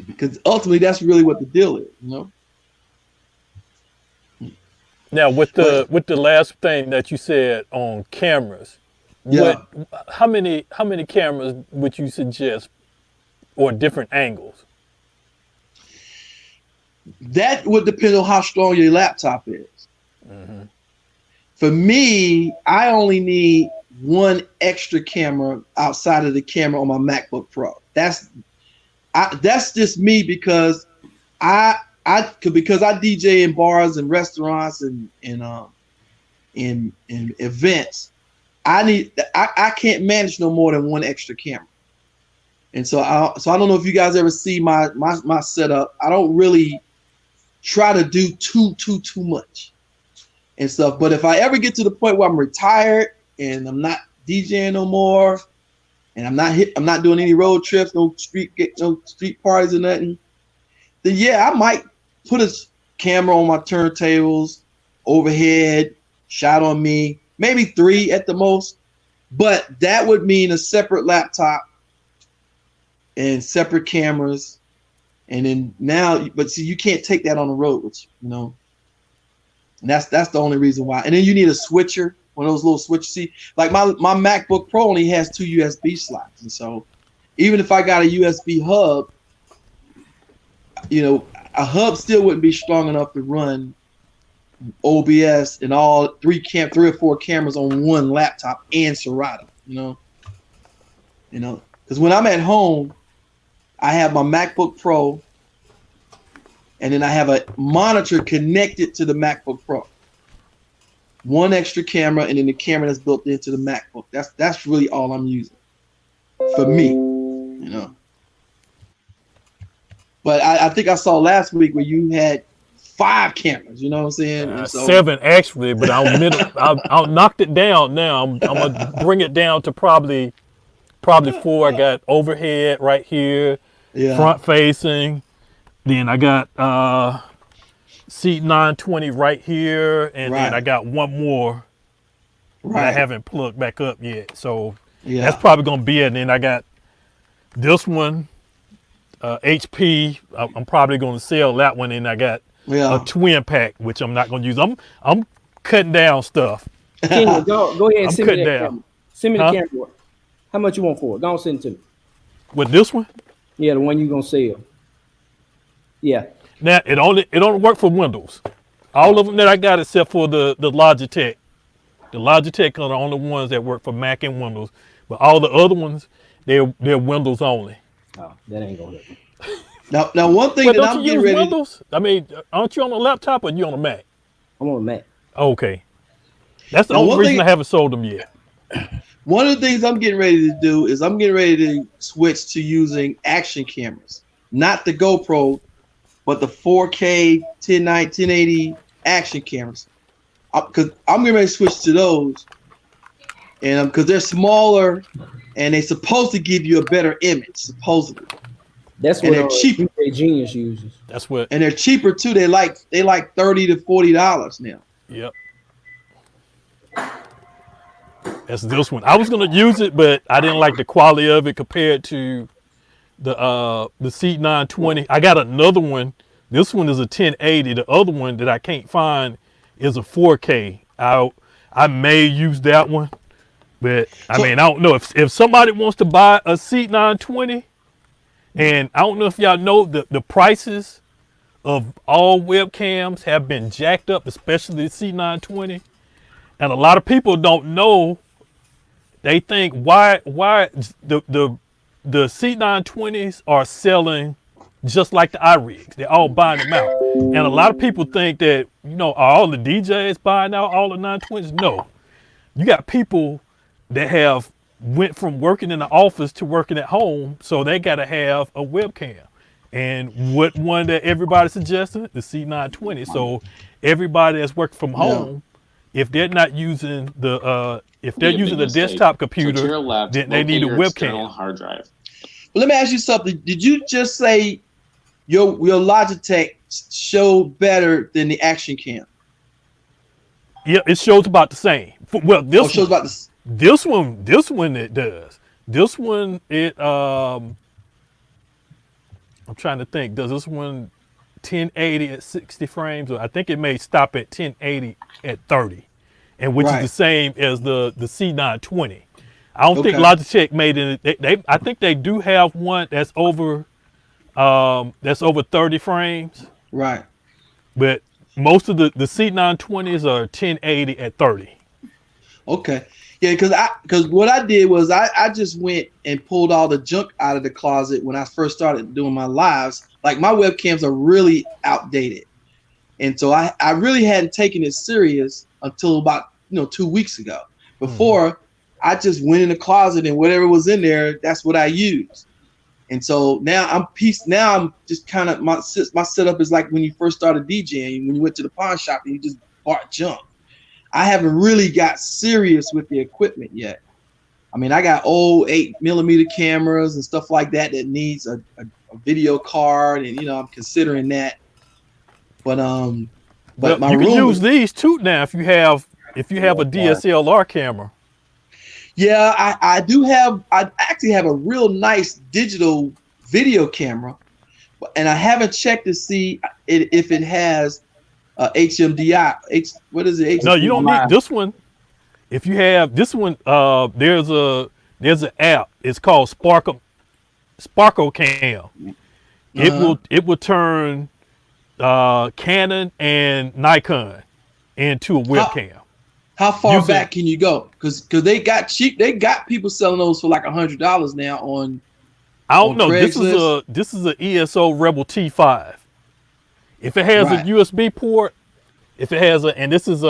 Speaker 5: Because ultimately, that's really what the deal is,
Speaker 2: Now, with the last thing that you said on cameras, how many cameras would you suggest, or different angles?
Speaker 5: That would depend on how strong your laptop is. Mm-hmm. For me, I only need 1 extra camera outside of the camera on my MacBook Pro. That's just me, because I DJ in bars and restaurants and in events. I can't manage no more than 1 extra camera. And so I don't know if you guys ever see my setup. I don't really try to do too much and stuff. But if I ever get to the point where I'm retired and I'm not DJing no more, and I'm not doing any road trips, no street parties or nothing, then I might put a camera on my turntables, overhead, shot on me, maybe 3 at the most. But that would mean a separate laptop and separate cameras. And then but see, you can't take that on the road with you, And that's the only reason why. And then you need a switcher. One of those little switches. See, like my MacBook Pro only has 2 USB slots, and so even if I got a USB hub, a hub still wouldn't be strong enough to run OBS and all 3 or 4 cameras on 1 laptop and Serato. Because when I'm at home, I have my MacBook Pro, and then I have a monitor connected to the MacBook Pro. 1 extra camera, and then the camera that's built into the MacBook. That's really all I'm using for me, But I think I saw last week where you had 5 cameras. You know what I'm saying?
Speaker 2: 7 actually, but I'll knocked it down now. I'm gonna bring it down to probably 4. I got overhead right here, front facing. Then I got seat 920 right here, and then I got 1 more that I haven't plugged back up yet. So that's probably gonna be it. And then I got this one, HP. I'm probably gonna sell that one, and I got a twin pack, which I'm not gonna use. I'm cutting down stuff.
Speaker 4: Kenny, go ahead and send me that camera. Send me the camera. How much you want for it? Go on, send it to me.
Speaker 2: With this one?
Speaker 4: Yeah, the one you gonna sell. Yeah.
Speaker 2: Now it only work for Windows. All of them that I got except for the Logitech. The Logitech are the only ones that work for Mac and Windows. But all the other ones, they're Windows only.
Speaker 4: Oh, that ain't gonna help me.
Speaker 5: Now one thing that I'm getting ready.
Speaker 2: Windows? I mean, aren't you on a laptop or you on a Mac?
Speaker 4: I'm on a Mac.
Speaker 2: Okay. That's the only reason I haven't sold them yet.
Speaker 5: One of the things I'm getting ready to do is I'm getting ready to switch to using action cameras, not the GoPro, but the 4K 1080 action cameras. Because I'm getting ready to switch to those, and because they're smaller and they're supposed to give you a better image, supposedly.
Speaker 4: That's
Speaker 5: And
Speaker 4: what
Speaker 5: they're cheap.
Speaker 4: DJ Genius uses.
Speaker 2: That's what.
Speaker 5: And they're cheaper too. They like $30 to $40 now.
Speaker 2: Yep. That's this one. I was gonna use it, but I didn't like the quality of it compared to the C920. I got another one. This one is a 1080. The other one that I can't find is a 4K. I may use that one, but I mean, I don't know if somebody wants to buy a C920, and I don't know if y'all know the prices of all webcams have been jacked up, especially the C920, and a lot of people don't know. They think why the C920s are selling just like the iRigs. They're all buying them out. And a lot of people think that, are all the DJs buying out all the 920s? No. You got people that have went from working in the office to working at home, so they got to have a webcam. And what one that everybody suggested? The C920. So everybody that's working from home, if they're not using the if they're using a desktop computer,
Speaker 6: to your left,
Speaker 2: then they need a
Speaker 6: locate your external
Speaker 2: webcam.
Speaker 6: hard drive.
Speaker 5: But let me ask you something. Did you just say your Logitech showed better than the action cam?
Speaker 2: Yeah, it shows about the same. Well, this
Speaker 5: shows
Speaker 2: one,
Speaker 5: about this.
Speaker 2: this one it does. This one it I'm trying to think. Does this one 1080 at 60 frames? Or I think it may stop at 1080 at 30, and which
Speaker 5: Right.
Speaker 2: is the same as the C920. I don't think
Speaker 5: Okay.
Speaker 2: Logitech made it. I think they do have one that's over 30 frames,
Speaker 5: Right.
Speaker 2: but most of the C920s are 1080 at 30.
Speaker 5: Okay. Yeah, because what I did was I just went and pulled all the junk out of the closet when I first started doing my lives. Like my webcams are really outdated. And so I really hadn't taken it serious until about 2 weeks ago. Before I just went in the closet and whatever was in there, that's what I used. And so now I'm just kind of my setup is like when you first started DJing, when you went to the pawn shop and you just bought junk. I haven't really got serious with the equipment yet. I mean, I got old 8mm cameras and stuff like that needs a video card, and I'm considering that. But
Speaker 2: But
Speaker 5: my
Speaker 2: you can
Speaker 5: room
Speaker 2: use these too now if you have a DSLR camera.
Speaker 5: Yeah, I actually have a real nice digital video camera, and I haven't checked to see if it has HMDI. What is it?
Speaker 2: No, you don't need this one. If you have this one, there's an app. It's called Sparkle Cam. It will turn Canon and Nikon into a webcam.
Speaker 5: How far back can you go? Because they got people selling those for like $100 now on.
Speaker 2: I don't know.
Speaker 5: Craigslist.
Speaker 2: This is a ESO Rebel T5. If it has
Speaker 5: Right.
Speaker 2: a USB port, and this is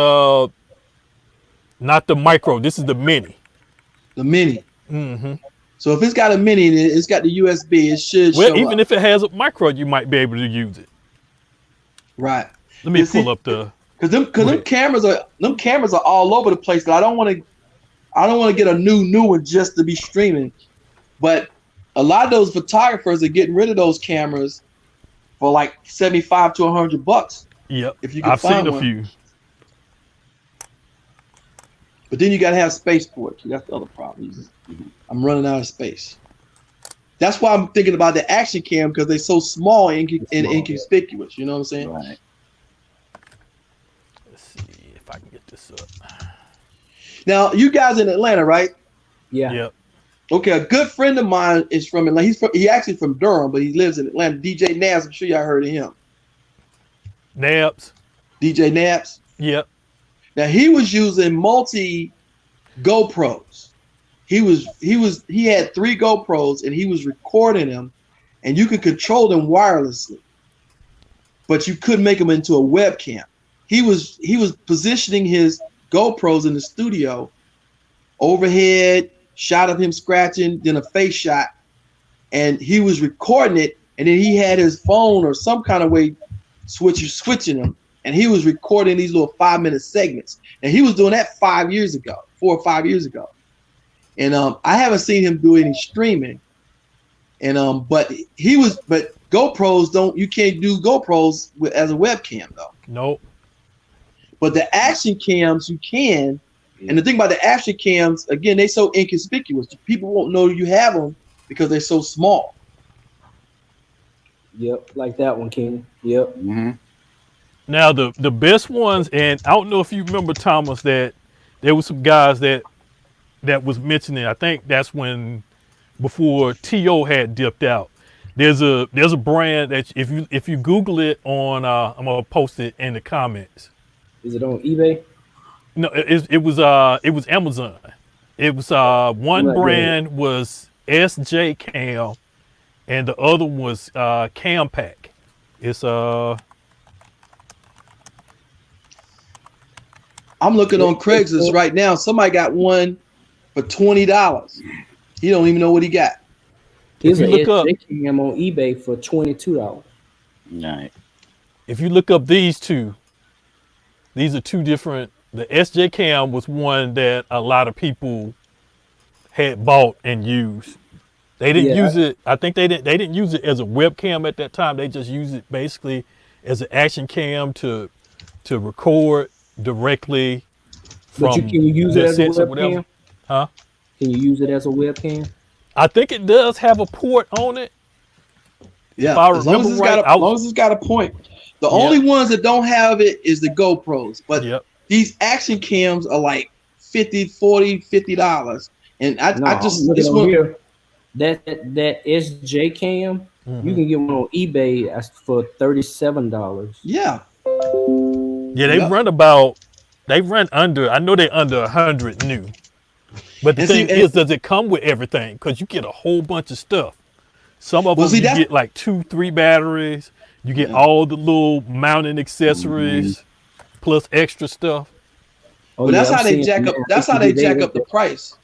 Speaker 2: not the micro. This is the mini.
Speaker 5: The mini.
Speaker 2: Mm-hmm.
Speaker 5: So if it's got a mini and it's got the USB, it should
Speaker 2: Well,
Speaker 5: show
Speaker 2: even
Speaker 5: up.
Speaker 2: if it has a micro, you might be able to use it.
Speaker 5: Right.
Speaker 2: Let me
Speaker 5: You see,
Speaker 2: pull up the.
Speaker 5: Because them
Speaker 2: ahead.
Speaker 5: cameras are all over the place. That I don't want to get a new one just to be streaming. But a lot of those photographers are getting rid of those cameras for like $75 to $100.
Speaker 2: Yep.
Speaker 5: If you can
Speaker 2: I've
Speaker 5: find
Speaker 2: seen a
Speaker 5: one.
Speaker 2: few.
Speaker 5: But then you got to have space for it. That's the other problem. I'm running out of space. That's why I'm thinking about the action cam, because they're so small and inconspicuous. You know what I'm saying?
Speaker 3: Right.
Speaker 2: Let's see if I can get this up.
Speaker 5: Now, you guys in Atlanta, right?
Speaker 4: Yeah.
Speaker 2: Yep.
Speaker 5: Okay, a good friend of mine is from Atlanta. He's actually from Durham, but he lives in Atlanta. DJ Nabs, I'm sure y'all heard of him.
Speaker 2: Nabs.
Speaker 5: DJ Nabs.
Speaker 2: Yep.
Speaker 5: Now he was using multi GoPros. He had 3 GoPros and he was recording them, and you could control them wirelessly, but you couldn't make them into a webcam. He was positioning his GoPros in the studio, overhead shot of him scratching, then a face shot, and he was recording it and then he had his phone or some kind of way switching them, and he was recording these little 5-minute segments, and he was doing that 4 or 5 years ago, and I haven't seen him do any streaming, and but GoPros you can't do GoPros as a webcam though.
Speaker 2: Nope.
Speaker 5: But the action cams you can, and the thing about the action cams, again, they're so inconspicuous. People won't know you have them because they're so small.
Speaker 4: Yep, like that one, King. Yep.
Speaker 3: Mm-hmm.
Speaker 2: Now the best ones, and I don't know if you remember, Thomas, that there were some guys that was mentioning. I think that's when before T.O. had dipped out. There's a brand that if you Google it on I'm gonna post it in the comments.
Speaker 4: Is it on eBay?
Speaker 2: No, it was Amazon. It was one brand was SJ Cam, and the other was Campack. It's
Speaker 5: I'm looking on Craigslist right now. Somebody got one for $20. He don't even know what he got.
Speaker 4: Here's
Speaker 2: If
Speaker 4: an
Speaker 2: you look up-
Speaker 4: SJ Cam on eBay for $22.
Speaker 6: Right.
Speaker 2: if you look up these two are two different. The SJ Cam was one that a lot of people had bought and used. They didn't
Speaker 4: Yeah.
Speaker 2: use it. I think they didn't use it as a webcam at that time. They just used it basically as an action cam to record directly from
Speaker 4: But can you use it
Speaker 2: their
Speaker 4: as a
Speaker 2: sets or whatever.
Speaker 4: webcam?
Speaker 2: Huh?
Speaker 4: Can you use it as a webcam?
Speaker 2: I think it does have a port on it.
Speaker 5: Yeah,
Speaker 2: If I
Speaker 5: as long as
Speaker 2: remember right,
Speaker 5: as long as it's got a point. The only ones that don't have it is the GoPros. But
Speaker 2: Yep.
Speaker 5: these action cams are like $50. And I just
Speaker 4: I'm looking
Speaker 5: this
Speaker 4: on
Speaker 5: one.
Speaker 4: here. That SJ Cam,
Speaker 2: Mm-hmm.
Speaker 4: you can get one on eBay for $37.
Speaker 5: Yeah.
Speaker 2: Yeah, they run under. I know they under 100 new. But the
Speaker 5: And
Speaker 2: thing
Speaker 5: see,
Speaker 2: is, does it come with everything? Because you get a whole bunch of stuff. Some of
Speaker 5: Well,
Speaker 2: them
Speaker 5: see,
Speaker 2: you
Speaker 5: that's-
Speaker 2: get like 2-3 batteries. You get all the little mounting accessories plus extra stuff.
Speaker 4: Oh,
Speaker 5: But that's
Speaker 4: yeah,
Speaker 5: how
Speaker 4: I'm
Speaker 5: they
Speaker 4: seeing
Speaker 5: jack
Speaker 4: some
Speaker 5: up.
Speaker 4: now.
Speaker 5: That's how they jack up the price.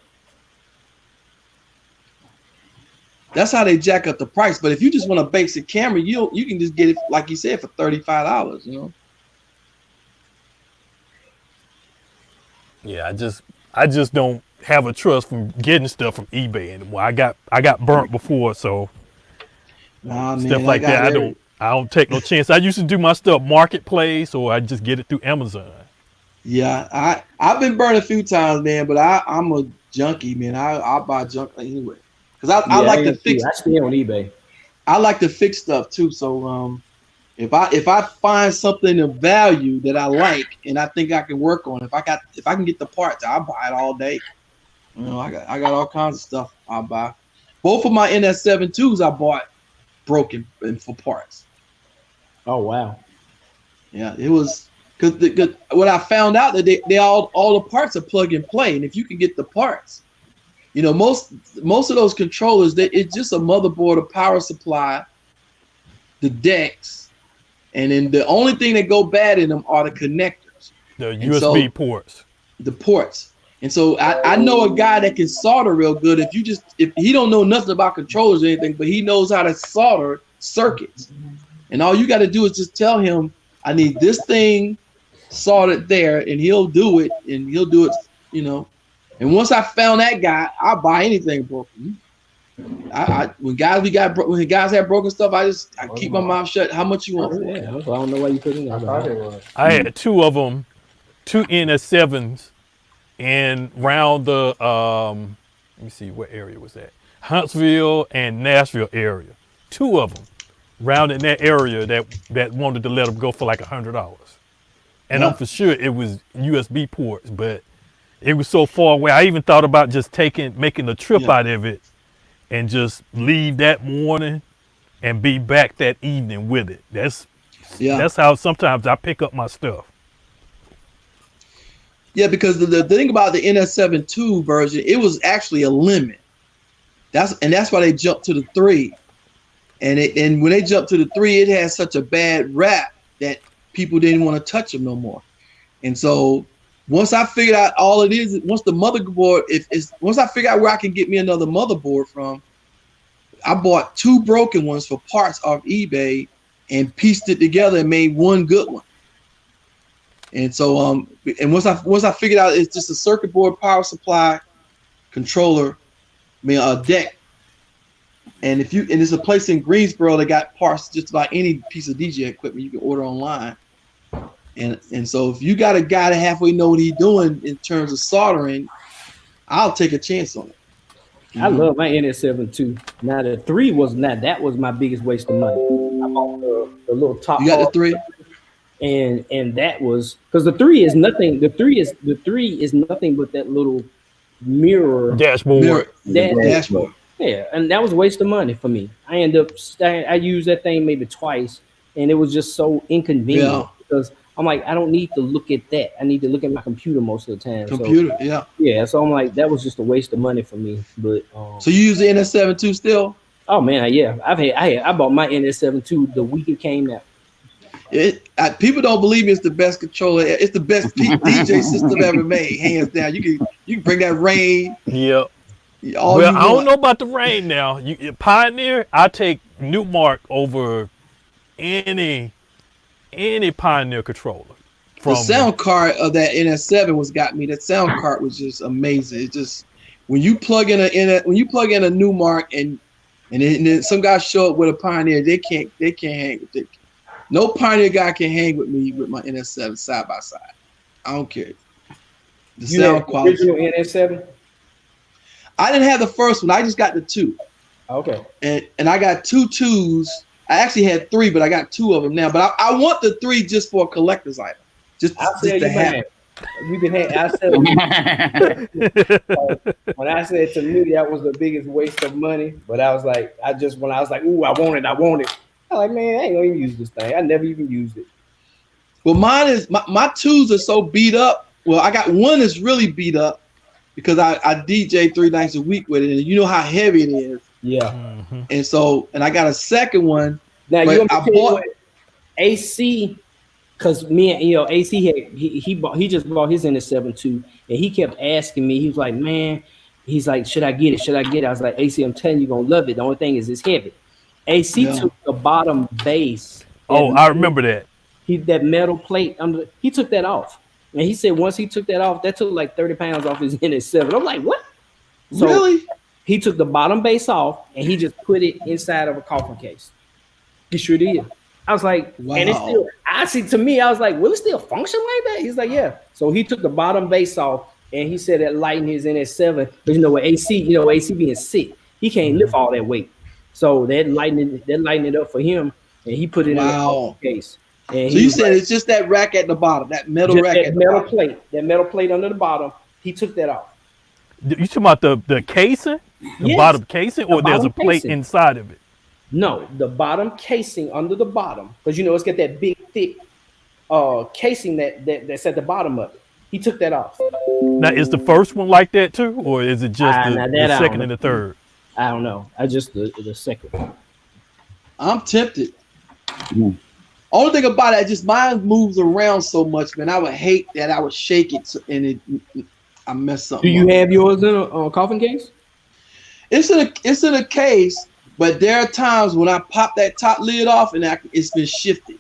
Speaker 5: That's how they jack up the price. But if you just want a basic camera, you can just get it, like you said, for $35. You know.
Speaker 2: Yeah, I just don't have a trust from getting stuff from eBay anymore. I got burnt before, so
Speaker 5: Nah,
Speaker 2: stuff
Speaker 5: man,
Speaker 2: like
Speaker 5: got
Speaker 2: that.
Speaker 5: every-
Speaker 2: I don't take no chance. I used to do my stuff marketplace, or I just get it through Amazon.
Speaker 5: Yeah, I've been burned a few times, man. But I'm a junkie, man. I buy junk anyway because I like to fix.
Speaker 4: I stay on eBay.
Speaker 5: I like to fix stuff too. So if I find something of value that I like and I think I can work on, if I can get the parts, I'll buy it all day. You know, I got all kinds of stuff I'll buy. Both of my NS7 IIs I bought broken and for parts.
Speaker 4: Oh wow.
Speaker 5: Yeah, it was because what I found out that they all the parts are plug and play, and if you can get the parts, you know, most of those controllers, it's just a motherboard, a power supply, the decks, and then the only thing that go bad in them are the connectors,
Speaker 2: The
Speaker 5: And
Speaker 2: USB
Speaker 5: so-
Speaker 2: ports.
Speaker 5: the ports. And so I know a guy that can solder real good. If he don't know nothing about controllers or anything, but he knows how to solder circuits. And all you got to do is just tell him, I need this thing soldered there, and he'll do it, you know. And once I found that guy, I'll buy anything broken. When guys have broken stuff, I keep my mouth shut. How much you want?
Speaker 4: Yeah, I don't know why you put it in there.
Speaker 7: I thought it was.
Speaker 2: I had two of them, two NS7s, and round the let me see, what area was that? Huntsville and Nashville area. Two of them round in that area that wanted to let them go for like $100. And
Speaker 5: Yeah.
Speaker 2: I'm for sure it was USB ports, but it was so far away. I even thought about just making a trip out of it and just leave that morning and be back that evening with it. That's how sometimes I pick up my stuff.
Speaker 5: Yeah, because the thing about the NS7 II version, it was actually a limit. That's why they jumped to the 3. And when they jumped to the 3, it had such a bad rap that people didn't want to touch them no more. And so once I figured out all it is, once the motherboard, once I figure out where I can get me another motherboard from, I bought 2 broken ones for parts off eBay and pieced it together and made one good one. And so and once I figured out it's just a circuit board, power supply, controller, a deck. And there's a place in Greensboro that got parts just about any piece of DJ equipment you can order online. And so if you got a guy that halfway know what he's doing in terms of soldering, I'll take a chance on it.
Speaker 4: I love my NS7 too. Now the 3 was not, that was my biggest waste of money. I bought the little top.
Speaker 5: You got the 3?
Speaker 4: And that was because the 3 is nothing. The 3 is nothing but that little mirror
Speaker 2: dashboard.
Speaker 5: Dashboard.
Speaker 4: Yeah, and that was a waste of money for me. I used that thing maybe twice, and it was just so inconvenient because I'm like, I don't need to look at that. I need to look at my computer most of the time. Yeah. So I'm like, that was just a waste of money for me. But
Speaker 5: so you use the NS7 too still?
Speaker 4: Oh man, yeah. I bought my NS7 too the week it came out.
Speaker 5: People don't believe it's the best controller. It's the best DJ system ever made, hands down. You can bring that rain.
Speaker 2: Yep. Well, I don't know about the rain now. Pioneer, I take Newmark over any Pioneer controller.
Speaker 5: The sound card of that NS7 was got me. That sound card was just amazing. It just when you plug in a Newmark and then some guys show up with a Pioneer, they can't hang with it. No Pioneer guy can hang with me with my NS7 side by side. I don't care. The sound quality.
Speaker 4: Original NS7.
Speaker 5: I didn't have the first one. I just got the 2.
Speaker 4: Okay.
Speaker 5: And I got 2 2s. I actually had 3, but I got 2 of them now. But I want the 3 just for a collector's item. Just to have it.
Speaker 4: You can have. I said when I said to me that was the biggest waste of money. But I was like, when I was like, ooh, I want it. I was like, man, I ain't gonna even use this thing. I never even used it.
Speaker 5: Well, mine is my 2s are so beat up. Well, I got one that's really beat up. Because I DJ 3 nights a week with it, and you know how heavy it is.
Speaker 4: Yeah.
Speaker 2: Mm-hmm.
Speaker 5: And so, I got a second one.
Speaker 4: Now you bought AC, because me and AC he just bought his NS7 too, and he kept asking me. He was like, man, he's like, should I get it? Should I get it? I was like, AC, I'm telling you, you're gonna love it. The only thing is it's heavy. AC took the bottom base.
Speaker 2: Oh, I remember that.
Speaker 4: That metal plate he took that off. And he said once he took that off, that took like 30 pounds off his NS7. I'm like, what? So
Speaker 5: really?
Speaker 4: He took the bottom base off and he just put it inside of a coffin case. He sure did. I was like, wow. And it's still, to me, I was like, will it still function like that? He's like, yeah. So he took the bottom base off and he said that lightened his NS7. But with AC being sick, he can't lift all that weight. So that lightened it up for him and he put it in a coffin case. And
Speaker 5: so you said it's just that rack at the bottom, that metal rack at the bottom.
Speaker 4: Plate, that metal plate under the bottom. He took that off.
Speaker 2: You talking about the casing, the bottom casing, or there's a plate inside of it?
Speaker 4: No, the bottom casing under the bottom, because it's got that big thick casing that's at the bottom of it. He took that off.
Speaker 2: Now, is the first one like that too, or is it just the second and the third?
Speaker 4: I don't know. I just the second one.
Speaker 5: I'm tempted. Only thing about it, just mine moves around so much, man. I would hate that I would shake it and I mess something.
Speaker 4: Do you have yours in a coffin case?
Speaker 5: It's in a case, but there are times when I pop that top lid off and it's been shifting.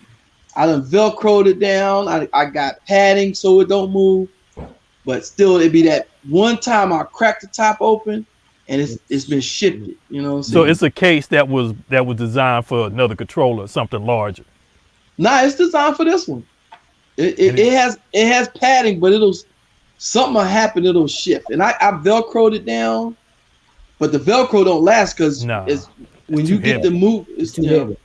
Speaker 5: I done Velcroed it down. I got padding so it don't move, but still it'd be that one time I crack the top open and it's been shifted.
Speaker 2: So it's a case that was designed for another controller, something larger.
Speaker 5: Nah, it's designed for this one. It has padding, but something will happen. It'll shift, and I Velcroed it down, but the Velcro don't last because when you get the move, it's too heavy.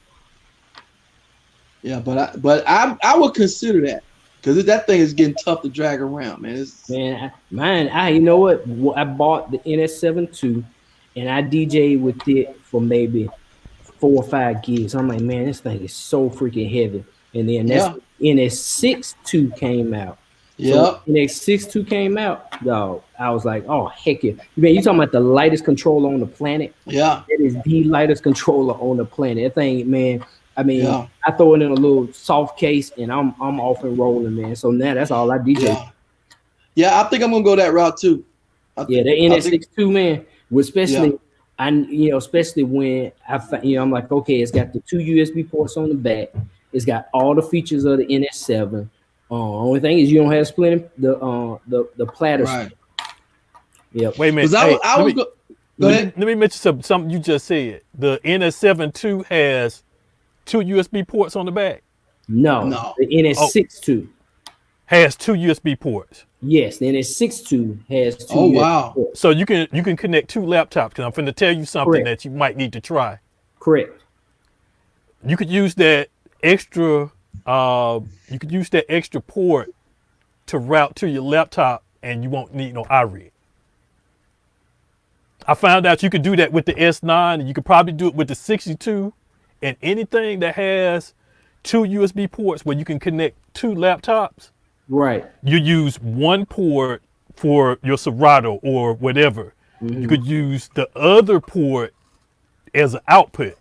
Speaker 5: Yeah, but I would consider that because that thing is getting tough to drag around, man.
Speaker 4: You know what? I bought the NS7 II, and I DJed with it for maybe 4 or 5 gigs. I'm like, man, this thing is so freaking heavy. And then NS6 II came out.
Speaker 5: Yeah.
Speaker 4: So NS6 II came out, dog. I was like, oh heck yeah. Man, you talking about the lightest controller on the planet?
Speaker 5: Yeah.
Speaker 4: It is the lightest controller on the planet. That thing, man. I mean, I throw it in a little soft case and I'm off and rolling, man. So now that's all I DJ.
Speaker 5: Yeah, I think I'm gonna go that route too.
Speaker 4: The NS6 II, man, especially especially when I'm like, okay, it's got the 2 USB ports on the back. It's got all the features of the NS7. Only thing is you don't have splitting the platter.
Speaker 5: Right.
Speaker 4: Yep.
Speaker 2: Wait a minute.
Speaker 5: Because
Speaker 2: Hey,
Speaker 5: go ahead.
Speaker 2: let me mention something you just said. The NS7 II has 2 USB ports on the back.
Speaker 5: No.
Speaker 4: The NS6 II.
Speaker 2: Has 2 USB ports.
Speaker 4: Yes, the NS6 II has 2
Speaker 5: Oh,
Speaker 4: USB
Speaker 5: wow.
Speaker 4: ports.
Speaker 2: So you can connect 2 laptops. Because I'm finna tell you something
Speaker 4: Correct.
Speaker 2: that you might need to try.
Speaker 4: Correct.
Speaker 2: You could use that extra port to route to your laptop, and you won't need no iRig. I found out you could do that with the S9, and you could probably do it with the 62, and anything that has 2 USB ports where you can connect 2 laptops.
Speaker 4: Right.
Speaker 2: You use one port for your Serato or whatever.
Speaker 4: Mm-hmm.
Speaker 2: You could use the other port as an output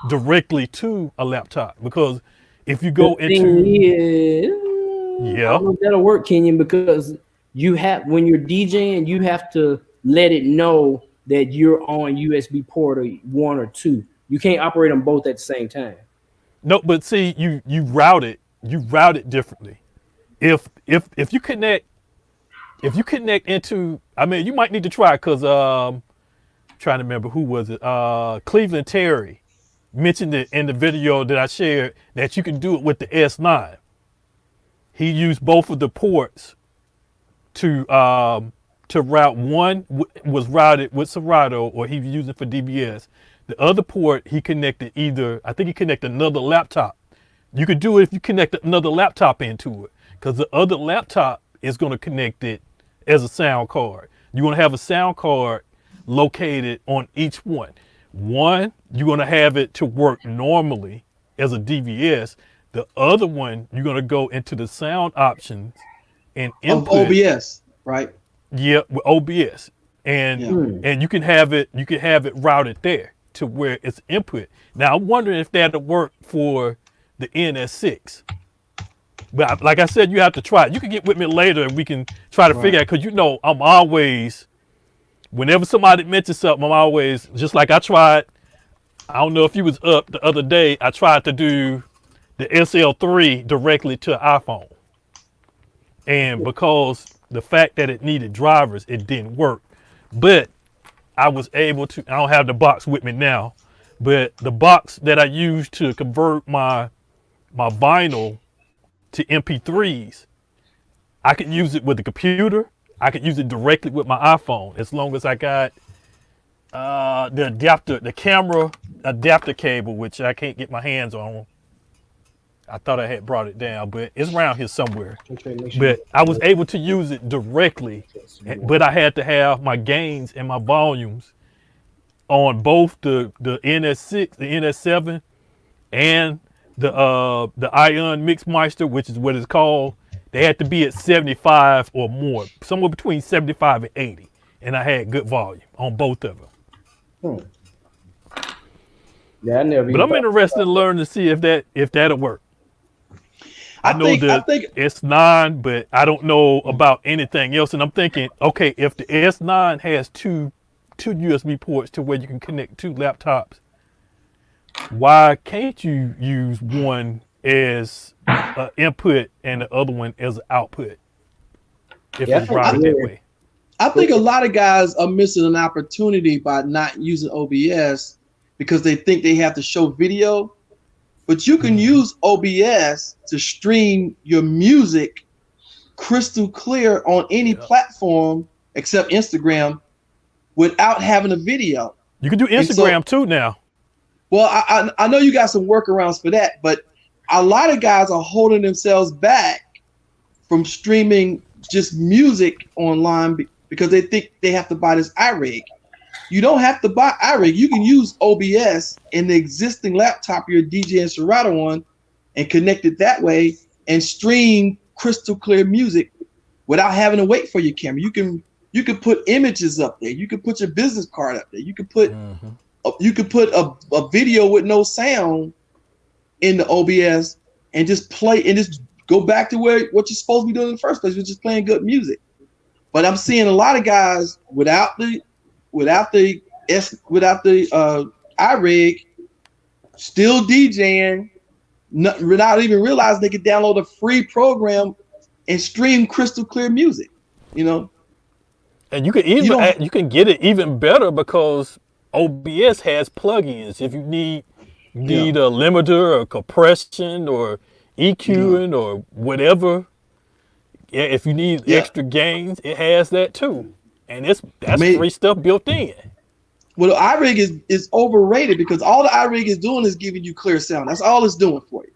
Speaker 2: directly to a laptop, because if you go
Speaker 4: The thing
Speaker 2: into
Speaker 4: is, I don't know if that'll work, Kenyon, because when you're DJing, you have to let it know that you're on USB port or 1 or 2. You can't operate them both at the same time.
Speaker 2: no, but see, you route it differently. If you connect into, I mean, you might need to try, because trying to remember who was it, Cleveland Terry mentioned it in the video that I shared, that you can do it with the S9. He used both of the ports to route. One was routed with Serato, or he was using for DBS. The other port he connected I think he connected another laptop. You could do it if you connect another laptop into it, because the other laptop is going to connect it as a sound card. You're going to have a sound card located on each one. One, you're going to have it to work normally as a DVS. The other one, you're going to go into the sound options and
Speaker 5: Of
Speaker 2: input.
Speaker 5: OBS, right?
Speaker 2: Yeah, with OBS, and
Speaker 5: Yeah.
Speaker 2: and you can have it routed there to where it's input. Now I'm wondering if that'll work for the NS6. But like I said, you have to try it. You can get with me later and we can try to figure out, because I'm always, whenever somebody mentions something, I'm always, just like I tried, I don't know if you was up the other day, I tried to do the SL3 directly to iPhone. And because the fact that it needed drivers, it didn't work. But I was able to, I don't have the box with me now, but the box that I used to convert my vinyl to MP3s, I could use it with the computer. I could use it directly with my iPhone, as long as I got the camera adapter cable, which I can't get my hands on. I thought I had brought it down, but it's around here somewhere. But I was able to use it directly, but I had to have my gains and my volumes on both the NS6, the NS7, and the Ion Mixmeister, which is what it's called. They had to be at 75 or more, somewhere between 75 and 80, and I had good volume on both of them.
Speaker 4: Yeah, I never.
Speaker 2: But I'm interested in learning to see if that'll work. I know
Speaker 5: I think
Speaker 2: S9, but I don't know about anything else. And I'm thinking, okay, if the S9 has two USB ports to where you can connect 2 laptops, why can't you use one as an input and the other one as an output? If it's routed that way.
Speaker 5: I think a lot of guys are missing an opportunity by not using OBS because they think they have to show video. But you can use OBS to stream your music crystal clear on any platform except Instagram without having a video.
Speaker 2: You can do Instagram too now.
Speaker 5: Well, I know you got some workarounds for that, but a lot of guys are holding themselves back from streaming just music online because they think they have to buy this iRig. You don't have to buy iRig. You can use OBS in the existing laptop you're DJing Serato on and connect it that way and stream crystal clear music without having to wait for your camera. You can put images up there. You can put your business card up there. You can put a video with no sound in the OBS and just play and just go back to what you're supposed to be doing in the first place, which is playing good music. But I'm seeing a lot of guys without the without the iRig, still DJing, without even realizing they could download a free program and stream crystal clear music. You know,
Speaker 2: And you can even you can get it even better because OBS has plugins. If you need a limiter or compression or EQing or whatever, if you need extra gains, it has that too. And that's free stuff built in.
Speaker 5: Well, the iRig is overrated because all the iRig is doing is giving you clear sound. That's all it's doing for you.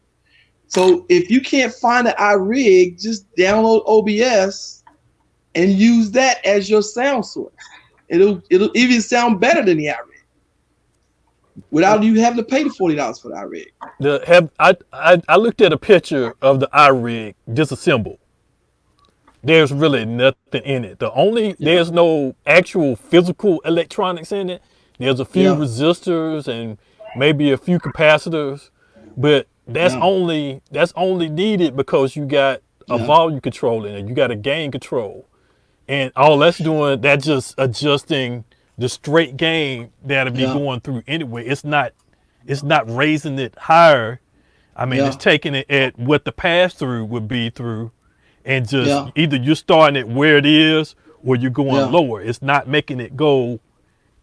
Speaker 5: So if you can't find the iRig, just download OBS and use that as your sound source. It'll even sound better than the iRig without you having to pay the $40 for the iRig.
Speaker 2: I looked at a picture of the iRig disassembled. There's really nothing in it. There's no actual physical electronics in it. There's a few resistors and maybe a few capacitors, but that's only needed because you got a volume control in it. You got a gain control, and all that's doing, that's just adjusting the straight gain that'll be going through anyway. It's not raising it higher. I mean, it's taking it at what the pass through would be through. And just either you're starting it where it is or you're going lower. It's not making it go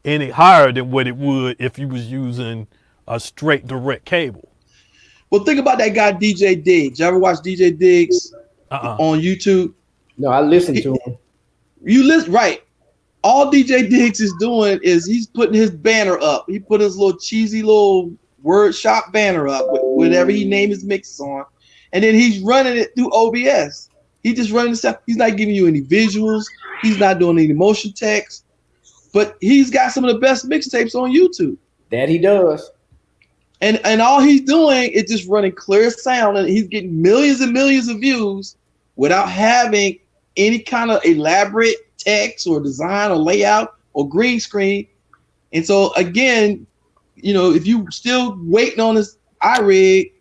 Speaker 2: any higher than what it would if you was using a straight direct cable.
Speaker 5: Well, think about that guy DJ Diggs. You ever watch DJ Diggs on YouTube?
Speaker 4: No, I listen to him.
Speaker 5: You listen, right? All DJ Diggs is doing is he's putting his banner up. He put his little cheesy little word shop banner up with whatever he named his mixes on, and then he's running it through OBS. He's just running stuff. He's not giving you any visuals. He's not doing any motion text. But he's got some of the best mixtapes on YouTube.
Speaker 4: That he does.
Speaker 5: And all he's doing is just running clear sound, and he's getting millions and millions of views without having any kind of elaborate text or design or layout or green screen. And so again, you know, if you still waiting on this iRig,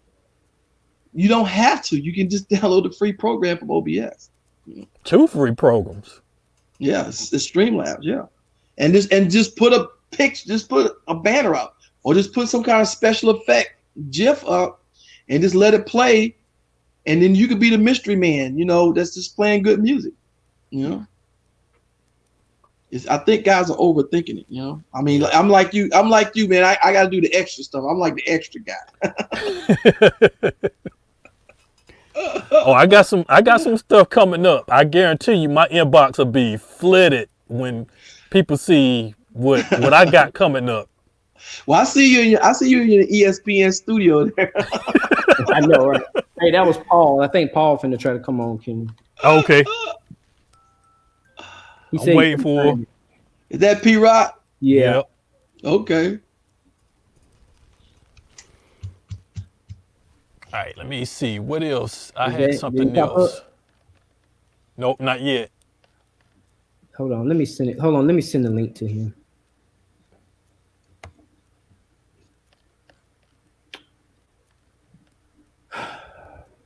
Speaker 5: you don't have to. You can just download the free program from OBS.
Speaker 2: 2 free programs.
Speaker 5: Yeah, it's Streamlabs. Yeah, and just put a picture, just put a banner up, or just put some kind of special effect GIF up, and just let it play, and then you could be the mystery man. You know, that's just playing good music. You know, I think guys are overthinking it. You know, I mean, I'm like you, man. I got to do the extra stuff. I'm like the extra guy.
Speaker 2: Oh, I got some stuff coming up. I guarantee you my inbox will be flooded when people see what I got coming up.
Speaker 5: Well, I see you in the ESPN studio there.
Speaker 4: I know, right? Hey, that was Paul. I think Paul finna try to come on, Kenny.
Speaker 2: Okay.
Speaker 4: I'm
Speaker 2: waiting for him.
Speaker 5: Is that P-Rock?
Speaker 4: Yeah.
Speaker 2: Yep.
Speaker 5: Okay.
Speaker 2: All right, let me see. What else? I had something else. Nope, not yet.
Speaker 4: Hold on, let me send it. Hold on, let me send the link to him.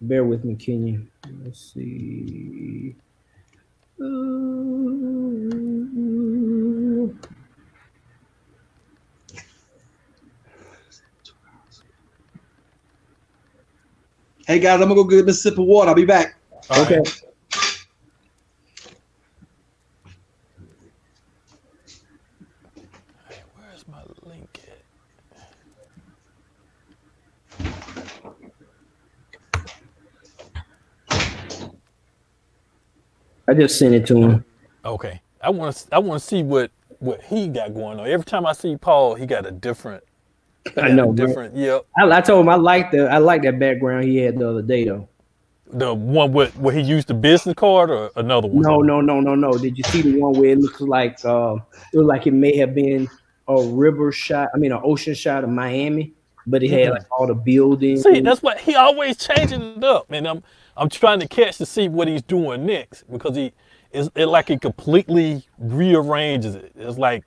Speaker 4: Bear with me, Kenny. Let's see.
Speaker 5: Hey guys, I'm gonna go get a sip of water. I'll be back.
Speaker 4: Okay.
Speaker 2: Hey, where's my link at?
Speaker 4: I just sent it to him.
Speaker 2: Okay. I want to see what he got going on. Every time I see Paul, he got a different.
Speaker 4: I know,
Speaker 2: different.
Speaker 4: Right?
Speaker 2: Yep.
Speaker 4: I told him I like that background he had the other day though.
Speaker 2: The one where he used the business card or another one?
Speaker 4: No. Did you see the one where it looks like it may have been a river shot? I mean, an ocean shot of Miami, but it had like all the buildings.
Speaker 2: See, that's what he always changing it up, and I'm trying to catch to see what he's doing next because it completely rearranges it. It's like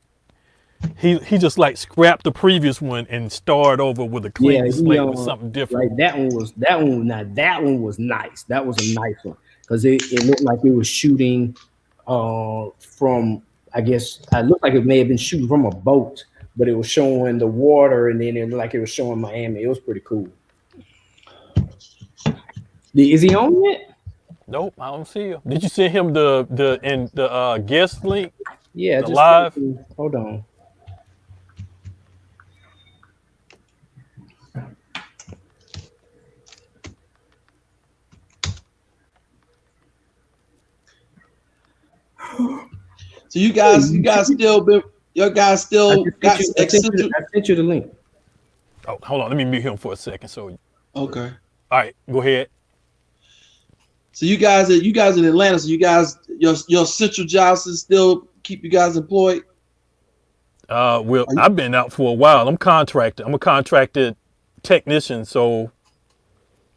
Speaker 2: he just like scrapped the previous one and started over with a clean slate with something different.
Speaker 4: Like that one was nice. That was a nice one because it looked like it was shooting from I guess I looked like it may have been shooting from a boat, but it was showing the water, and then it like it was showing Miami. It was pretty cool. Is he on yet?
Speaker 2: Nope, I don't see him. Did you send him the guest link,
Speaker 4: Yeah,
Speaker 2: the
Speaker 4: just
Speaker 2: live?
Speaker 4: hold on.
Speaker 5: So you guys still been, your guys still got
Speaker 4: I sent you the link.
Speaker 2: Oh, hold on. Let me mute him for a second. So,
Speaker 5: okay.
Speaker 2: all right, go ahead.
Speaker 5: So you guys in Atlanta. So you guys, your central jobs is still keep you guys employed.
Speaker 2: Well, I've been out for a while. I'm contracted. I'm a contracted technician, so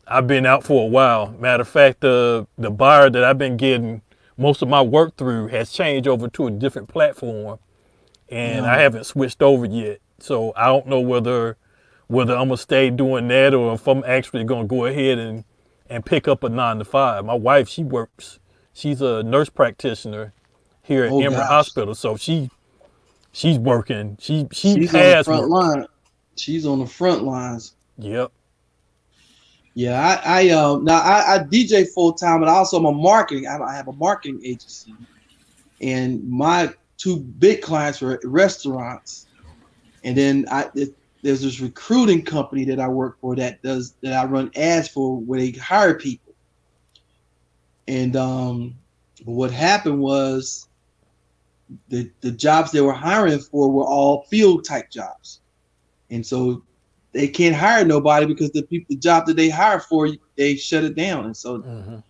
Speaker 2: I've been out for a while. Matter of fact, the buyer that I've been getting most of my work through has changed over to a different platform, and I haven't switched over yet. So I don't know whether I'm gonna stay doing that or if I'm actually gonna go ahead and pick up a 9-to-5. My wife, she's a nurse practitioner here at Emory Hospital, so she's working. She's
Speaker 5: has on the front line. She's on the front lines.
Speaker 2: Yep.
Speaker 5: Yeah, I DJ full time, but also I'm a marketing. I have a marketing agency, and my two big clients were restaurants, and then there's this recruiting company that I work for that I run ads for where they hire people. And what happened was the jobs they were hiring for were all field type jobs, and so they can't hire nobody because the job that they hire for, they shut it down, and so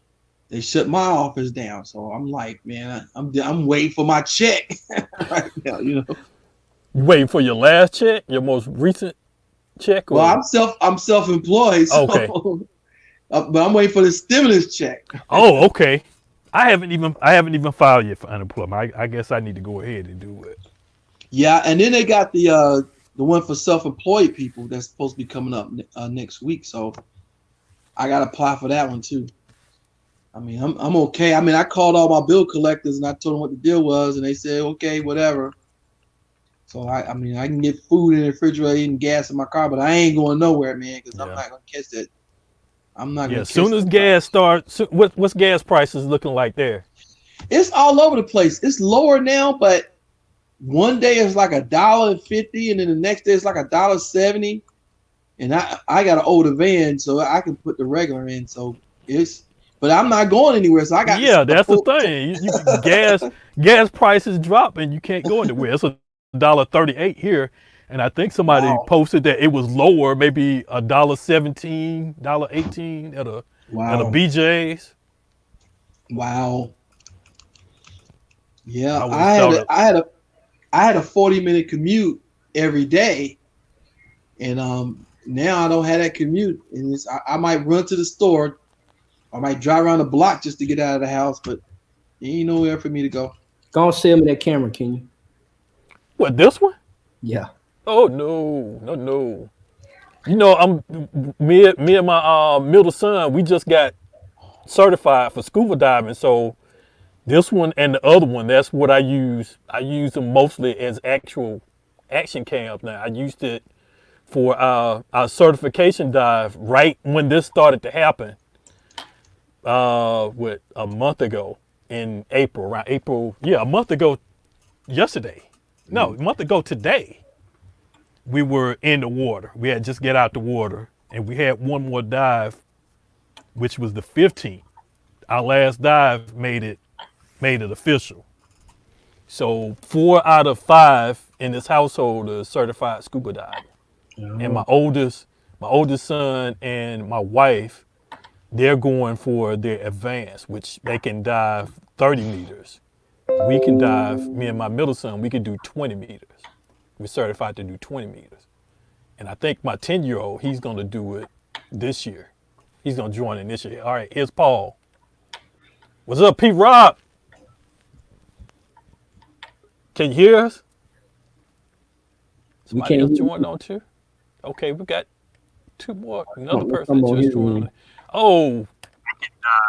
Speaker 5: they shut my office down. So I'm like, man, I'm waiting for my check right now. You
Speaker 2: waiting for your last check, your most recent check? Or?
Speaker 5: Well, I'm self-employed, so,
Speaker 2: okay.
Speaker 5: But I'm waiting for the stimulus check.
Speaker 2: Oh, okay. I haven't even filed yet for unemployment. I guess I need to go ahead and do it.
Speaker 5: Yeah, and then they got the one for self-employed people that's supposed to be coming up next week. So I got to apply for that one too. I mean, I'm okay. I mean, I called all my bill collectors and I told them what the deal was, and they said, okay, whatever. So I mean, I can get food in the refrigerator and gas in my car, but I ain't going nowhere, man, because I'm not gonna catch that. I'm not gonna.
Speaker 2: As soon as gas starts, what's gas prices looking like there?
Speaker 5: It's all over the place. It's lower now, but one day it's like $1.50, and then the next day it's like $1.70. And I got an older van, so I can put the regular in. So but I'm not going anywhere. So I got
Speaker 2: that's the thing. Gas prices drop and you can't go anywhere. It's $1.38 here, and I think somebody posted that it was lower, maybe $1.17, $1.18 at a BJ's.
Speaker 5: Wow. Yeah, I had a 40-minute commute every day, and now I don't have that commute, and I might run to the store, I might drive around the block just to get out of the house, but there ain't nowhere for me to go.
Speaker 4: Go and sell me that camera, can you?
Speaker 2: What, this one?
Speaker 4: Yeah.
Speaker 2: Oh no. You know, me and my middle son, we just got certified for scuba diving, so this one and the other one, that's what I use. I use them mostly as actual action cams now. I used it for our certification dive right when this started to happen. A month ago in April, around April, a month ago yesterday. No, a month ago today. We were in the water. We had just get out the water, and we had one more dive, which was the 15th. Our last dive made it official. So 4 out of 5 in this household are certified scuba diving. And my oldest son and my wife, they're going for their advanced, which they can dive 30 meters. We can dive, me and my middle son, we can do 20 meters. We're certified to do 20 meters. And I think my 10-year-old, he's going to do it this year. He's going to join in this year. All right, here's Paul. What's up, Pete Rob? Can you hear us? Somebody else joined on too? Okay, we got 2 more. Another person that just joined. Oh,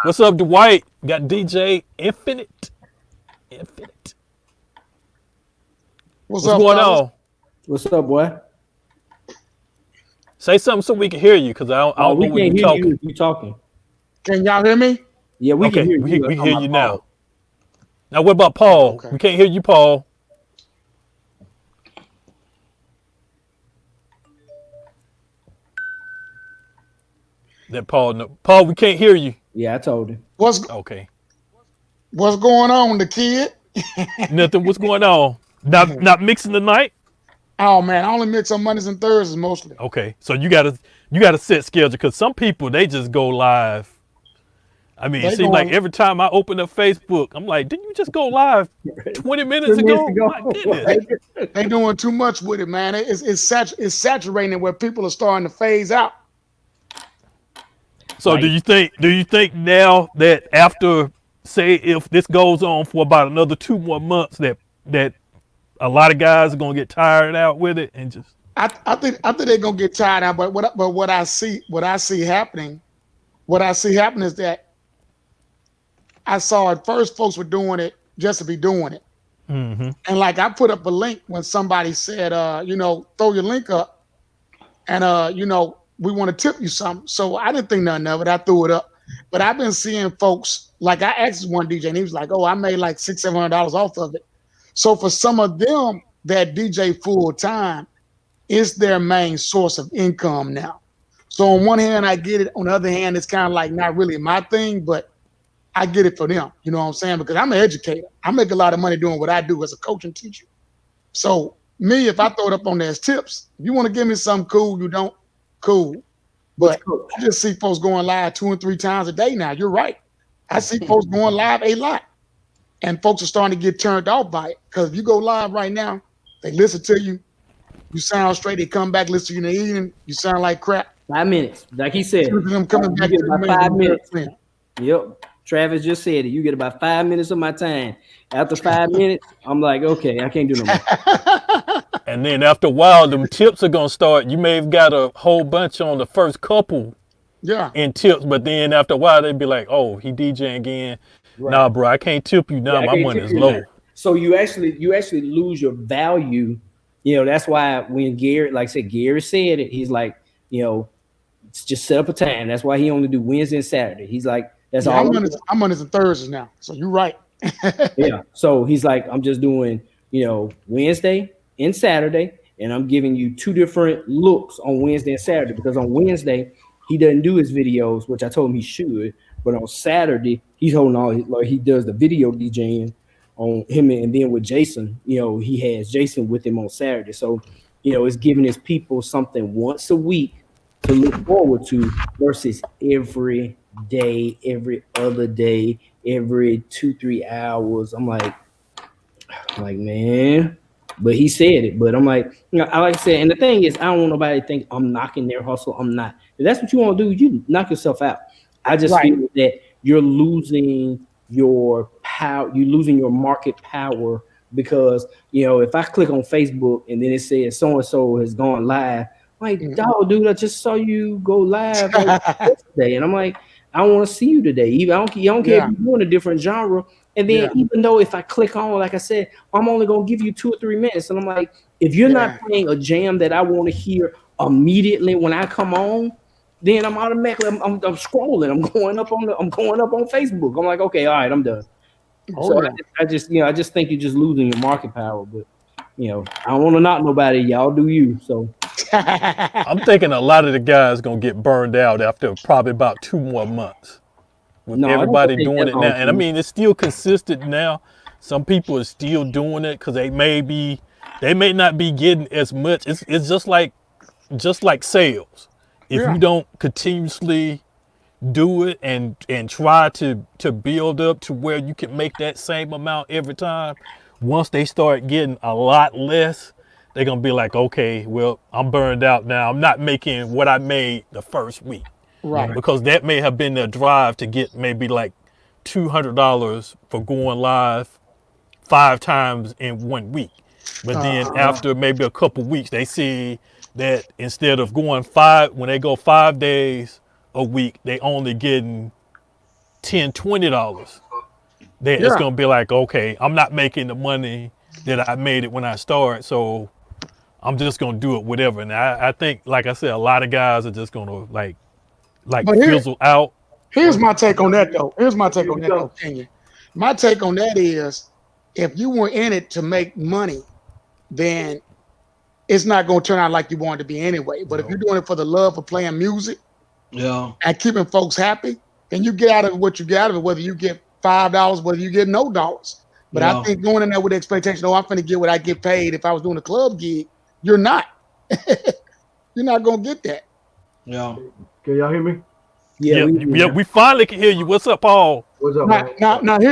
Speaker 2: what's up, Dwight? Got DJ Infinite. What's going
Speaker 6: fellas?
Speaker 2: on?
Speaker 4: What's up, boy?
Speaker 2: Say something so we can hear you, because I don't
Speaker 4: We
Speaker 2: know when
Speaker 4: can't
Speaker 2: you're
Speaker 4: hear you
Speaker 2: talking.
Speaker 4: if you're talking.
Speaker 6: Can y'all hear me?
Speaker 4: Yeah, we can
Speaker 2: Okay,
Speaker 4: hear
Speaker 2: we
Speaker 4: you.
Speaker 2: can
Speaker 4: I'm
Speaker 2: hear
Speaker 4: talking
Speaker 2: you
Speaker 4: about
Speaker 2: now.
Speaker 4: Paul.
Speaker 2: Now, what about Paul?
Speaker 6: Okay.
Speaker 2: We can't hear you, Paul. That Paul, no. Paul, we can't hear you.
Speaker 4: Yeah, I told him.
Speaker 6: What's
Speaker 2: Okay,
Speaker 6: going on, the kid?
Speaker 2: nothing. What's going on? Not mixing tonight.
Speaker 6: Oh man, I only mix on Mondays and Thursdays mostly.
Speaker 2: Okay, so you gotta set schedule, because some people, they just go live. I mean, it
Speaker 6: They
Speaker 2: seems like
Speaker 6: going
Speaker 2: every time I open up Facebook, I'm like, didn't you just go live 20 minutes
Speaker 4: 10 minutes
Speaker 2: ago?
Speaker 4: ago.
Speaker 2: My goodness.
Speaker 6: they doing too much with it, man. It's saturating where people are starting to phase out.
Speaker 2: So
Speaker 4: Like-
Speaker 2: do you think now that after, say, if this goes on for about another 2 more months, that a lot of guys are gonna get tired out with it and just
Speaker 6: I think they're gonna get tired out. But what I see happening is that I saw at first folks were doing it just to be doing it.
Speaker 2: mm-hmm.
Speaker 6: And like I put up a link when somebody said, throw your link up and we want to tip you something. So I didn't think nothing of it. I threw it up. But I've been seeing folks, like I asked one DJ and he was like, oh, I made like $600-700 off of it. So for some of them that DJ full time, it's their main source of income now. So on one hand, I get it. On the other hand, it's kind of like not really my thing, but I get it for them. You know what I'm saying? Because I'm an educator. I make a lot of money doing what I do as a coach and teacher. So me, if I throw it up on there as tips, if you want to give me something cool, you don't, cool. But I just see folks going live 2 and 3 times a day now. You're right. I see folks going live a lot. And folks are starting to get turned off by it. Because if you go live right now, they listen to you. You sound straight. They come back, listen to you in the evening. You sound like crap.
Speaker 4: 5 minutes. Like he said.
Speaker 6: Them coming back
Speaker 4: You
Speaker 6: to
Speaker 4: get
Speaker 6: the
Speaker 4: about 5 minutes.
Speaker 6: man.
Speaker 4: Yep. Travis just said it. You get about 5 minutes of my time. After 5 minutes, I'm like, okay, I can't do no more.
Speaker 2: And then after a while, them tips are gonna start. You may have got a whole bunch on the first couple
Speaker 6: Yeah.
Speaker 2: in tips, but then after a while, they'd be like, "Oh, he DJing again."
Speaker 4: Right.
Speaker 2: Nah, bro, I can't tip you now.
Speaker 4: Yeah, I
Speaker 2: My
Speaker 4: can't
Speaker 2: money
Speaker 4: tip
Speaker 2: is
Speaker 4: you
Speaker 2: low.
Speaker 4: now. So you actually lose your value. You know, that's why when Gary, like I said, Gary said it, he's like, just set up a time. That's why he only do Wednesday and Saturday. He's like, that's all.
Speaker 6: I'm on this on Thursdays now. So you're right.
Speaker 4: Yeah. So he's like, I'm just doing, Wednesday and Saturday, and I'm giving you 2 different looks on Wednesday and Saturday, because on Wednesday he doesn't do his videos, which I told him he should, but on Saturday he's holding all like he does the video DJing on him, and then with Jason, he has Jason with him on Saturday. So, it's giving his people something once a week to look forward to versus every day, every other day, every 2-3 hours. I'm like, man, but he said it. But I'm like, I like I said, and the thing is, I don't want nobody to think I'm knocking their hustle. I'm not. If that's what you want to do, you knock yourself out. I just feel that you're losing your power. You're losing your market power because, if I click on Facebook and then it says so-and-so has gone live, I'm like, dog, dude, I just saw you go live yesterday. And I'm like, I don't want to see you today. Even I don't care if you're doing a different genre. And then even though if I click on, like I said, I'm only going to give you 2 or 3 minutes. And I'm like, if you're not playing a jam that I want to hear immediately when I come on, then I'm automatically I'm scrolling. I'm going up on Facebook. I'm like, okay, all right, I'm done. I just think you're just losing your market power. But I don't want to knock nobody. Y'all do you. So
Speaker 2: I'm thinking a lot of the guys gonna get burned out after probably about 2 more months. With everybody doing it now, and I mean it's still consistent now. Some people are still doing it because they may not be getting as much. It's just like sales. If you don't continuously do it and try to build up to where you can make that same amount every time, once they start getting a lot less, they're gonna be like, okay, well, I'm burned out now. I'm not making what I made the first week.
Speaker 6: Right.
Speaker 2: Because that may have been their drive to get maybe like $200 for going live 5 times in 1 week. But then after maybe a couple weeks, they see that instead of going 5, when they go 5 days a week, they only getting $10, $20. Then it's gonna be like, okay, I'm not making the money that I made it when I started. So I'm just gonna do it whatever. And I think, like I said, a lot of guys are just gonna like
Speaker 6: But here,
Speaker 2: fizzle out.
Speaker 6: here's my take on that though. Here's my take on that though, Kenya. My take on that is, if you were in it to make money, then it's not going to turn out like you wanted to be anyway. But if you're doing it for the love of playing music
Speaker 5: Yeah.
Speaker 6: and keeping folks happy, then you get out of it what you get out of it, whether you get $5, whether you get no dollars. But
Speaker 5: Yeah.
Speaker 6: I think going in there with the expectation, oh, I'm going to get what I get paid if I was doing a club gig, you're not. You're not going to get that.
Speaker 5: Yeah.
Speaker 7: Can y'all hear me?
Speaker 2: Yeah, we finally can hear you. What's up, Paul?
Speaker 7: What's up, man?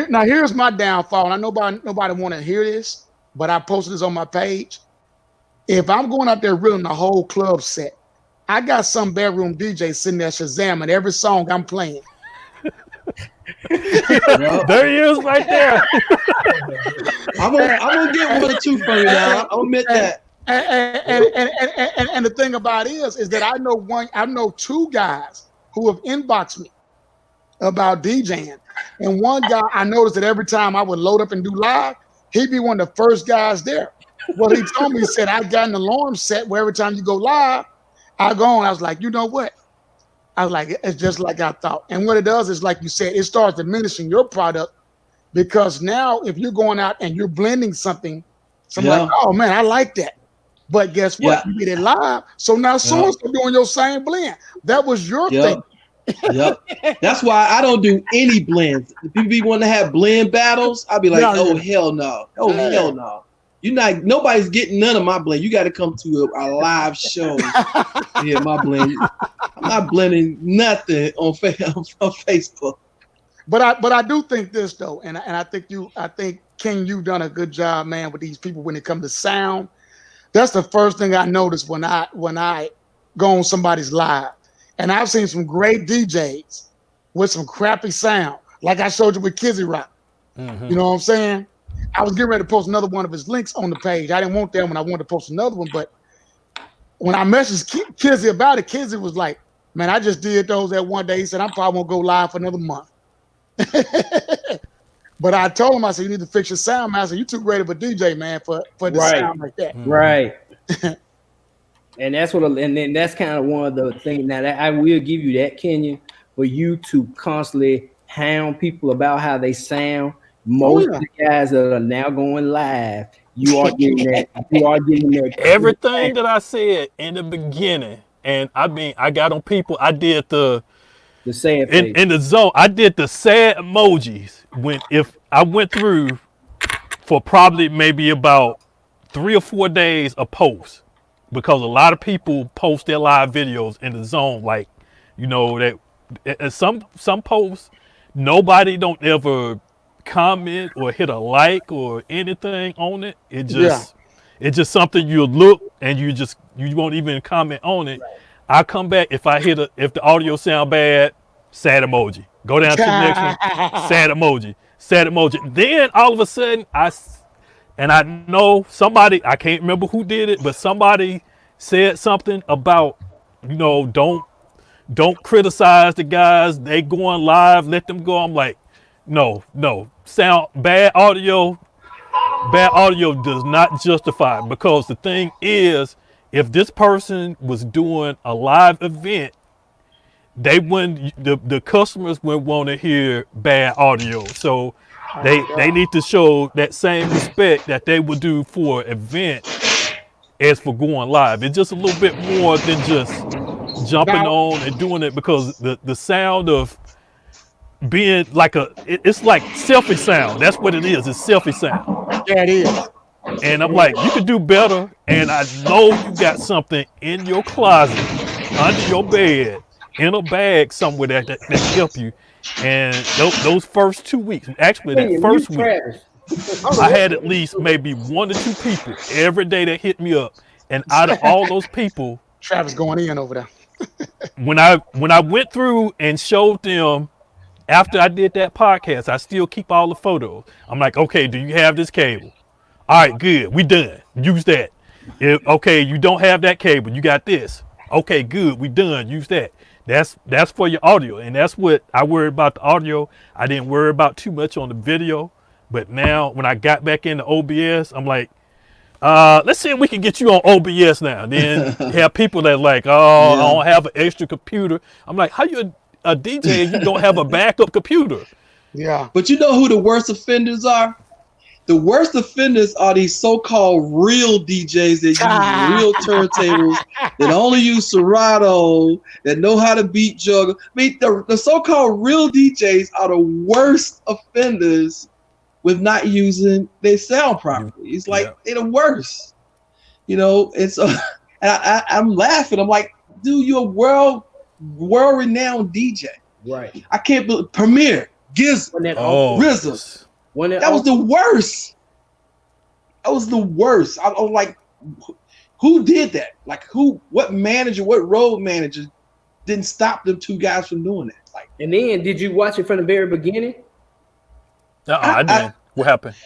Speaker 6: Now here's my downfall. And I know nobody want to hear this, but I posted this on my page. If I'm going out there reeling the whole club set, I got some bedroom DJ sitting there Shazamming every song I'm playing.
Speaker 2: There he is, right there.
Speaker 5: I'm gonna get 1 or 2 from you now. I'll admit that.
Speaker 6: And the thing about it is that I know 2 guys who have inboxed me about DJing. And one guy, I noticed that every time I would load up and do live, he'd be one of the first guys there. Well, he told me, he said, I got an alarm set where every time you go live, I go on. I was like, you know what? I was like, it's just like I thought. And what it does is, like you said, it starts diminishing your product, because now if you're going out and you're blending something, like, oh man, I like that. But guess what? You get it live. So now someone's doing your same blend. That was your thing.
Speaker 5: Yep. That's why I don't do any blends. If people be wanting to have blend battles, I'll be like, hell no. Oh, hell no. Nobody's getting none of my blend. You got to come to a live show. Yeah, my blend. I'm not blending nothing on Facebook.
Speaker 6: But I do think this though, and I think King, you've done a good job, man, with these people when it comes to sound. That's the first thing I noticed when I go on somebody's live. And I've seen some great DJs with some crappy sound, like I showed you with Kizzy Rock. Mm-hmm. You know what I'm saying? I was getting ready to post another one of his links on the page. I didn't want that when I wanted to post another one, but when I messaged Kizzy about it, Kizzy was like, man, I just did those that one day. He said, I probably won't go live for another month. But I told him, I said, you need to fix your sound, man. I said, you too great of a DJ, man, for the sound like that.
Speaker 4: Right. And that's and then that's kind of one of the things. Now that I will give you that, Kenya, for you to constantly hound people about how they sound. Most of the guys that are now going live, you are getting that. You are getting that.
Speaker 2: Everything that I said in the beginning, and I mean, I got on people. I did the
Speaker 4: sad
Speaker 2: in the zone. I did the sad emojis if I went through for probably maybe about 3 or 4 days of posts, because a lot of people post their live videos in the zone, like, you know, that some posts nobody don't ever comment or hit a like or anything on it. It's just something you'll look and you won't even comment on it. Right. I come back if the audio sound bad, sad emoji. Go down to the next one, sad emoji. Then all of a sudden I know somebody, I can't remember who did it, but somebody said something about, you know, don't criticize the guys. They going live, let them go. I'm like, no, sound bad audio does not justify it, because the thing is, if this person was doing a live event, they wouldn't, the customers wouldn't want to hear bad audio. So they need to show that same respect that they would do for an event as for going live. It's just a little bit more than just jumping on and doing it, because the sound of being like it's like selfie sound. That's what it is. It's selfie sound.
Speaker 6: Yeah, it is.
Speaker 2: And I'm like, you could do better. And I know you got something in your closet, under your bed, in a bag somewhere that help you. And those first 2 weeks, actually that first week, I had at least maybe 1 or 2 people every day that hit me up. And out of all those people,
Speaker 6: Travis going in over there.
Speaker 2: when I went through and showed them, after I did that podcast, I still keep all the photos. I'm like, okay, do you have this cable? All right, good. We done. Use that. Okay, you don't have that cable. You got this. Okay, good. We done. Use that. That's for your audio. And that's what I worried about, the audio. I didn't worry about too much on the video, But now when I got back into OBS, I'm like, let's see if we can get you on OBS now. Then you have people that like, oh,
Speaker 5: Yeah.
Speaker 2: I don't have an extra computer. I'm like, how you a DJ and you don't have a backup computer?
Speaker 6: Yeah.
Speaker 5: But you know who the worst offenders are? The worst offenders are these so-called real DJs that use real turntables, that only use Serato, that know how to beat juggle. I mean, the so-called real DJs are the worst offenders with not using their sound properly. It's like they're the worst. You know, it's and I'm laughing. I'm like, dude, you're a world-renowned DJ.
Speaker 4: Right.
Speaker 5: I can't believe Premier, Giz, RZA. That was the worst. That was the worst. I was like, who did that? Like, what manager, what road manager didn't stop them two guys from doing that? Like,
Speaker 4: and then did you watch it from the very beginning?
Speaker 2: I didn't. What happened?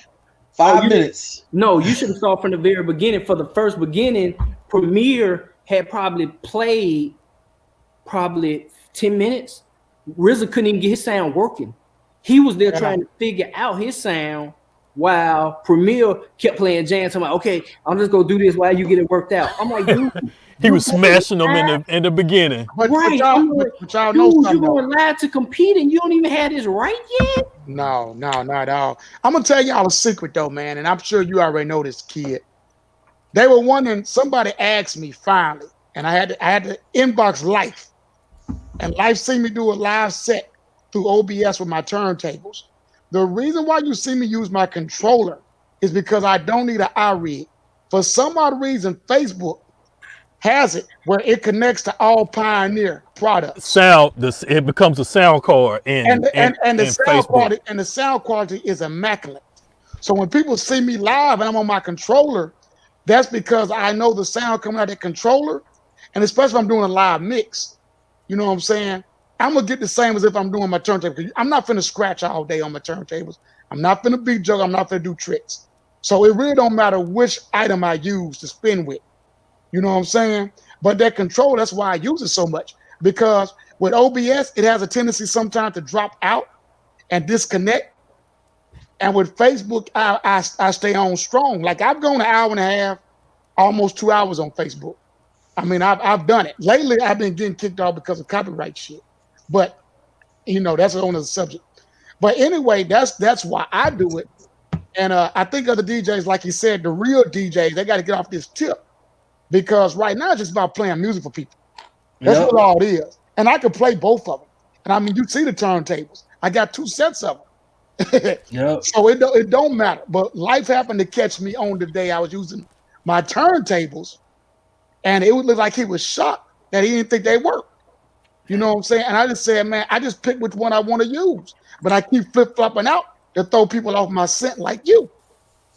Speaker 5: 5 minutes.
Speaker 4: No, you should have saw from the very beginning. For the first beginning, Premier had probably played 10 minutes. RZA couldn't even get his sound working. He was there trying to figure out his sound while Premier kept playing jams. I'm like, okay, I'm just gonna do this while you get it worked out. I'm like, dude,
Speaker 2: he was smashing them in the beginning.
Speaker 6: But y'all know something.
Speaker 4: You going live to compete and you don't even have this right yet?
Speaker 6: No, not at all. I'm gonna tell y'all a secret though, man, and I'm sure you already know this, kid. They were wondering. Somebody asked me finally, and I had to inbox Life, and Life seen me do a live set through OBS with my turntables. The reason why you see me use my controller is because I don't need an iRig. For some odd reason, Facebook has it where it connects to all Pioneer products.
Speaker 2: It becomes a sound card and
Speaker 6: the sound
Speaker 2: Facebook.
Speaker 6: quality and the sound quality is immaculate. So when people see me live and I'm on my controller, that's because I know the sound coming out of that controller, and especially if I'm doing a live mix, you know what I'm saying? I'm gonna get the same as if I'm doing my turntable. I'm not finna scratch all day on my turntables. I'm not finna beat juggle. I'm not finna do tricks. So it really don't matter which item I use to spin with. You know what I'm saying? But that control, that's why I use it so much. Because with OBS, it has a tendency sometimes to drop out and disconnect. And with Facebook, I stay on strong. Like I've gone an hour and a half, almost 2 hours on Facebook. I mean, I've done it. Lately, I've been getting kicked off because of copyright shit. But you know, that's another subject. But anyway, that's why I do it. And I think other DJs, like you said, the real DJs, they got to get off this tip, because right now it's just about playing music for people. That's what all it is. And I can play both of them. And I mean, you see the turntables. I got 2 sets of them. So it don't matter. But Life happened to catch me on the day I was using my turntables, and it would look like he was shocked that he didn't think they worked. You know what I'm saying? And I just said, man, I just pick which one I want to use. But I keep flip-flopping out to throw people off my scent like you.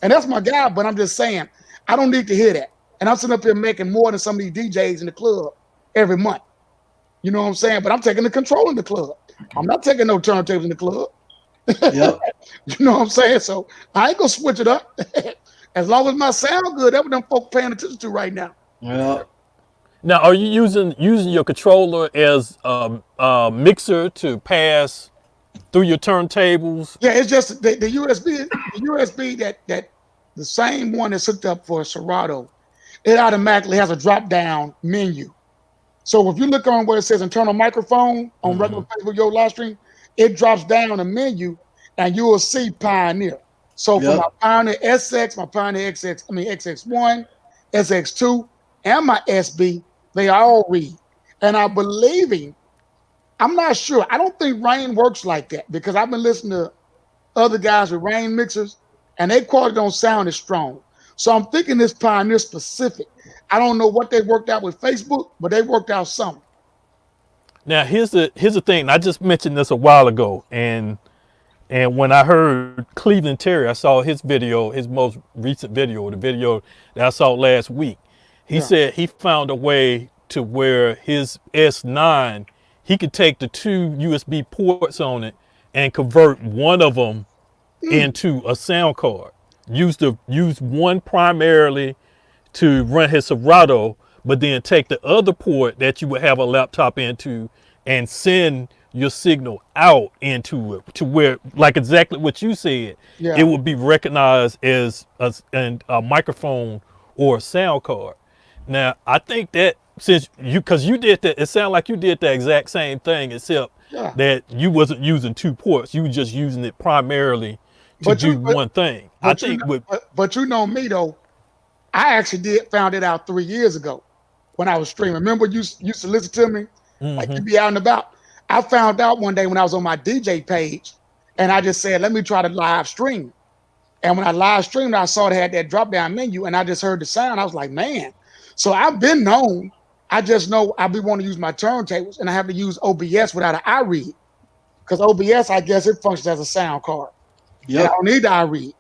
Speaker 6: And that's my guy, but I'm just saying, I don't need to hear that. And I'm sitting up here making more than some of these DJs in the club every month. You know what I'm saying? But I'm taking the control in the club. I'm not taking no turntables in the club.
Speaker 5: Yep.
Speaker 6: You know what I'm saying? So I ain't gonna switch it up. As long as my sound good, that's what them folk paying attention to right now.
Speaker 5: Yeah.
Speaker 2: Now, are you using your controller as a mixer to pass through your turntables?
Speaker 6: Yeah, it's just the USB that the same one that's hooked up for Serato, it automatically has a drop-down menu. So if you look on where it says internal microphone on regular Facebook Yo live stream, it drops down a menu and you will see Pioneer. So for my Pioneer SX, my Pioneer XX1, SX2, and my SB, they all read. And I'm not sure. I don't think Rane works like that, because I've been listening to other guys with Rane mixers and their quality don't sound as strong. So I'm thinking this Pioneer specific. I don't know what they worked out with Facebook, but they worked out something.
Speaker 2: Now, here's the thing. I just mentioned this a while ago, and when I heard Cleveland Terry, I saw his video, his most recent video, the video that I saw last week. He said he found a way to where his S9, he could take the 2 USB ports on it and convert one of them into a sound card. Use one primarily to run his Serato, but then take the other port that you would have a laptop into and send your signal out into it to where, like exactly what you said,
Speaker 6: Yeah.
Speaker 2: it would be recognized as a microphone or a sound card. Now, I think that since because you did that, it sounded like you did the exact same thing, except
Speaker 6: Yeah.
Speaker 2: that you wasn't using two ports. You were just using it primarily to
Speaker 6: But you-
Speaker 2: do
Speaker 6: but-
Speaker 2: one thing. I
Speaker 6: But you
Speaker 2: think
Speaker 6: know,
Speaker 2: with
Speaker 6: but you know me though, I actually found it out 3 years ago when I was streaming. Remember you used to listen to me, like you be out and about. I found out one day when I was on my DJ page, and I just said, let me try to live stream. And when I live streamed, I saw it had that drop down menu, and I just heard the sound. I was like, man. So I've been known. I just know I be wanting to use my turntables, and I have to use OBS without an iRead, because OBS, I guess, it functions as a sound card. And I
Speaker 5: Yep.
Speaker 6: don't need the iRead.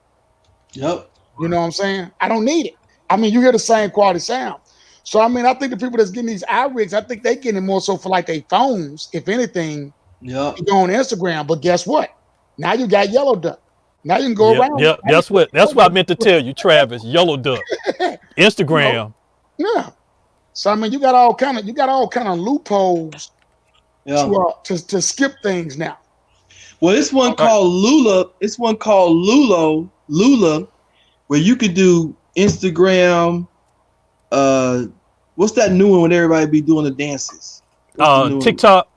Speaker 5: Yep.
Speaker 6: You know what I'm saying? I don't need it. I mean, you hear the same quality sound. So I mean, I think the people that's getting these iRigs, I think they getting it more so for like their phones, if anything,
Speaker 5: Yep.
Speaker 6: to go on Instagram. But guess what? Now you got Yellow Duck. Now you can go
Speaker 2: yeah,
Speaker 6: around.
Speaker 2: yeah, that's what I meant to tell you, Travis. Yellow Duck, Instagram.
Speaker 6: Yeah. So I mean, you got all kind of loopholes
Speaker 5: Yeah.
Speaker 6: to skip things now.
Speaker 5: Well, it's one called Lula. It's one called Lula, where you could do Instagram. What's that new one when everybody be doing the dances? What's the new one?
Speaker 2: TikTok.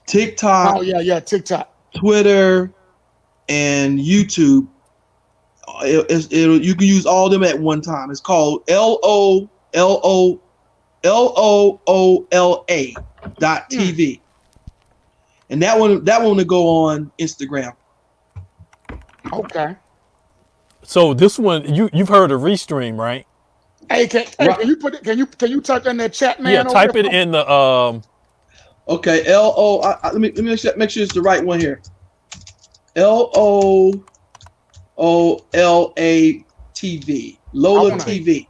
Speaker 5: TikTok,
Speaker 6: Oh yeah, TikTok.
Speaker 5: Twitter, and YouTube. You can use all of them at one time. It's called LOOLA .tv. And that one will go on Instagram.
Speaker 6: Okay.
Speaker 2: So this one, you've heard of Restream, right?
Speaker 6: Hey, can you put it? Can you type in that chat, man?
Speaker 2: Yeah,
Speaker 6: over
Speaker 2: type
Speaker 6: there?
Speaker 2: it in the
Speaker 5: Okay, let me make sure it's the right one here. LOOLA TV. Lola
Speaker 6: wanna-
Speaker 5: TV.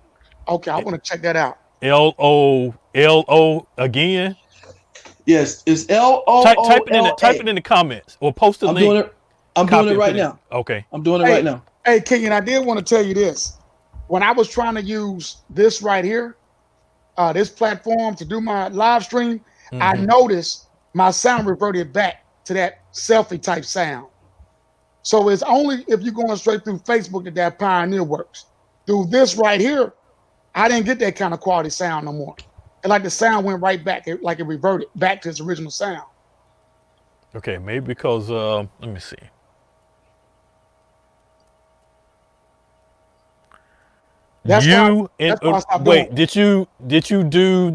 Speaker 6: Okay, I want to check that out.
Speaker 2: LOLO again.
Speaker 5: Yes, it's LOOLA.
Speaker 2: Type it in the comments or post a
Speaker 5: I'm
Speaker 2: link.
Speaker 5: doing it. I'm
Speaker 2: Copy
Speaker 5: doing it
Speaker 2: and
Speaker 5: right
Speaker 2: put it-
Speaker 5: now.
Speaker 2: Okay.
Speaker 5: I'm doing it
Speaker 6: Hey.
Speaker 5: right now.
Speaker 6: Hey, Kenyon, I did want to tell you this. When I was trying to use this right here, this platform to do my live stream, I noticed my sound reverted back to that selfie type sound. So it's only if you're going straight through Facebook that Pioneer works. Through this right here, I didn't get that kind of quality sound no more. And like the sound went right back, like it reverted back to its original sound.
Speaker 2: Okay, maybe because let me see.
Speaker 6: That's
Speaker 2: you
Speaker 6: why- that's why I stopped
Speaker 2: wait,
Speaker 6: doing
Speaker 2: did you do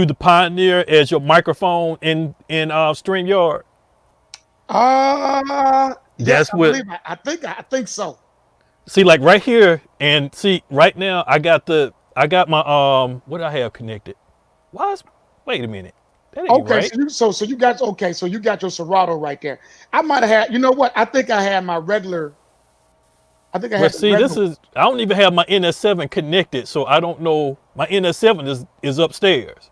Speaker 2: the Pioneer as your microphone in StreamYard?
Speaker 6: Yes,
Speaker 2: That's what-
Speaker 6: I think so.
Speaker 2: See, like right here, and see right now, I got my what do I have connected? Wait a minute. That ain't
Speaker 6: Okay,
Speaker 2: right.
Speaker 6: so you got your Serato right there. I might have had, you know what? I think I had my regular. I think I
Speaker 2: But
Speaker 6: had.
Speaker 2: see, I don't even have my NS7 connected, so I don't know. My NS7 is upstairs.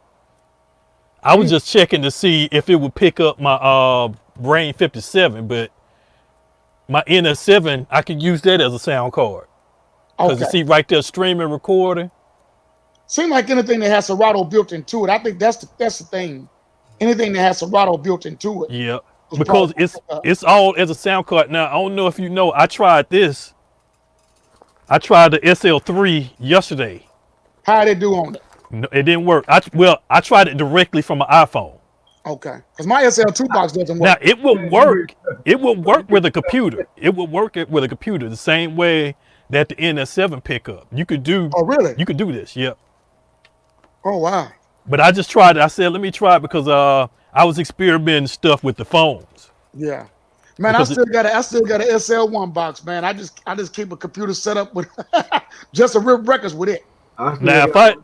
Speaker 2: I was just checking to see if it would pick up my Brain 57, but my NS7, I could use that as a sound card. Because you
Speaker 6: Okay.
Speaker 2: see right there, streaming, recording.
Speaker 6: Seems like anything that has Serato built into it. I think that's the thing. Anything that has Serato built into it.
Speaker 2: Yeah,
Speaker 6: It's
Speaker 2: because
Speaker 6: probably-
Speaker 2: it's all as a sound card. Now I don't know if you know. I tried this. I tried the SL3 yesterday.
Speaker 6: How they do on it?
Speaker 2: No, it didn't work. I tried it directly from an iPhone.
Speaker 6: Okay, because my SL2 box doesn't
Speaker 2: Now
Speaker 6: work.
Speaker 2: it will work. It will work with a computer. It will work with a computer the same way that the NS7 pickup. You could do.
Speaker 6: Oh really?
Speaker 2: You could do this. Yep.
Speaker 6: Oh wow.
Speaker 2: But I just tried it. I said, let me try it because I was experimenting stuff with the phones.
Speaker 6: Yeah. Man,
Speaker 2: Because
Speaker 6: I still got an SL1 box, man. I just keep a computer set up with just a rip records with it.
Speaker 2: Now try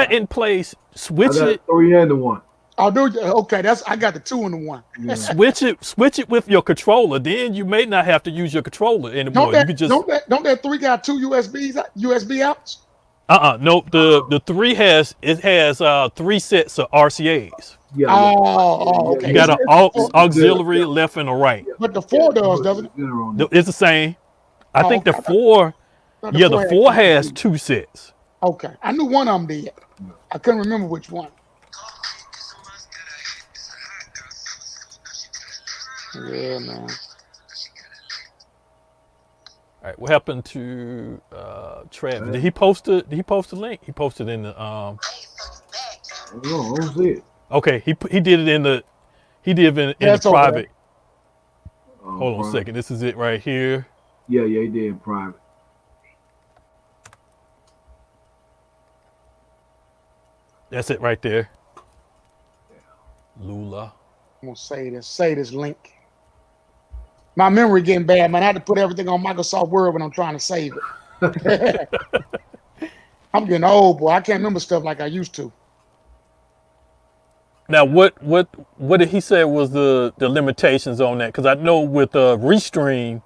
Speaker 2: it in place. Switch it.
Speaker 7: 3 and the 1.
Speaker 6: I'll do. Okay, I got the 2 in the 1.
Speaker 2: Switch it with your controller. Then you may not have to use your controller anymore. You could just
Speaker 6: Don't that 3 got 2 USB outs?
Speaker 2: No, the 3 has 3 sets of RCAs.
Speaker 7: Yeah.
Speaker 6: Oh, okay.
Speaker 2: You got an auxiliary left and a right.
Speaker 6: But the 4 does, doesn't it?
Speaker 2: It's the same. I think the
Speaker 6: okay.
Speaker 2: 4.
Speaker 6: No,
Speaker 2: Yeah, the 4
Speaker 6: had
Speaker 2: has
Speaker 6: 2.
Speaker 2: 2 sets.
Speaker 6: Okay, I knew one of them did. I couldn't remember which one. Yeah, man.
Speaker 2: All right, what happened to Travis? Did he post it? Did he post the link? He posted in the
Speaker 7: No, I don't see it.
Speaker 2: Okay, he did it in the in the
Speaker 6: That's over there.
Speaker 2: private. Hold on a second. This is it right here.
Speaker 7: Yeah, he did in private.
Speaker 2: That's it right there. Lula.
Speaker 6: I'm gonna say this link. My memory getting bad, man. I had to put everything on Microsoft Word when I'm trying to save it. I'm getting old, boy. I can't remember stuff like I used to.
Speaker 2: Now, what did he say was the limitations on that? Because I know with Restream,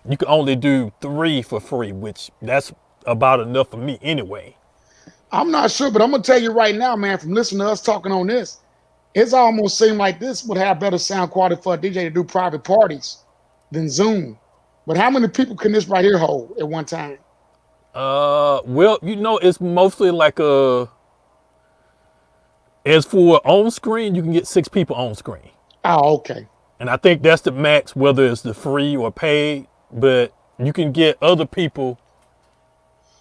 Speaker 2: you can only do 3 for free, which that's about enough for me anyway.
Speaker 6: I'm not sure, but I'm gonna tell you right now, man, from listening to us talking on this, it's almost seemed like this would have better sound quality for a DJ to do private parties than Zoom. But how many people can this right here hold at one time?
Speaker 2: Well, it's mostly like as for on screen, you can get 6 people on screen.
Speaker 6: Oh, okay.
Speaker 2: And I think that's the max, whether it's the free or paid, but you can get other people.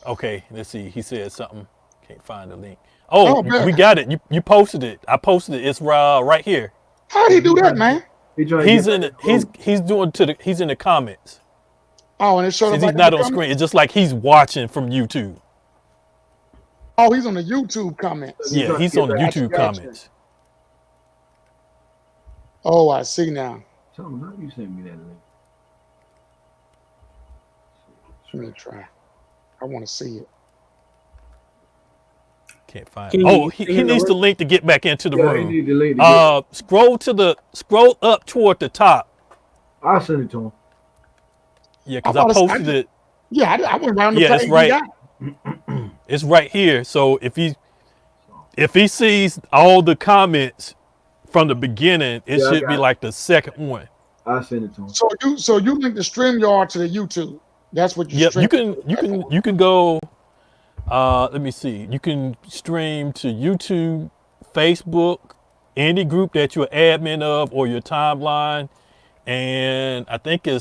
Speaker 2: Okay, let's see. He said something. Can't find the link. Oh, we got it. You posted it. I posted it. It's right here.
Speaker 6: How'd he do that, man?
Speaker 2: He's in the comments.
Speaker 6: Oh, and it showed up.
Speaker 2: He's not on screen. It's just like he's watching from YouTube.
Speaker 6: Oh, he's on the YouTube comments.
Speaker 2: Yeah, he's on the YouTube comments.
Speaker 6: Oh, I see now.
Speaker 7: Thomas, how you send me that link?
Speaker 6: Let me try. I want to see it.
Speaker 2: Can't find it. Oh, he needs the link to get back into the room.
Speaker 7: He need the link
Speaker 2: scroll up toward the top.
Speaker 7: I'll send it to him.
Speaker 2: Yeah, because I posted it.
Speaker 6: Yeah, I went around the page.
Speaker 2: It's right. It's right here. So if he sees all the comments from the beginning, it should be like the second one.
Speaker 7: I'll send it to him.
Speaker 6: So you link the StreamYard to the YouTube. That's what you.
Speaker 2: Yep. You can go. Let me see. You can stream to YouTube, Facebook, any group that you're admin of or your timeline, and I think I'm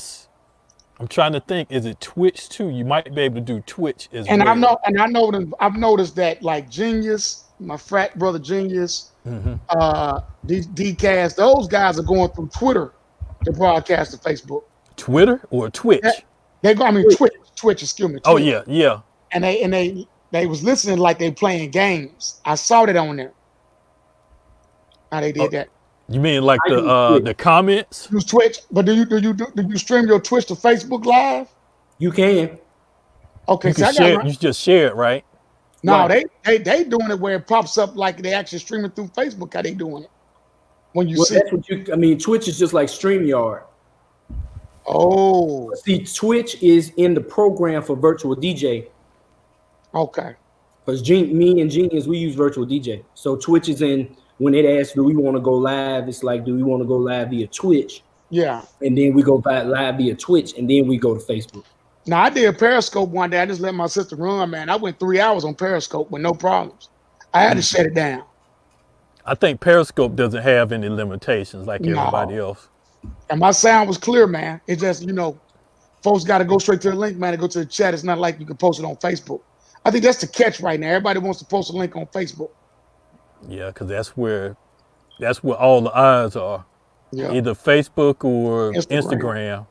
Speaker 2: trying to think. Is it Twitch too? You might be able to do Twitch as well.
Speaker 6: I've noticed that like Genius, my frat brother Genius, DCast, those guys are going through Twitter to broadcast to Facebook.
Speaker 2: Twitter or Twitch?
Speaker 6: Twitch. Excuse me. Twitch.
Speaker 2: Oh yeah.
Speaker 6: And they was listening like they playing games. I saw that on there. How they did that.
Speaker 2: You mean like the comments?
Speaker 6: Use Twitch, but do you stream your Twitch to Facebook Live?
Speaker 4: You can.
Speaker 6: Okay,
Speaker 2: you can share. You just share it, right?
Speaker 6: No, right. They doing it where it pops up like they actually streaming through Facebook. How they doing it? When you see,
Speaker 4: that's what Twitch is just like StreamYard.
Speaker 6: Oh,
Speaker 4: see, Twitch is in the program for virtual DJ.
Speaker 6: Okay.
Speaker 4: Because me and Genius, we use virtual DJ. So Twitch is in. When it asks, do we want to go live? It's like, do we want to go live via Twitch?
Speaker 6: Yeah.
Speaker 4: And then we go live via Twitch, and then we go to Facebook.
Speaker 6: Now, I did Periscope one day. I just let my sister run, man. I went 3 hours on Periscope with no problems. I had to shut it down.
Speaker 2: I think Periscope doesn't have any limitations like everybody else.
Speaker 6: And my sound was clear, man. It just, folks got to go straight to the link, man, and go to the chat. It's not like you can post it on Facebook. I think that's the catch right now. Everybody wants to post a link on Facebook.
Speaker 2: Yeah, because that's where all the eyes are. Yeah. Either Facebook or Instagram.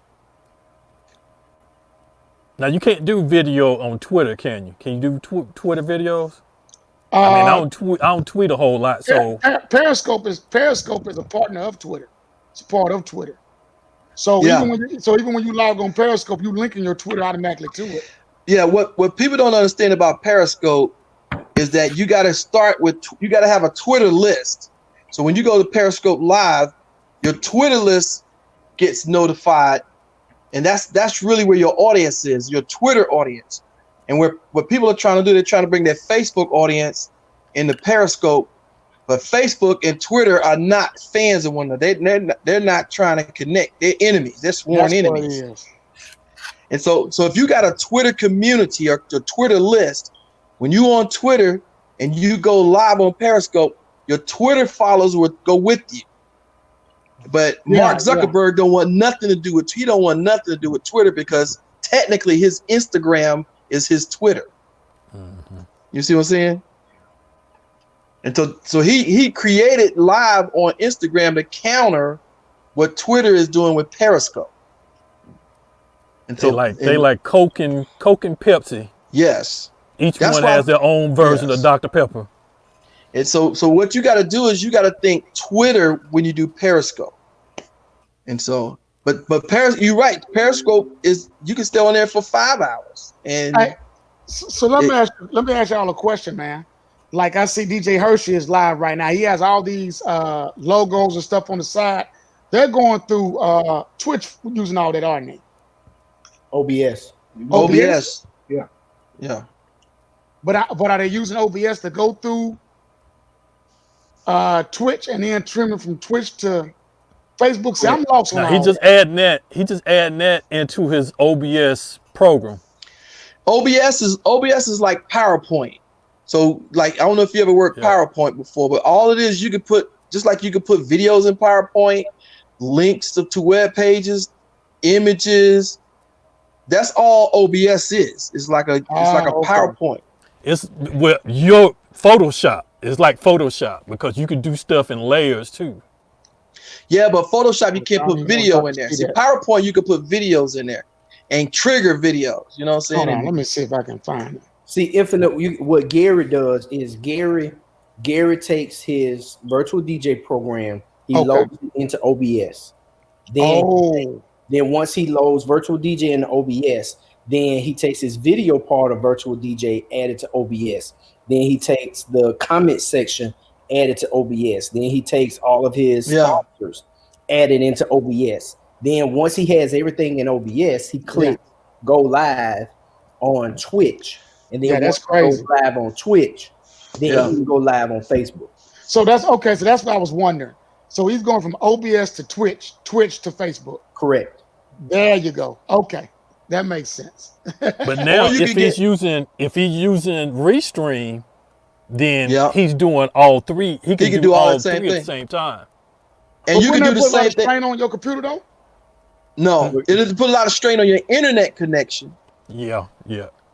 Speaker 2: Now you can't do video on Twitter, can you? Can you do Twitter videos? I don't tweet a whole lot. So
Speaker 6: Periscope is a partner of Twitter. It's a part of Twitter. So even when you log on Periscope, you linking your Twitter automatically to it.
Speaker 5: Yeah, what people don't understand about Periscope is that you got to have a Twitter list. So when you go to Periscope Live, your Twitter list gets notified, and that's really where your audience is, your Twitter audience. And what people are trying to do, they're trying to bring their Facebook audience into Periscope, but Facebook and Twitter are not fans of one another. They're not trying to connect. They're enemies. They're sworn enemies. And so if you got a Twitter community or a Twitter list, when you on Twitter and you go live on Periscope, your Twitter followers will go with you. But
Speaker 6: Yeah,
Speaker 5: Mark Zuckerberg don't want nothing to do with. He don't want nothing to do with Twitter because technically his Instagram is his Twitter. You see what I'm saying? And so he created live on Instagram to counter what Twitter is doing with Periscope. And so
Speaker 2: they like Coke and Pepsi.
Speaker 5: yes.
Speaker 2: Each
Speaker 5: That's
Speaker 2: one
Speaker 5: why-
Speaker 2: has their own version
Speaker 5: yes.
Speaker 2: of Dr. Pepper.
Speaker 5: And so what you got to do is you got to think Twitter when you do Periscope. And so, but you're right. Periscope is you can stay on there for 5 hours. And
Speaker 6: Hey, so let me ask y'all a question, man. Like I see DJ Hershey is live right now. He has all these logos and stuff on the side. They're going through Twitch using all that, aren't they?
Speaker 4: OBS.
Speaker 5: OBS.
Speaker 7: Yeah.
Speaker 5: Yeah.
Speaker 6: But are they using OBS to go through Twitch and then trimming from Twitch to Facebook? See, I'm lost on
Speaker 2: Now,
Speaker 6: all
Speaker 2: he just adding that into his OBS program.
Speaker 5: OBS is like PowerPoint. So like I don't know if you ever worked PowerPoint before, but all it is you could put just like you could put videos in PowerPoint, links to web pages, images. That's all OBS is. It's like a PowerPoint.
Speaker 2: It's with your Photoshop. It's like Photoshop because you can do stuff in layers too.
Speaker 5: Yeah, but Photoshop you can't put video in there. See, PowerPoint you can put videos in there and trigger videos. You know what I'm saying?
Speaker 6: Hold on, let me see if I can find it.
Speaker 4: See, what Gary does is Gary takes his virtual DJ program, he loads it into OBS. Then once he loads virtual DJ into OBS, then he takes his video part of virtual DJ, added to OBS. Then he takes the comment section, added to OBS. Then he takes all of his sponsors, added into OBS. Then once he has everything in OBS, he clicks go live on Twitch. And then
Speaker 6: that's crazy.
Speaker 4: Go live on Twitch, then he can go live on Facebook.
Speaker 6: So that's okay. So that's what I was wondering. So he's going from OBS to Twitch, Twitch to Facebook.
Speaker 4: Correct.
Speaker 6: There you go. Okay, that makes sense.
Speaker 2: But now, if he's using Restream, then he's doing all three. He can do all three at the same time.
Speaker 5: And you can do the same thing.
Speaker 6: Strain on your computer though.
Speaker 5: No, it'll put a lot of strain on your internet connection.
Speaker 2: Yeah.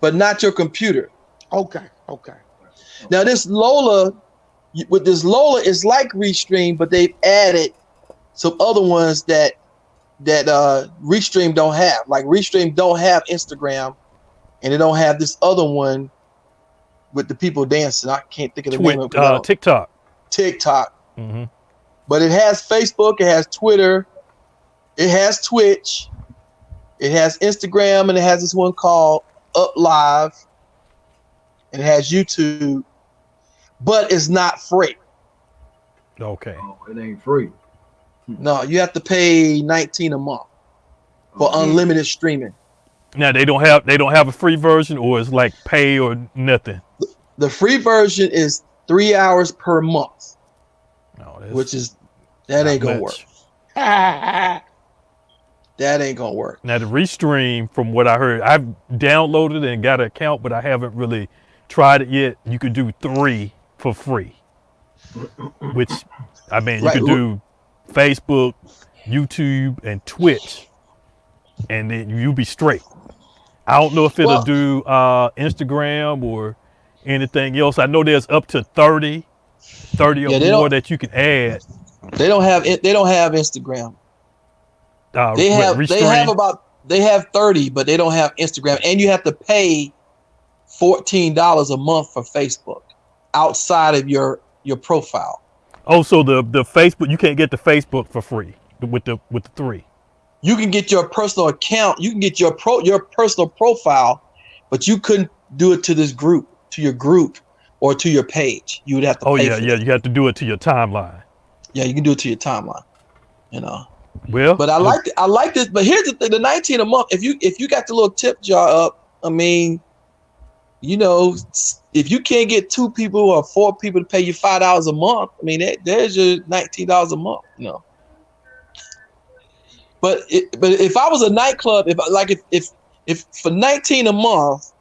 Speaker 5: But not your computer.
Speaker 6: Okay.
Speaker 5: Now this Lola, with this Lola, is like Restream, but they've added some other ones that Restream don't have. Like Restream don't have Instagram, and they don't have this other one with the people dancing. I can't think of the name of it.
Speaker 2: TikTok.
Speaker 5: Mm-hmm. But it has Facebook, it has Twitter, it has Twitch, it has Instagram, and it has this one called Up Live, and it has YouTube, but it's not free.
Speaker 2: Okay.
Speaker 7: Oh, it ain't free.
Speaker 5: No, you have to pay $19 a month for unlimited streaming.
Speaker 2: Now they don't have a free version, or it's like pay or nothing.
Speaker 5: The free version is 3 hours per month, which is that ain't gonna work. That ain't gonna work.
Speaker 2: Now the Restream, from what I heard, I've downloaded and got an account, but I haven't really tried it yet. You could do 3 for free, which I mean you could do Facebook, YouTube, and Twitch, and then you'll be straight. I don't know if it'll do Instagram or anything else. I know there's up to 30 or more that you can add.
Speaker 5: They don't have Instagram. They have 30, but they don't have Instagram, and you have to pay $14 a month for Facebook outside of your profile.
Speaker 2: Oh, so the Facebook, you can't get the Facebook for free with the 3.
Speaker 5: You can get your personal account, you can get your personal profile, but you couldn't do it to this group, to your group, or to your page. You would have to pay for it.
Speaker 2: You have to do it to your timeline.
Speaker 5: Yeah, you can do it to your timeline. You know.
Speaker 2: Well,
Speaker 5: but I like this. But here's the thing: the $19 a month. If you got the little tip jar up, I mean, you know, if you can't get 2 people or 4 people to pay you $5 a month, I mean, there's your $19 a month. You know. But if I was a nightclub, if for $19 a month,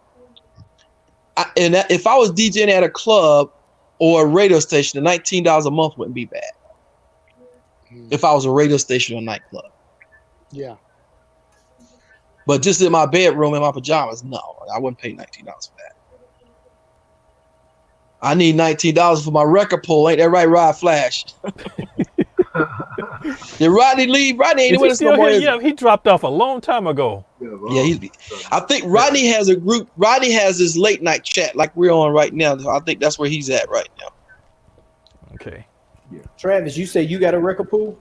Speaker 5: if I was DJing at a club or a radio station, the $19 a month wouldn't be bad. if I was a radio station or nightclub.
Speaker 6: Yeah.
Speaker 5: But just in my bedroom in my pajamas, no, I wouldn't pay $19 for that. I need $19 for my record pull. Ain't that right, Rod Flash? Did Rodney leave? Rodney ain't
Speaker 2: Is
Speaker 5: with
Speaker 2: he
Speaker 5: us no
Speaker 2: still
Speaker 5: more.
Speaker 2: here?
Speaker 5: is he?
Speaker 2: Yeah, he dropped off a long time ago.
Speaker 5: Yeah, I think Rodney has a group. Rodney has his late night chat like we're on right now. I think that's where he's at right now.
Speaker 2: Okay.
Speaker 4: Travis, you say you got a record pool?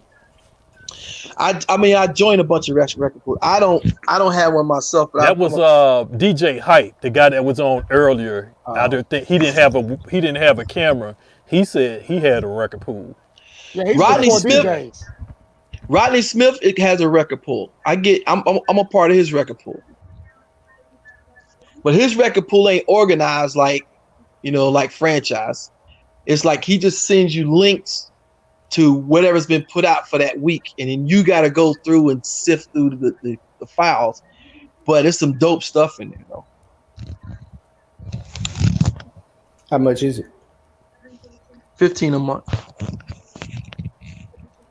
Speaker 5: I mean, I joined a bunch of record pools. I don't have one myself. But
Speaker 2: That was DJ Hype, the guy that was on earlier. I don't think he didn't have a camera. He said he had a record pool.
Speaker 6: Yeah, he's
Speaker 5: Rodney
Speaker 6: before
Speaker 5: Smith.
Speaker 6: DJs.
Speaker 5: Rodney Smith has a record pool. I'm a part of his record pool, but his record pool ain't organized like franchise. It's like he just sends you links to whatever's been put out for that week, and then you got to go through and sift through the files. But it's some dope stuff in there, though.
Speaker 4: How much is it?
Speaker 5: $15 a month.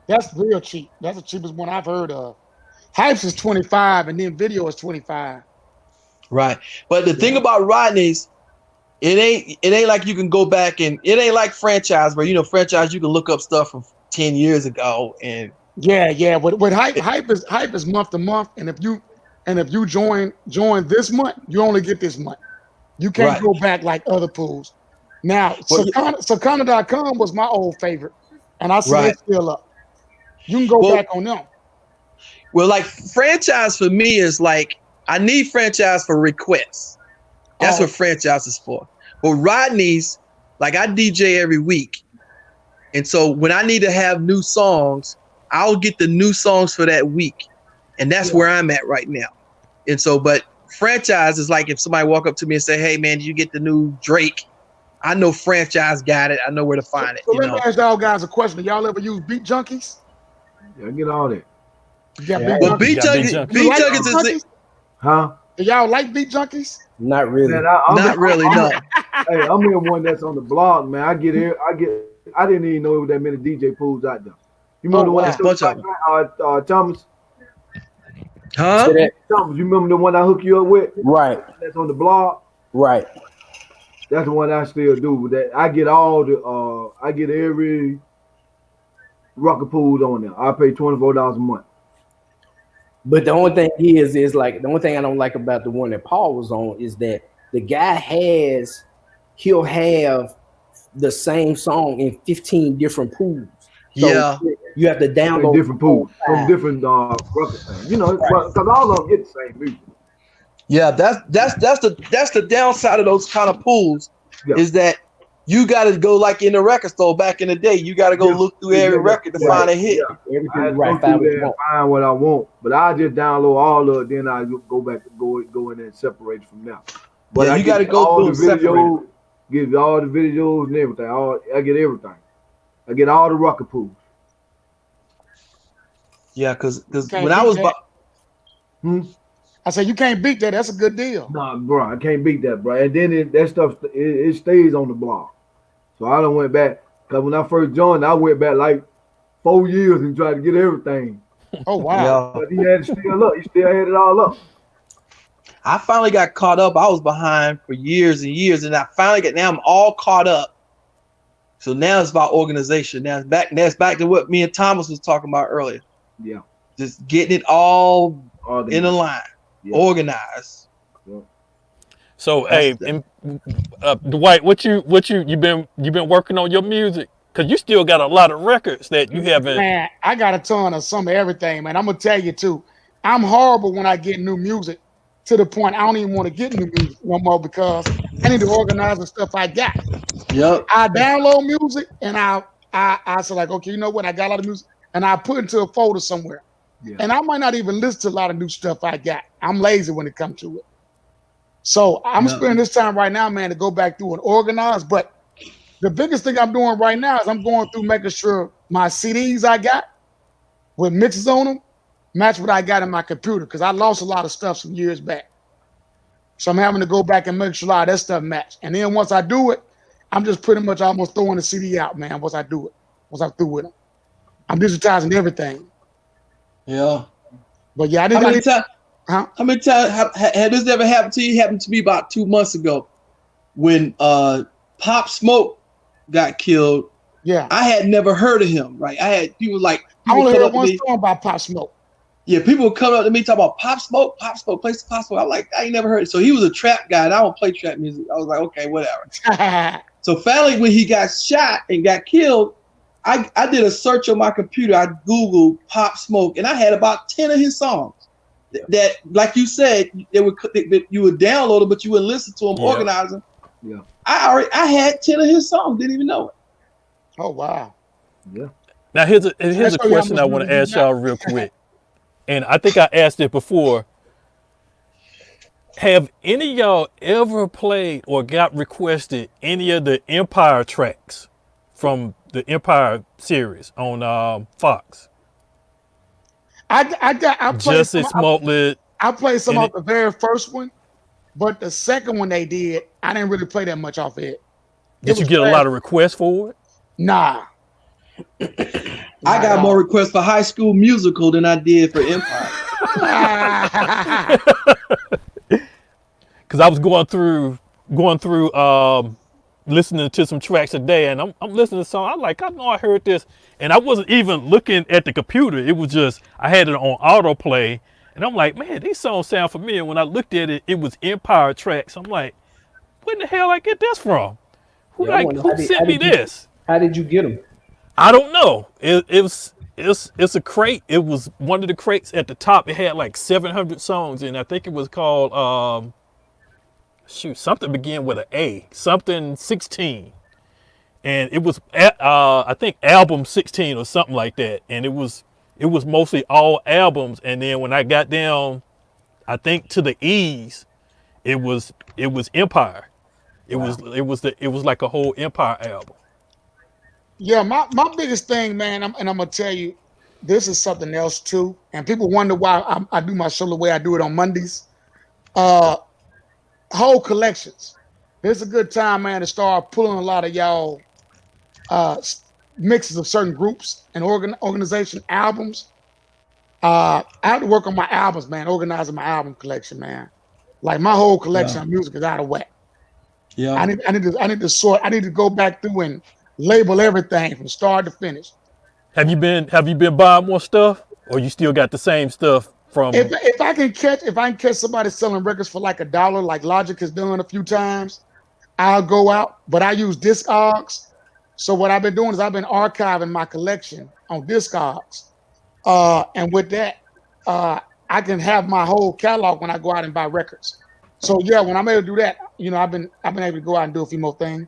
Speaker 6: That's real cheap. That's the cheapest one I've heard of. Hypes is 25, and then video is 25.
Speaker 5: Right. But the thing about Rodney's, it ain't like you can go back and it ain't like franchise where franchise you can look up stuff from 10 years ago and
Speaker 6: Yeah. With hype is month to month, and if you join this month, you only get this month. You can't
Speaker 5: Right.
Speaker 6: go back like other pools. Now, Sakana.com was my old favorite, and I see
Speaker 5: Right.
Speaker 6: it's still up. You can go back on them.
Speaker 5: well, like franchise for me is like I need franchise for requests. That's what franchise is for. But Rodney's, like I DJ every week. And so when I need to have new songs, I'll get the new songs for that week. And that's where I'm at right now. And so, but franchise is like if somebody walk up to me and say, hey man, did you get the new Drake? I know franchise got it. I know where to find it.
Speaker 6: So let me ask y'all guys a question. Do y'all ever use Beat Junkies?
Speaker 7: Yeah, I get all that.
Speaker 6: You got
Speaker 2: Yeah.
Speaker 6: Beat
Speaker 5: Well,
Speaker 6: Junkies?
Speaker 5: Beat
Speaker 2: You got Beat
Speaker 5: Junkies,
Speaker 2: Junkies.
Speaker 6: You
Speaker 5: Beat
Speaker 6: like
Speaker 5: Junkies
Speaker 6: Beat
Speaker 5: is
Speaker 6: Junkies?
Speaker 7: Huh?
Speaker 6: Do y'all like Beat Junkies?
Speaker 4: Not really.
Speaker 7: Man,
Speaker 5: not really, no.
Speaker 7: Hey, I'm the one that's on the blog, man. I didn't even know there was that many DJ pools out there. You remember the one
Speaker 6: wow.
Speaker 7: that
Speaker 5: There's a bunch of
Speaker 7: Thomas?
Speaker 5: Huh?
Speaker 4: Say that?
Speaker 7: Thomas, you remember the one I hook you up with?
Speaker 4: Right,
Speaker 7: That's on the blog.
Speaker 4: right.
Speaker 7: That's the one I still do. That I get I get every rocket pool on there. I pay $24 a month.
Speaker 4: But the only thing is like the only thing I don't like about the one that Paul was on is that the guy he'll have the same song in 15 different pools. So
Speaker 5: Yeah.
Speaker 7: You have to download different pools from different record things. You know, because all of them get the same music.
Speaker 5: Yeah, that's the downside of those kind of pools is that you got to go like in the record store back in the day. You got to go look through every record to find a hit.
Speaker 4: Everything
Speaker 7: I
Speaker 4: right,
Speaker 7: go through there and find what I want, but I just download all of it. Then I go back to go in there and separate it from now. But
Speaker 5: Yeah,
Speaker 7: I
Speaker 5: you got to
Speaker 7: get
Speaker 5: go
Speaker 7: all
Speaker 5: through
Speaker 7: the
Speaker 5: and separate.
Speaker 7: videos, give you all the videos and everything. I get everything. I get all the rocket pools.
Speaker 5: Yeah, because
Speaker 6: Can't
Speaker 5: when I
Speaker 6: beat
Speaker 5: was
Speaker 6: that. I said you can't beat that. That's a good deal.
Speaker 7: Nah, bro, I can't beat that, bro. And then that stuff it stays on the blog. So I done went back because when I first joined, I went back like 4 years and tried to get everything.
Speaker 6: Oh wow.
Speaker 7: But he had it still up. He still had it all up.
Speaker 5: I finally got caught up. I was behind for years and years, and I finally now I'm all caught up. So now it's about organization. Now it's back to what me and Thomas was talking about earlier.
Speaker 7: Yeah.
Speaker 5: Just getting it all
Speaker 7: Organized.
Speaker 5: in a line, organized.
Speaker 2: So
Speaker 5: That's
Speaker 2: hey, Dwight, what you been working on your music? Cause you still got a lot of records that you haven't.
Speaker 6: Man, I got a ton of some of everything, man. I'm gonna tell you too. I'm horrible when I get new music to the point I don't even want to get new music no more because I need to organize the stuff I got.
Speaker 5: Yep.
Speaker 6: I download music and I say like, okay, you know what? I got a lot of music and I put it into a folder somewhere.
Speaker 7: Yeah.
Speaker 6: And I might not even listen to a lot of new stuff I got. I'm lazy when it comes to it. So I'm spending this time right now, man, to go back through and organize. But the biggest thing I'm doing right now is I'm going through making sure my CDs I got with mixes on them match what I got in my computer because I lost a lot of stuff some years back. So I'm having to go back and make sure a lot of that stuff match. And then once I do it, I'm just pretty much almost throwing the CD out, man, once I do it, once I'm through with them. I'm digitizing everything.
Speaker 5: Yeah.
Speaker 6: But yeah, I
Speaker 5: How
Speaker 6: didn't.
Speaker 5: many times?
Speaker 6: Huh?
Speaker 5: How many times had this ever happened to you? It happened to me about 2 months ago when Pop Smoke got killed.
Speaker 6: Yeah.
Speaker 5: I had never heard of him. Right? I had people
Speaker 6: I
Speaker 5: come
Speaker 6: only
Speaker 5: up
Speaker 6: heard
Speaker 5: to
Speaker 6: one
Speaker 5: me.
Speaker 6: song by Pop Smoke.
Speaker 5: Yeah, people would come up to me talking about Pop Smoke, play some Pop Smoke. I'm like, I ain't never heard it. So he was a trap guy, and I don't play trap music. I was like, okay, whatever. So finally, when he got shot and got killed, I did a search on my computer. I Googled Pop Smoke, and I had about 10 of his songs that, like you said, you would download them, but you wouldn't listen to them, organize them.
Speaker 7: Yeah.
Speaker 5: I had 10 of his songs, didn't even know it.
Speaker 6: Oh wow.
Speaker 7: Yeah.
Speaker 2: Now here's a
Speaker 6: show you how
Speaker 2: question
Speaker 6: much
Speaker 2: I want to
Speaker 6: money you
Speaker 2: ask y'all
Speaker 6: got.
Speaker 2: real quick, and I think I asked it before. Have any of y'all ever played or got requested any of the Empire tracks from the Empire series on Fox?
Speaker 6: I played
Speaker 2: Justice Smollett.
Speaker 6: I played some
Speaker 2: and
Speaker 6: off the very first one, but the second one they did, I didn't really play that much off it.
Speaker 2: Did you get a lot of requests for it?
Speaker 6: Nah.
Speaker 5: I got more requests for High School Musical than I did for Empire.
Speaker 2: Because I was going through listening to some tracks today, and I'm listening to song. I'm like, I know I heard this, and I wasn't even looking at the computer. It was just I had it on autoplay, and I'm like, man, these songs sound familiar. When I looked at it, it was Empire tracks. I'm like, where the hell I get this from? Who sent me this?
Speaker 4: How did you get them?
Speaker 2: I don't know. It's a crate. It was one of the crates at the top. It had like 700 songs, and I think it was called something began with an A, something 16, and it was I think album 16 or something like that, and it was mostly all albums. And then when I got down, I think to the E's, it was Empire. It was like a whole Empire album.
Speaker 6: Yeah, my biggest thing, man, I'm gonna tell you, this is something else too. And people wonder why I do my show the way I do it on Mondays. Whole collections. This is a good time, man, to start pulling a lot of y'all mixes of certain groups and organization albums. I have to work on my albums, man, organizing my album collection, man. Like my whole collection of music is out of whack.
Speaker 5: Yeah.
Speaker 6: I need to sort. I need to go back through and label everything from start to finish.
Speaker 2: Have you been buying more stuff, or you still got the same stuff from?
Speaker 6: If I can catch somebody selling records for like $1, like Logic has done a few times, I'll go out. But I use Discogs. So what I've been doing is I've been archiving my collection on Discogs. And with that, I can have my whole catalog when I go out and buy records. So yeah, when I'm able to do that, I've been able to go out and do a few more things.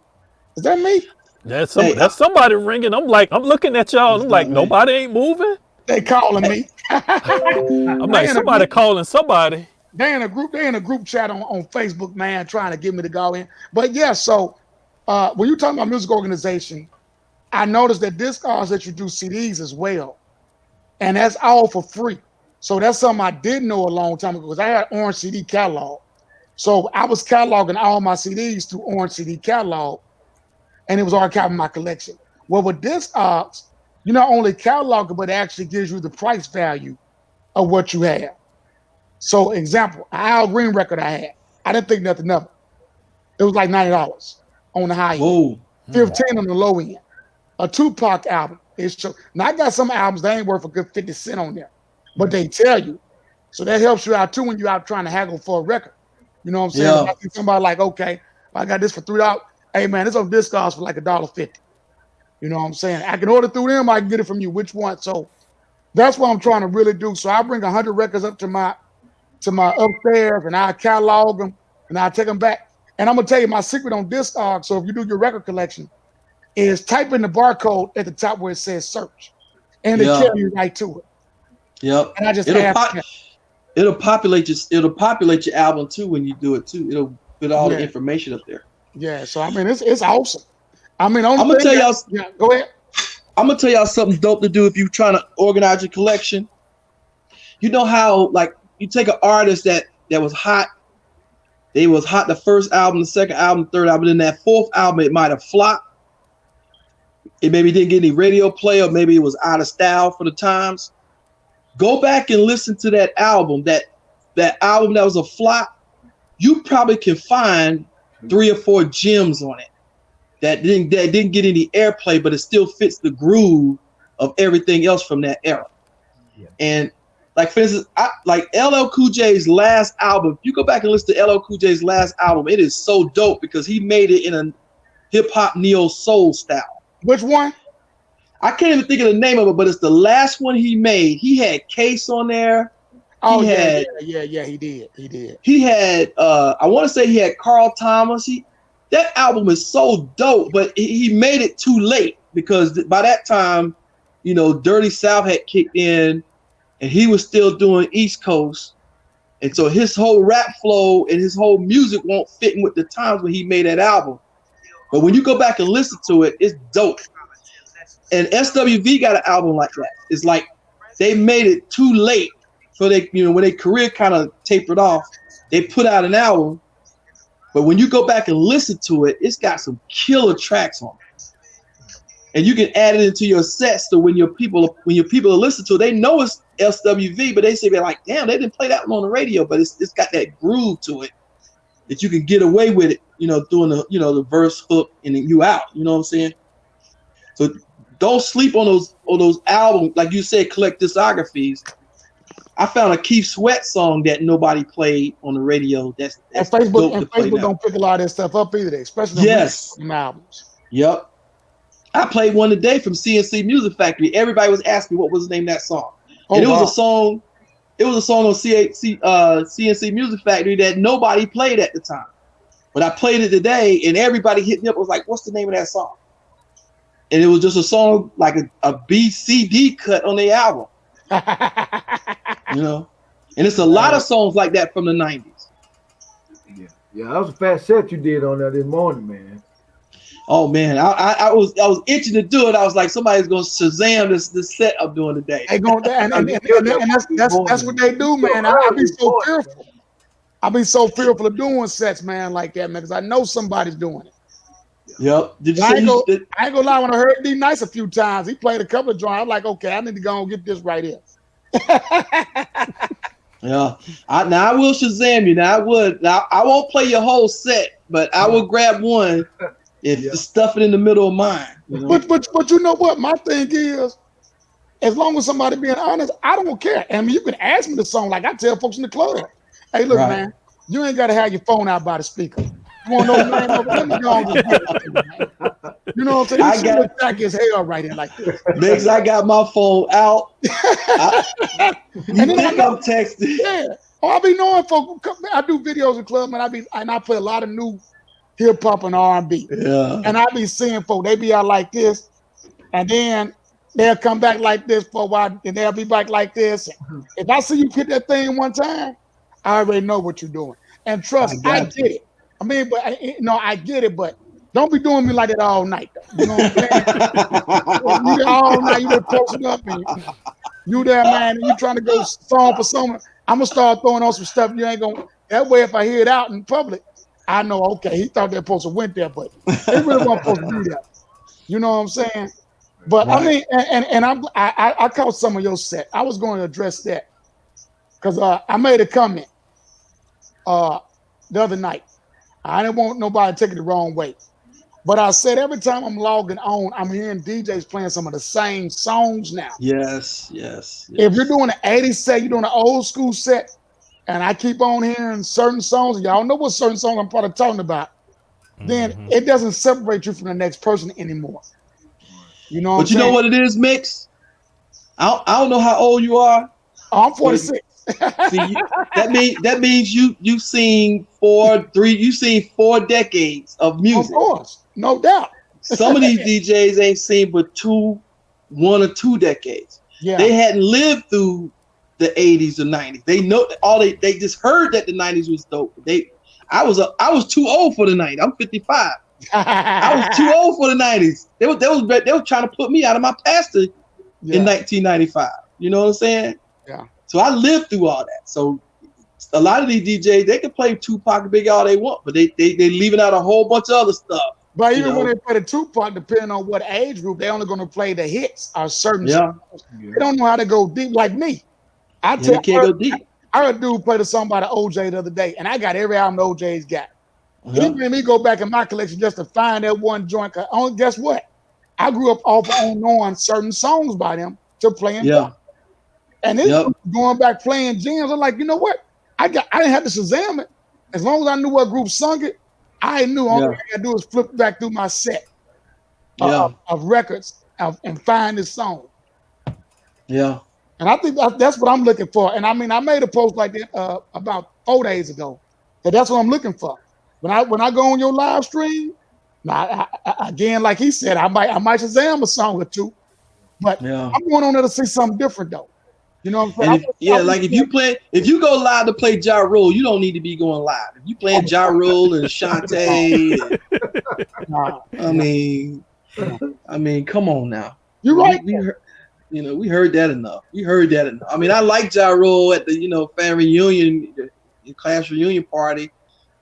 Speaker 6: Is that me?
Speaker 2: That's somebody ringing. I'm looking at y'all. And I'm like, nobody ain't moving.
Speaker 6: They calling me.
Speaker 2: I'm like, somebody calling somebody.
Speaker 6: They in a group chat on Facebook, man, trying to get me to go in. But yeah, so when you talking about music organization, I noticed that Discogs let you do CDs as well, and that's all for free. So that's something I didn't know a long time ago because I had Orange CD catalog. So I was cataloging all my CDs through Orange CD catalog, and it was archiving my collection. Well, with Discogs, you not only catalog it, but it actually gives you the price value of what you have. So, example, an Al Green record I had, I didn't think nothing of it. It was like $90 on the high end, 15 on the low end. A Tupac album is true. Now I got some albums that ain't worth a good 50 cents on there, but they tell you. So that helps you out too when you're out trying to haggle for a record. You know what I'm saying?
Speaker 5: Yeah.
Speaker 6: If I see somebody like, okay, I got this for $3. Hey man, it's on Discogs for like $1.50. You know what I'm saying? I can order through them. I can get it from you. Which one? So that's what I'm trying to really do. So I bring 100 records up to my upstairs, and I catalog them, and I take them back. And I'm gonna tell you my secret on Discogs. So if you do your record collection, is type in the barcode at the top where it says search, and it carry you right to it.
Speaker 5: Yep.
Speaker 6: And I just
Speaker 5: it'll populate your album too when you do it too. It'll put all the information up there.
Speaker 6: Yeah. So I mean, it's awesome. I mean,
Speaker 5: I'm gonna tell y'all.
Speaker 6: Yeah, go ahead.
Speaker 5: I'm gonna tell y'all something dope to do if you're trying to organize your collection. You know how like you take an artist that was hot. They was hot the first album, the second album, the third album, then that fourth album it might have flopped. it maybe didn't get any radio play, or maybe it was out of style for the times. Go back and listen to that album. That album that was a flop. You probably can find 3 or 4 gems on it that didn't get any airplay, but it still fits the groove of everything else from that era. Yeah. And like, for instance, like LL Cool J's last album. If you go back and listen to LL Cool J's last album, it is so dope because he made it in a hip hop neo soul style.
Speaker 6: Which one?
Speaker 5: I can't even think of the name of it, but it's the last one he made. He had Case on there.
Speaker 6: Oh, yeah, he did.
Speaker 5: He had, I want to say he had Carl Thomas. That album is so dope, but he made it too late because by that time, you know, Dirty South had kicked in and he was still doing East Coast. And so his whole rap flow and his whole music won't fit in with the times when he made that album. But when you go back and listen to it, it's dope. And SWV got an album like that. It's like they made it too late. So they, you know, when their career kind of tapered off, they put out an album. But when you go back and listen to it, it's got some killer tracks on it. And you can add it into your sets. So when your people listen to it, they know it's SWV, but they say they're like, damn, they didn't play that one on the radio, but it's got that groove to it that you can get away with it, you know, doing the verse hook and then you out. You know what I'm saying? So don't sleep on those albums, like you said, collect discographies. I found a Keith Sweat song that nobody played on the radio. That's
Speaker 6: and Facebook don't pick a lot of that stuff up either, especially on albums.
Speaker 5: Yep. I played one today from CNC Music Factory. Everybody was asking what was the name of that song. And it was a song. It was a song on CNC Music Factory that nobody played at the time. But I played it today, and everybody hit me up. Was like, "What's the name of that song?" And it was just a song like a B-C-D cut on the album. You know, and it's a lot of songs like that from the 90s.
Speaker 7: Yeah, that was a fat set you did on there this morning, man.
Speaker 5: Oh man, I was itching to do it. I was like, somebody's gonna Shazam this set I'm doing today.
Speaker 6: They gonna, and that's what they do, man. I be so fearful. I be so fearful of doing sets, man, like that, man, because I know somebody's doing it.
Speaker 5: Yep.
Speaker 6: I ain't gonna lie. When I heard D Nice a few times, he played a couple of joints. I'm like, okay, I need to go and get this right here.
Speaker 5: Yeah. Now I will Shazam you. Now I would. Now I won't play your whole set, but I will grab one if stuff it in the middle of mine. You know?
Speaker 6: But you know what? My thing is, as long as somebody being honest, I don't care. I mean, you can ask me the song like I tell folks in the club. Hey, look, man, you ain't gotta have your phone out by the speaker. You want to know, man? Let me go on just get it to you, man. You know what I'm saying? You look back his hair right here like this.
Speaker 5: Next, I got my phone out. You think I'm texting?
Speaker 6: Yeah. Oh, I be knowing folks. I do videos in club, and I play a lot of new hip hop and R&B.
Speaker 5: Yeah.
Speaker 6: And I be seeing folks. They be out like this, and then they'll come back like this for a while, and they'll be back like this. If I see you hit that thing one time, I already know what you're doing. And trust, I get it. I mean, but I get it, but don't be doing me like that all night, though. You know what I'm saying? You all night, you been posting up, and you there, man, and you trying to go song for someone. I'm gonna start throwing on some stuff. You ain't gonna. That way, if I hear it out in public, I know. Okay, he thought that poster went there, but they really weren't supposed to do that. You know what I'm saying? But I mean, and I caught some of your set. I was going to address that because I made a comment the other night. I didn't want nobody to take it the wrong way. But I said every time I'm logging on, I'm hearing DJs playing some of the same songs now.
Speaker 5: Yes.
Speaker 6: If you're doing an 80s set, you're doing an old school set, and I keep on hearing certain songs, and y'all know what certain songs I'm probably talking about, then it doesn't separate you from the next person anymore. You know what I'm saying?
Speaker 5: But you know what it is, Mix? I don't know how old you are.
Speaker 6: Oh, I'm 46.
Speaker 5: See, that means you've seen 4 decades of music.
Speaker 6: Of course, no doubt.
Speaker 5: Some of these DJs ain't seen but 1 or 2 decades.
Speaker 6: Yeah.
Speaker 5: They hadn't lived through the 80s or 90s. They know they just heard that the 90s was dope. I was too old for the 90s. I'm 55. I was too old for the 90s. They were trying to put me out of my pasture in 1995. You know what I'm saying?
Speaker 6: Yeah.
Speaker 5: So I lived through all that. So a lot of these DJs, they can play Tupac and Biggie all they want, but they leaving out a whole bunch of other stuff.
Speaker 6: But
Speaker 5: You
Speaker 6: even when
Speaker 5: know.
Speaker 6: they play the two-part, depending on what age group, they're only going to play the hits or certain
Speaker 5: Yeah.
Speaker 6: songs. They don't know how to go deep like me. I
Speaker 5: Yeah, you can't go deep.
Speaker 6: I heard a dude play the song by the OJ the other day, and I got every album the OJ's got. He
Speaker 5: Yeah.
Speaker 6: made me go back in my collection just to find that one joint. Guess what? I grew up off of knowing certain songs by them to playing.
Speaker 5: Yeah.
Speaker 6: And this
Speaker 5: Yep.
Speaker 6: dude going back playing jams. I'm like, you know what? I didn't have to Shazam it. As long as I knew what group sung it, I knew all
Speaker 5: Yeah.
Speaker 6: I had to do was flip back through my set
Speaker 5: Yeah.
Speaker 6: of records and find this song.
Speaker 5: Yeah.
Speaker 6: And I think that's what I'm looking for. And I mean, I made a post like that about 4 days ago. That that's what I'm looking for. When I go on your live stream, now again, like he said, I might Shazam a song or two, but
Speaker 5: Yeah.
Speaker 6: I'm going on there to see something different though. You know what I'm
Speaker 5: And
Speaker 6: saying?
Speaker 5: if you go live to play Ja Rule, you don't need to be going live. If you playing Ja Rule and Shantae, I mean, come on now.
Speaker 6: You're right.
Speaker 5: We heard that enough. I mean, I like Ja Rule at the family reunion, class reunion party,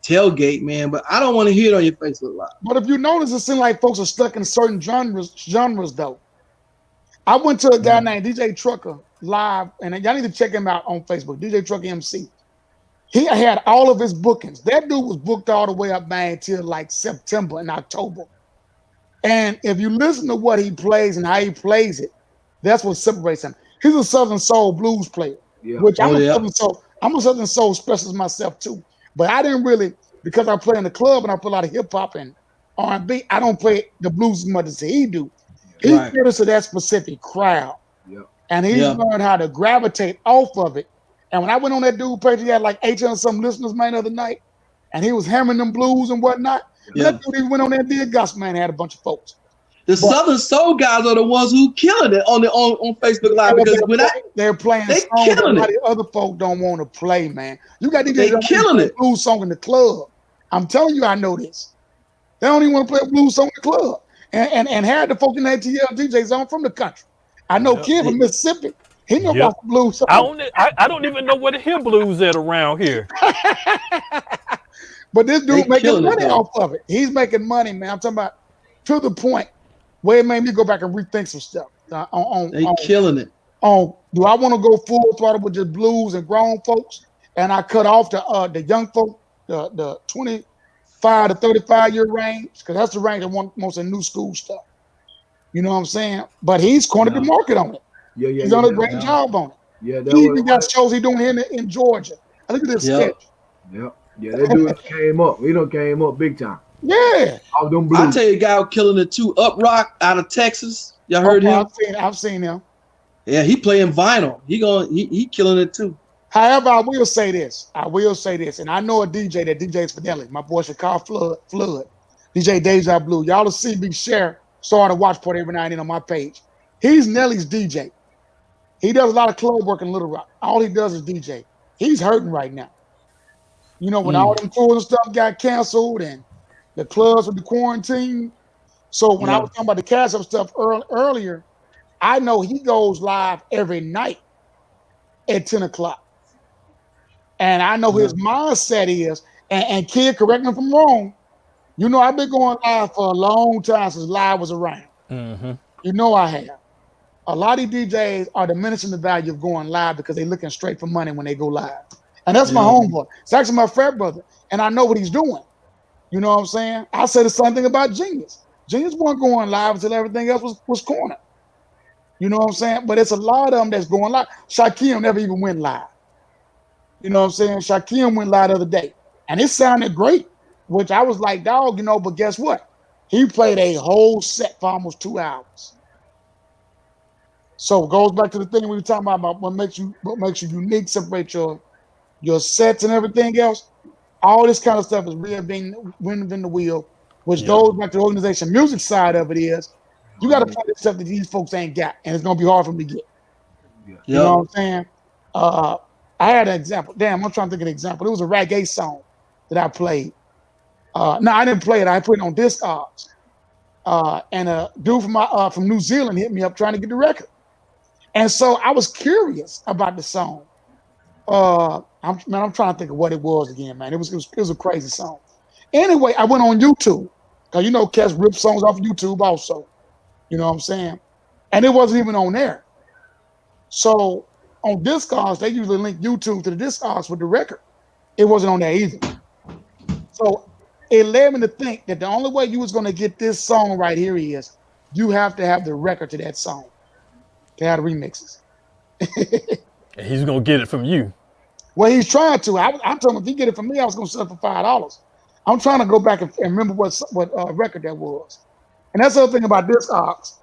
Speaker 5: tailgate, man, but I don't want to hear it on your Facebook Live.
Speaker 6: But if you notice, it seems like folks are stuck in certain genres though. I went to a guy named DJ Trucker live, and y'all need to check him out on Facebook, DJ Trucker MC. He had all of his bookings. That dude was booked all the way up, man, till like September and October. And if you listen to what he plays and how he plays it, that's what separates him. He's a Southern Soul blues player, which I'm a Southern Soul specialist myself too. But I didn't really, because I play in the club and I play a lot of hip hop and R&B, I don't play the blues as much as he do. He's fit to that specific crowd. And he's learned how to gravitate off of it. And when I went on that dude page, he had like 800 some listeners, man, the other night, and he was hammering them blues and whatnot. That dude, he went on there and did gospel, man, had a bunch of folks.
Speaker 5: Southern Soul guys are the ones who killing it on Facebook Live, because
Speaker 6: they're playing songs that the other folk don't want to play, man. You got these guys killing it. Blues song in the club. I'm telling you, I know this. They don't even want to play a blues song in the club. And had the folk in the ATL DJs on from the country. I know kid from Mississippi. He know about the blues song.
Speaker 2: I don't even know where to hear blues at around here.
Speaker 6: But this dude making money off of it. He's making money, man. I'm talking about to the point where it made me go back and rethink some stuff.
Speaker 5: Killing it.
Speaker 6: Do I want to go full throttle with just blues and grown folks, and I cut off the young folk, the 25 to 35 year range, because that's the range that want most of the new school stuff. You know what I'm saying? But he's cornered the market on it. He's done a great job on it. He even got shows he doing here in Georgia. I look at this sketch.
Speaker 7: Yeah, that dude came up. He done came up big time.
Speaker 6: Yeah.
Speaker 7: All them blues.
Speaker 5: I'll tell you a guy killing it too, Up Rock out of Texas. Y'all heard him?
Speaker 6: I've seen him.
Speaker 5: Yeah, he playing vinyl. He killing it too.
Speaker 6: However, I will say this, and I know a DJ that DJs Fidelity, my boy Chicago Flood, DJ Deja Blue. Y'all will see me share Start a Watch Party every now and then on my page. He's Nelly's DJ. He does a lot of club work in Little Rock. All he does is DJ. He's hurting right now. You know, when all them tours and stuff got canceled and the clubs with the quarantine. So when I was talking about the cash up stuff earlier, I know he goes live every night at 10 o'clock. And I know his mindset is, and kid, correct me if I'm wrong, you know, I've been going live for a long time since live was around.
Speaker 2: Mm-hmm.
Speaker 6: You know I have. A lot of these DJs are diminishing the value of going live because they're looking straight for money when they go live. And that's my homeboy. It's actually my frat brother. And I know what he's doing. You know what I'm saying? I say the same thing about Genius. Genius wasn't going live until everything else was cornered. You know what I'm saying? But it's a lot of them that's going live. Shaquille never even went live. You know what I'm saying? Shaquille went live the other day. And it sounded great, which I was like, dog, you know, but guess what? He played a whole set for almost 2 hours. So it goes back to the thing we were talking about what makes you unique, separate your sets and everything else. All this kind of stuff is reinventing the wheel, which goes back to the organization music side of it is you got to play the stuff that these folks ain't got, and it's gonna be hard for them to get. You know what I'm saying? I had an example. Damn, I'm trying to think of an example. It was a reggae song that I played. No, I didn't play it. I put it on Discogs. And a dude from New Zealand hit me up trying to get the record. And so I was curious about the song. I'm trying to think of what it was again, man. It was a crazy song. Anyway, I went on YouTube Cause you know, cats rip songs off YouTube also. You know what I'm saying? And it wasn't even on there. So on Discogs, they usually link YouTube to the Discogs with the record. It wasn't on there either. So it led me to think that the only way you was gonna get this song right here is you have to have the record to that song to have the remixes.
Speaker 2: And he's gonna get it from you.
Speaker 6: Well, he's trying to. I told him if he get it from me, I was gonna sell it for $5. I'm trying to go back and remember what record that was. And that's the other thing about Discogs.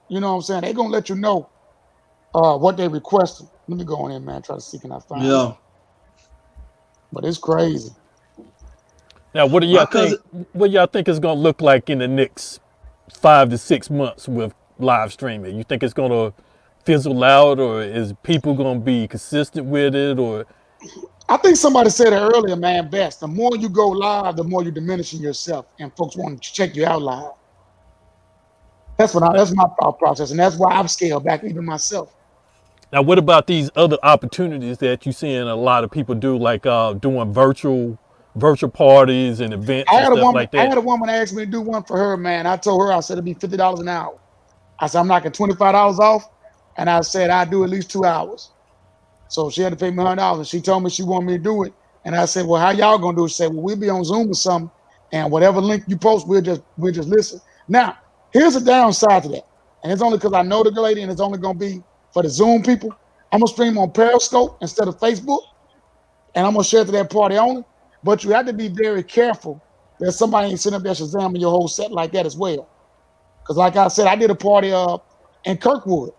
Speaker 6: You know what I'm saying? They're gonna let you know what they requested. Let me go on in, man. Try to see can I find
Speaker 5: Yeah.
Speaker 6: it. But it's crazy.
Speaker 2: Now, what do
Speaker 5: My
Speaker 2: y'all think? What y'all think is gonna look like in the next 5 to 6 months with live streaming? You think it's gonna fizzle out, or is people gonna be consistent with it, or
Speaker 6: I think somebody said it earlier, man, best. The more you go live, the more you're diminishing yourself, and folks want to check you out live. That's my thought process, and that's why I've scaled back even myself.
Speaker 2: now what about these other opportunities that you're seeing a lot of people do, like doing virtual parties and events and stuff like
Speaker 6: I had
Speaker 2: that?
Speaker 6: a woman ask me to do one for her, man. I told her, I said it'd be $50 an hour. I said I'm knocking $25 off, and I said I'd do at least 2 hours. So she had to pay me $100. She told me she wanted me to do it, and I said, well, how y'all gonna do it? She said, well, we'll be on Zoom or something, and whatever link you post, we'll just listen. Now, here's a downside to that, and it's only because I know the lady, and it's only gonna be for the Zoom people. I'm gonna stream on Periscope instead of Facebook, and I'm gonna share it to that party only. But you have to be very careful that somebody ain't sitting up there shazamming your whole set like that as well. Because like I said, I did a party in Kirkwood,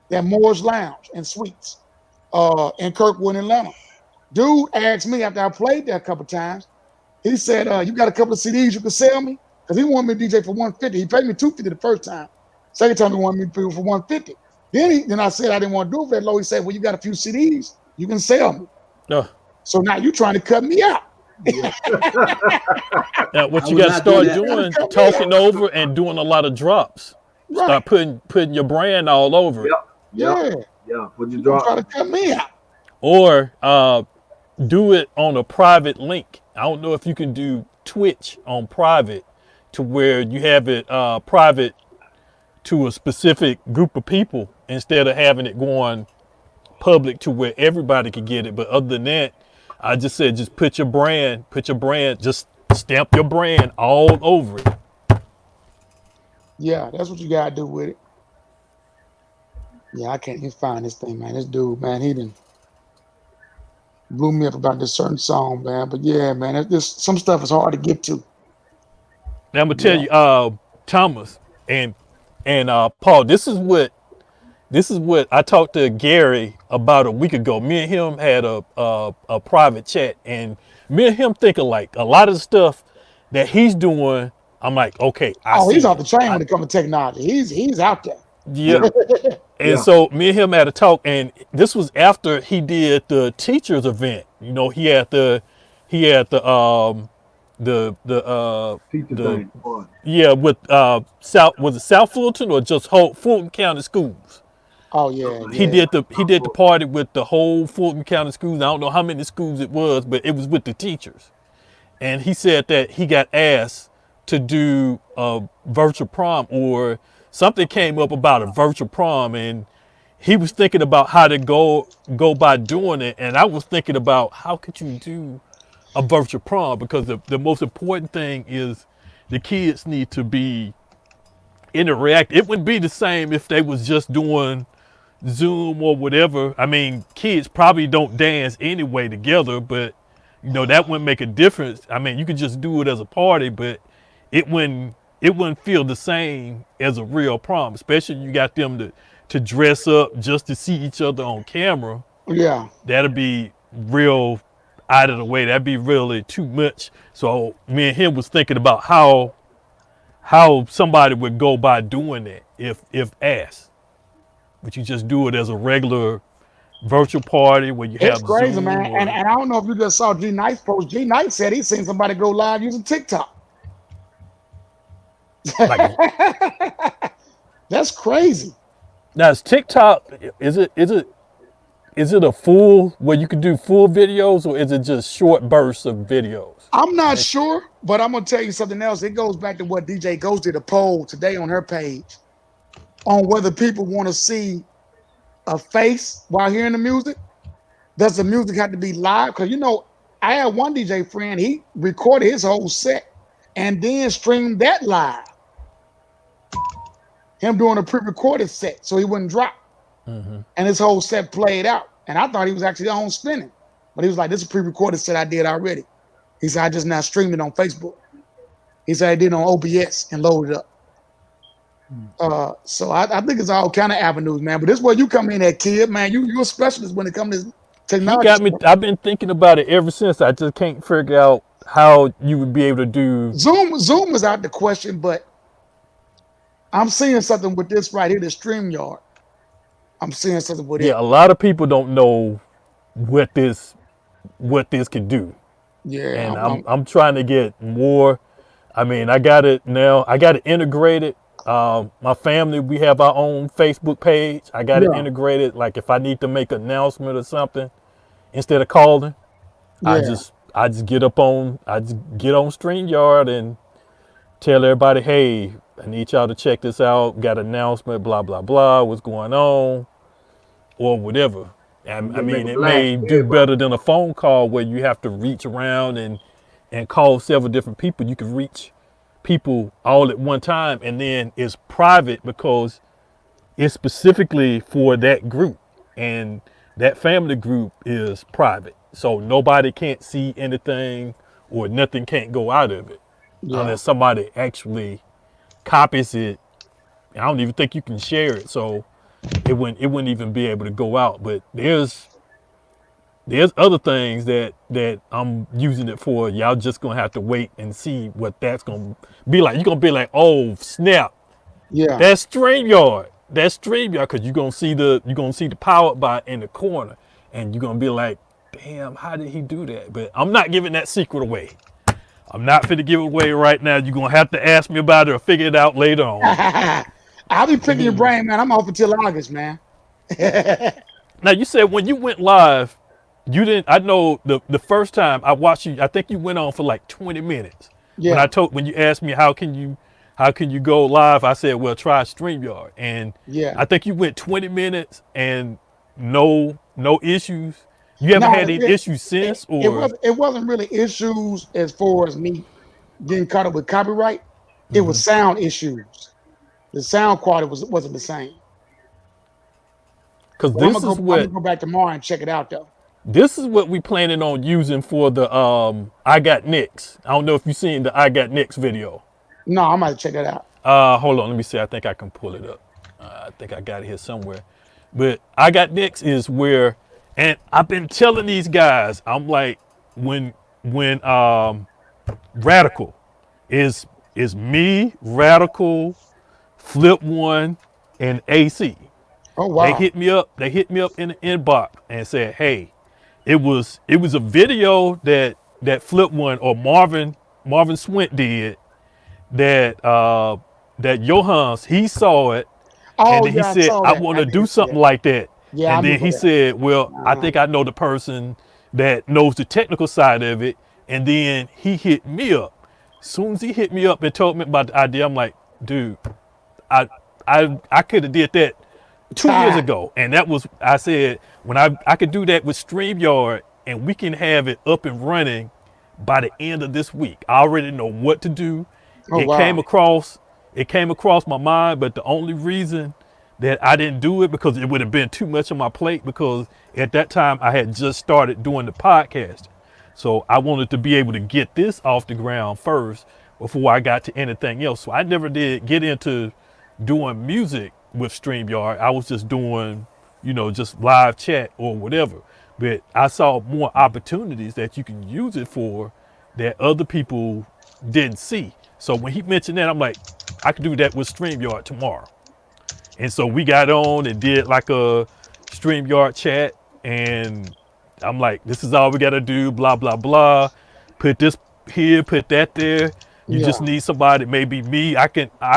Speaker 6: that Moore's Lounge and Suites in Kirkwood, Atlanta. Dude asked me after I played there a couple times, he said, you got a couple of CDs you can sell me? Because he wanted me to DJ for $150. He paid me $250 the first time. Second time he wanted me to pay for $150. Then I said I didn't want to do it that low. He said, well, you got a few CDs. You can sell me.
Speaker 2: No.
Speaker 6: So now you trying to cut me out.
Speaker 2: Now, what
Speaker 5: I
Speaker 2: you
Speaker 5: would
Speaker 2: got to
Speaker 5: not do
Speaker 2: start
Speaker 5: that.
Speaker 2: doing, talking over and doing a lot of drops.
Speaker 6: Right.
Speaker 2: Start putting your brand all over it.
Speaker 6: Yeah.
Speaker 7: Yeah. Put your
Speaker 6: You gonna try
Speaker 7: drop.
Speaker 6: to cut me out.
Speaker 2: Or do it on a private link. I don't know if you can do Twitch on private to where you have it private to a specific group of people instead of having it going public to where everybody could get it. But other than that, I just said just put your brand, just stamp your brand all over it.
Speaker 6: Yeah, that's what you gotta do with it. Yeah, I can't even find this thing, man. This dude, man, he done blew me up about this certain song, man. But yeah, man, some stuff is hard to get to.
Speaker 2: Now I'm gonna tell you, Thomas and Paul, this is what I talked to Gary about a week ago. Me and him had a private chat, and me and him think alike. A lot of the stuff that he's doing, I'm like, okay,
Speaker 6: He's
Speaker 2: see
Speaker 6: off the
Speaker 2: it.
Speaker 6: chain when it comes to technology. He's out there.
Speaker 2: Yeah. And
Speaker 7: Yeah.
Speaker 2: so me and him had a talk, and this was after he did the teachers event. You know, he had the
Speaker 7: Teacher
Speaker 2: the
Speaker 7: thing. Boy.
Speaker 2: yeah, with was it South Fulton or just whole Fulton County Schools?
Speaker 6: Oh yeah.
Speaker 2: He did the party with the whole Fulton County schools. I don't know how many schools it was, but it was with the teachers. And he said that he got asked to do a virtual prom, or something came up about a virtual prom, and he was thinking about how to go by doing it. And I was thinking about how could you do a virtual prom, because the most important thing is the kids need to be interact. It wouldn't be the same if they was just doing Zoom or whatever. I mean, kids probably don't dance anyway together, but you know that wouldn't make a difference. I mean, you could just do it as a party, but it wouldn't feel the same as a real prom, especially you got them to dress up just to see each other on camera.
Speaker 6: Yeah.
Speaker 2: That'd be real out of the way. That'd be really too much. So me and him was thinking about how somebody would go by doing that if asked. But you just do it as a regular virtual party where you have
Speaker 6: It's crazy,
Speaker 2: Zoom
Speaker 6: man.
Speaker 2: or-
Speaker 6: And I don't know if you just saw G Knight's post. G Knight said he's seen somebody go live using TikTok.
Speaker 2: like,
Speaker 6: That's crazy.
Speaker 2: now is TikTok, is it a full where you can do full videos, or is it just short bursts of videos?
Speaker 6: I'm not sure, but I'm gonna tell you something else. It goes back to what DJ Ghost did a poll today on her page on whether people want to see a face while hearing the music. Does the music have to be live? Because I had one DJ friend, he recorded his whole set and then streamed that live. Him doing a pre-recorded set so he wouldn't drop. And his whole set played out. And I thought he was actually on spinning. But he was like, this is a pre-recorded set I did already. He said, I just now streamed it on Facebook. He said I did it on OBS and loaded it up. So I think it's all kind of avenues, man. But this is where you come in at, kid, man. You're a specialist when it comes to technology.
Speaker 2: You got me. I've been thinking about it ever since. I just can't figure out how you would be able to do.
Speaker 6: Zoom is out the question, but I'm seeing something with this right here, the StreamYard. I'm seeing something with it.
Speaker 2: Yeah, a lot of people don't know what this can do.
Speaker 6: Yeah,
Speaker 2: And I'm trying to get more. I mean, I got it now. I got it integrated. My family, we have our own Facebook page. I got it integrated. Like if I need to make an announcement or something, instead of calling, I just get on StreamYard and tell everybody, hey, I need y'all to check this out. Got an announcement, blah blah blah. What's going on, or whatever. I mean, it may do better than a phone call where you have to reach around and call several different people. You can reach people all at one time, and then it's private because it's specifically for that group, and that family group is private. So nobody can't see anything or nothing can't go out of it unless somebody actually copies it. I don't even think you can share it. So it wouldn't even be able to go out. But there's other things that I'm using it for. Y'all just gonna have to wait and see what that's gonna be like. You're gonna be like, oh snap, that's StreamYard. That's StreamYard, because you're gonna see the power bar in the corner, and you're gonna be like, damn, how did he do that? But I'm not giving that secret away. I'm not finna give it away right now. You're gonna have to ask me about it or figure it out later on.
Speaker 6: I'll be picking your brain, man. I'm off until August, man.
Speaker 2: Now you said when you went live, you didn't. I know the first time I watched you, I think you went on for like 20 minutes.
Speaker 6: Yeah.
Speaker 2: When you asked me how can you go live, I said, well, try StreamYard, and I think you went 20 minutes and no issues. You haven't had any issues since, or
Speaker 6: it wasn't really issues as far as me getting caught up with copyright. It was sound issues. The sound quality wasn't the same.
Speaker 2: Because
Speaker 6: I'm gonna go back tomorrow and check it out though.
Speaker 2: This is what we planning on using for the I Got Nicks. I don't know if you've seen the I Got Nicks video.
Speaker 6: No, I might check that out.
Speaker 2: Hold on, let me see. I think I can pull it up. I think I got it here somewhere. But I Got Nicks is where, and I've been telling these guys, I'm like, when Radical is me, Radical, Flip One, and AC.
Speaker 6: Oh wow.
Speaker 2: They hit me up in the inbox and said, hey, it was a video that Flip One or Marvin Swint did that Johans, he saw it, and then he said, I want to do something like that.
Speaker 6: Yeah,
Speaker 2: and then he said, well, I think I know the person that knows the technical side of it. And then he hit me up. As soon as he hit me up and told me about the idea, I'm like, dude, I could have did that 2 years ago. And that was, I said, when I could do that with StreamYard, and we can have it up and running by the end of this week. I already know what to do. It came across my mind, but the only reason that I didn't do it because it would have been too much on my plate, because at that time I had just started doing the podcast. So I wanted to be able to get this off the ground first before I got to anything else. So I never did get into doing music with StreamYard. I was just doing, just live chat or whatever. But I saw more opportunities that you can use it for that other people didn't see. So when he mentioned that, I'm like, I could do that with StreamYard tomorrow. And so we got on and did like a StreamYard chat, and I'm like, this is all we got to do, blah, blah, blah. Put this here, put that there. You just need somebody, maybe me.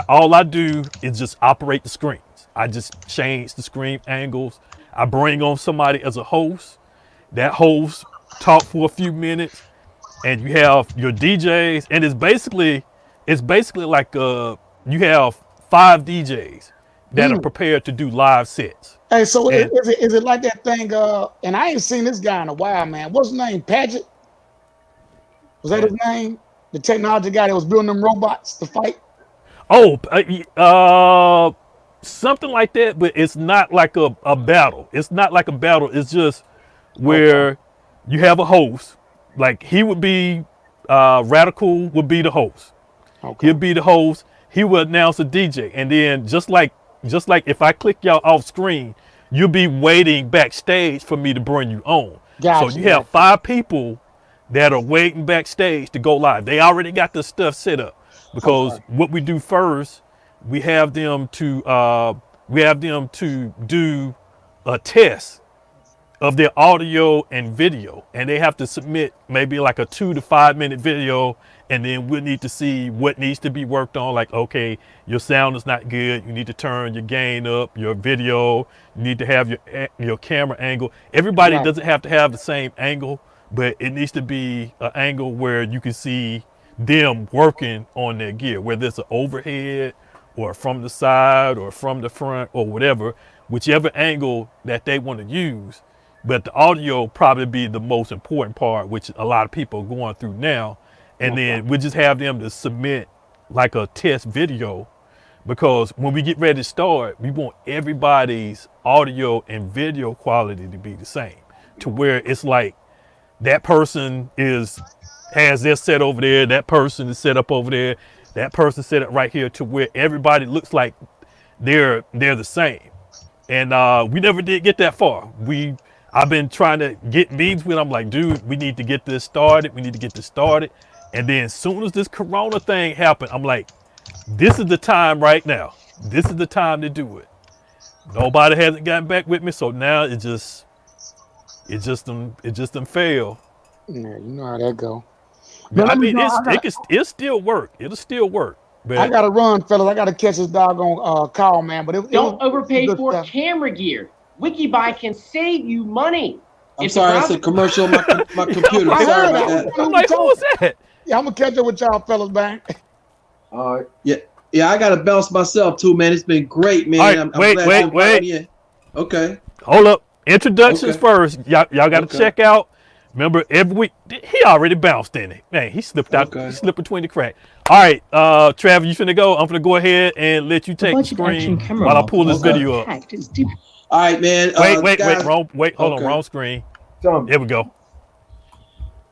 Speaker 2: All I do is just operate the screens. I just change the screen angles. I bring on somebody as a host. That host talk for a few minutes. and you have your DJs, and it's basically like you have 5 DJs that are prepared to do live sets.
Speaker 6: Hey, so
Speaker 2: And
Speaker 6: is it like that thing? And I ain't seen this guy in a while, man. What's his name? Paget? Was that his name? The technology guy that was building them robots to fight?
Speaker 2: oh, something like that, but it's not like a battle. It's not like a battle. It's just where you have a host. Like he would be, Radical would be the host.
Speaker 6: Okay.
Speaker 2: He'll be the host. He will announce a DJ, and then just like if I click y'all off screen, you'll be waiting backstage for me to bring you on.
Speaker 6: Gotcha,
Speaker 2: So you have 5 people that are waiting backstage to go live. They already got the stuff set up because what we do first, we have them to do a test of their audio and video, and they have to submit maybe like a 2 to 5 minute video, and then we'll need to see what needs to be worked on. Like, okay, your sound is not good, you need to turn your gain up. Your video, you need to have your camera angle. Everybody doesn't have to have the same angle, but it needs to be an angle where you can see them working on their gear, whether it's an overhead or from the side or from the front or whatever, whichever angle that they want to use. But the audio probably be the most important part, which a lot of people are going through now. And then we just have them to submit like a test video, because when we get ready to start, we want everybody's audio and video quality to be the same, to where it's like that person has their set over there, that person is set up over there, that person set up right here, to where everybody looks like they're the same. And we never did get that far. I've been trying to get meetings with them. I'm like, dude, we need to get this started. We need to get this started. And then as soon as this Corona thing happened, I'm like, this is the time right now. This is the time to do it. Nobody hasn't gotten back with me, so now it just them fail.
Speaker 6: Yeah, you know how that go.
Speaker 2: I mean, it'll still work. It'll still work. But
Speaker 6: I gotta run, fellas. I gotta catch this doggone call, man. But
Speaker 8: Don't overpay
Speaker 6: good
Speaker 8: for
Speaker 6: stuff.
Speaker 8: camera gear. Wikibuy can save you money.
Speaker 5: I'm
Speaker 8: If
Speaker 5: sorry,
Speaker 8: the
Speaker 5: that's a commercial on my computer.
Speaker 6: I
Speaker 5: Sorry
Speaker 6: heard
Speaker 5: about
Speaker 6: that.
Speaker 5: that.
Speaker 2: I'm like, who was that?
Speaker 6: Yeah, I'm gonna catch up with y'all, fellas, man.
Speaker 7: All right.
Speaker 5: Yeah, I gotta bounce myself too, man. It's been great, man.
Speaker 2: All right,
Speaker 5: I'm
Speaker 2: wait.
Speaker 5: glad you invited me in. Okay.
Speaker 2: Hold up. Introductions
Speaker 5: Okay.
Speaker 2: first. Y'all got to
Speaker 5: Okay.
Speaker 2: check out. Remember, every week he already bounced in it. Man, he slipped out.
Speaker 5: Okay.
Speaker 2: He slipped between the cracks. All right, Travis, you finna go. I'm finna go ahead and let you take the screen while I pull this video up.
Speaker 5: All right, man.
Speaker 2: Wait,
Speaker 5: guys.
Speaker 2: hold on,
Speaker 5: Okay.
Speaker 2: wrong screen.
Speaker 7: Tom,
Speaker 2: There we go.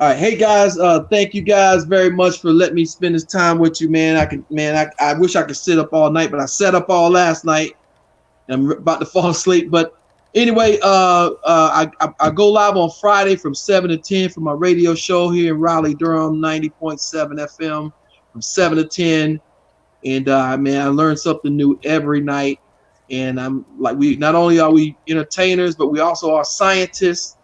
Speaker 5: All right, hey guys, thank you guys very much for letting me spend this time with you, man. I wish I could sit up all night, but I sat up all last night. I'm about to fall asleep, but anyway, I go live on Friday from 7 to 10 for my radio show here in Raleigh, Durham, 90.7 FM from 7 to 10. And man, I learn something new every night. And I'm like, we not only are we entertainers, but we also are scientists.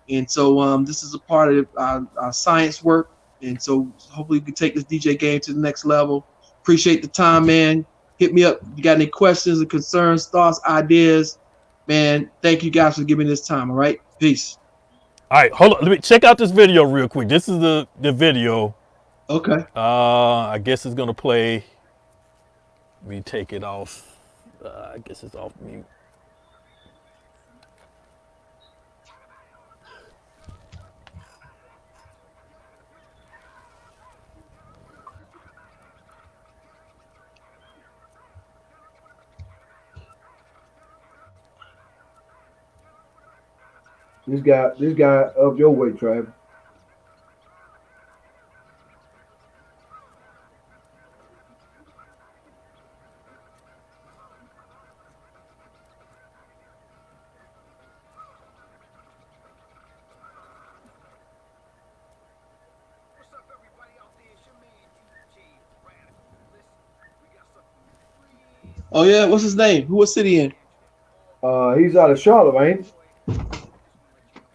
Speaker 5: And so this is a part of our science work. And so hopefully we can take this DJ game to the next level. Appreciate the time, man. Hit me up if you got any questions or concerns, thoughts, ideas. Man, thank you guys for giving me this time, all right? Peace.
Speaker 2: All right, hold on. Let me check out this video real quick. This is the video.
Speaker 5: Okay.
Speaker 2: I guess it's gonna play. Let me take it off. I guess it's off mute.
Speaker 7: this guy up your way, Travis.
Speaker 5: Oh yeah, what's his name? What city in?
Speaker 7: He's out of Charlotte, ain't he?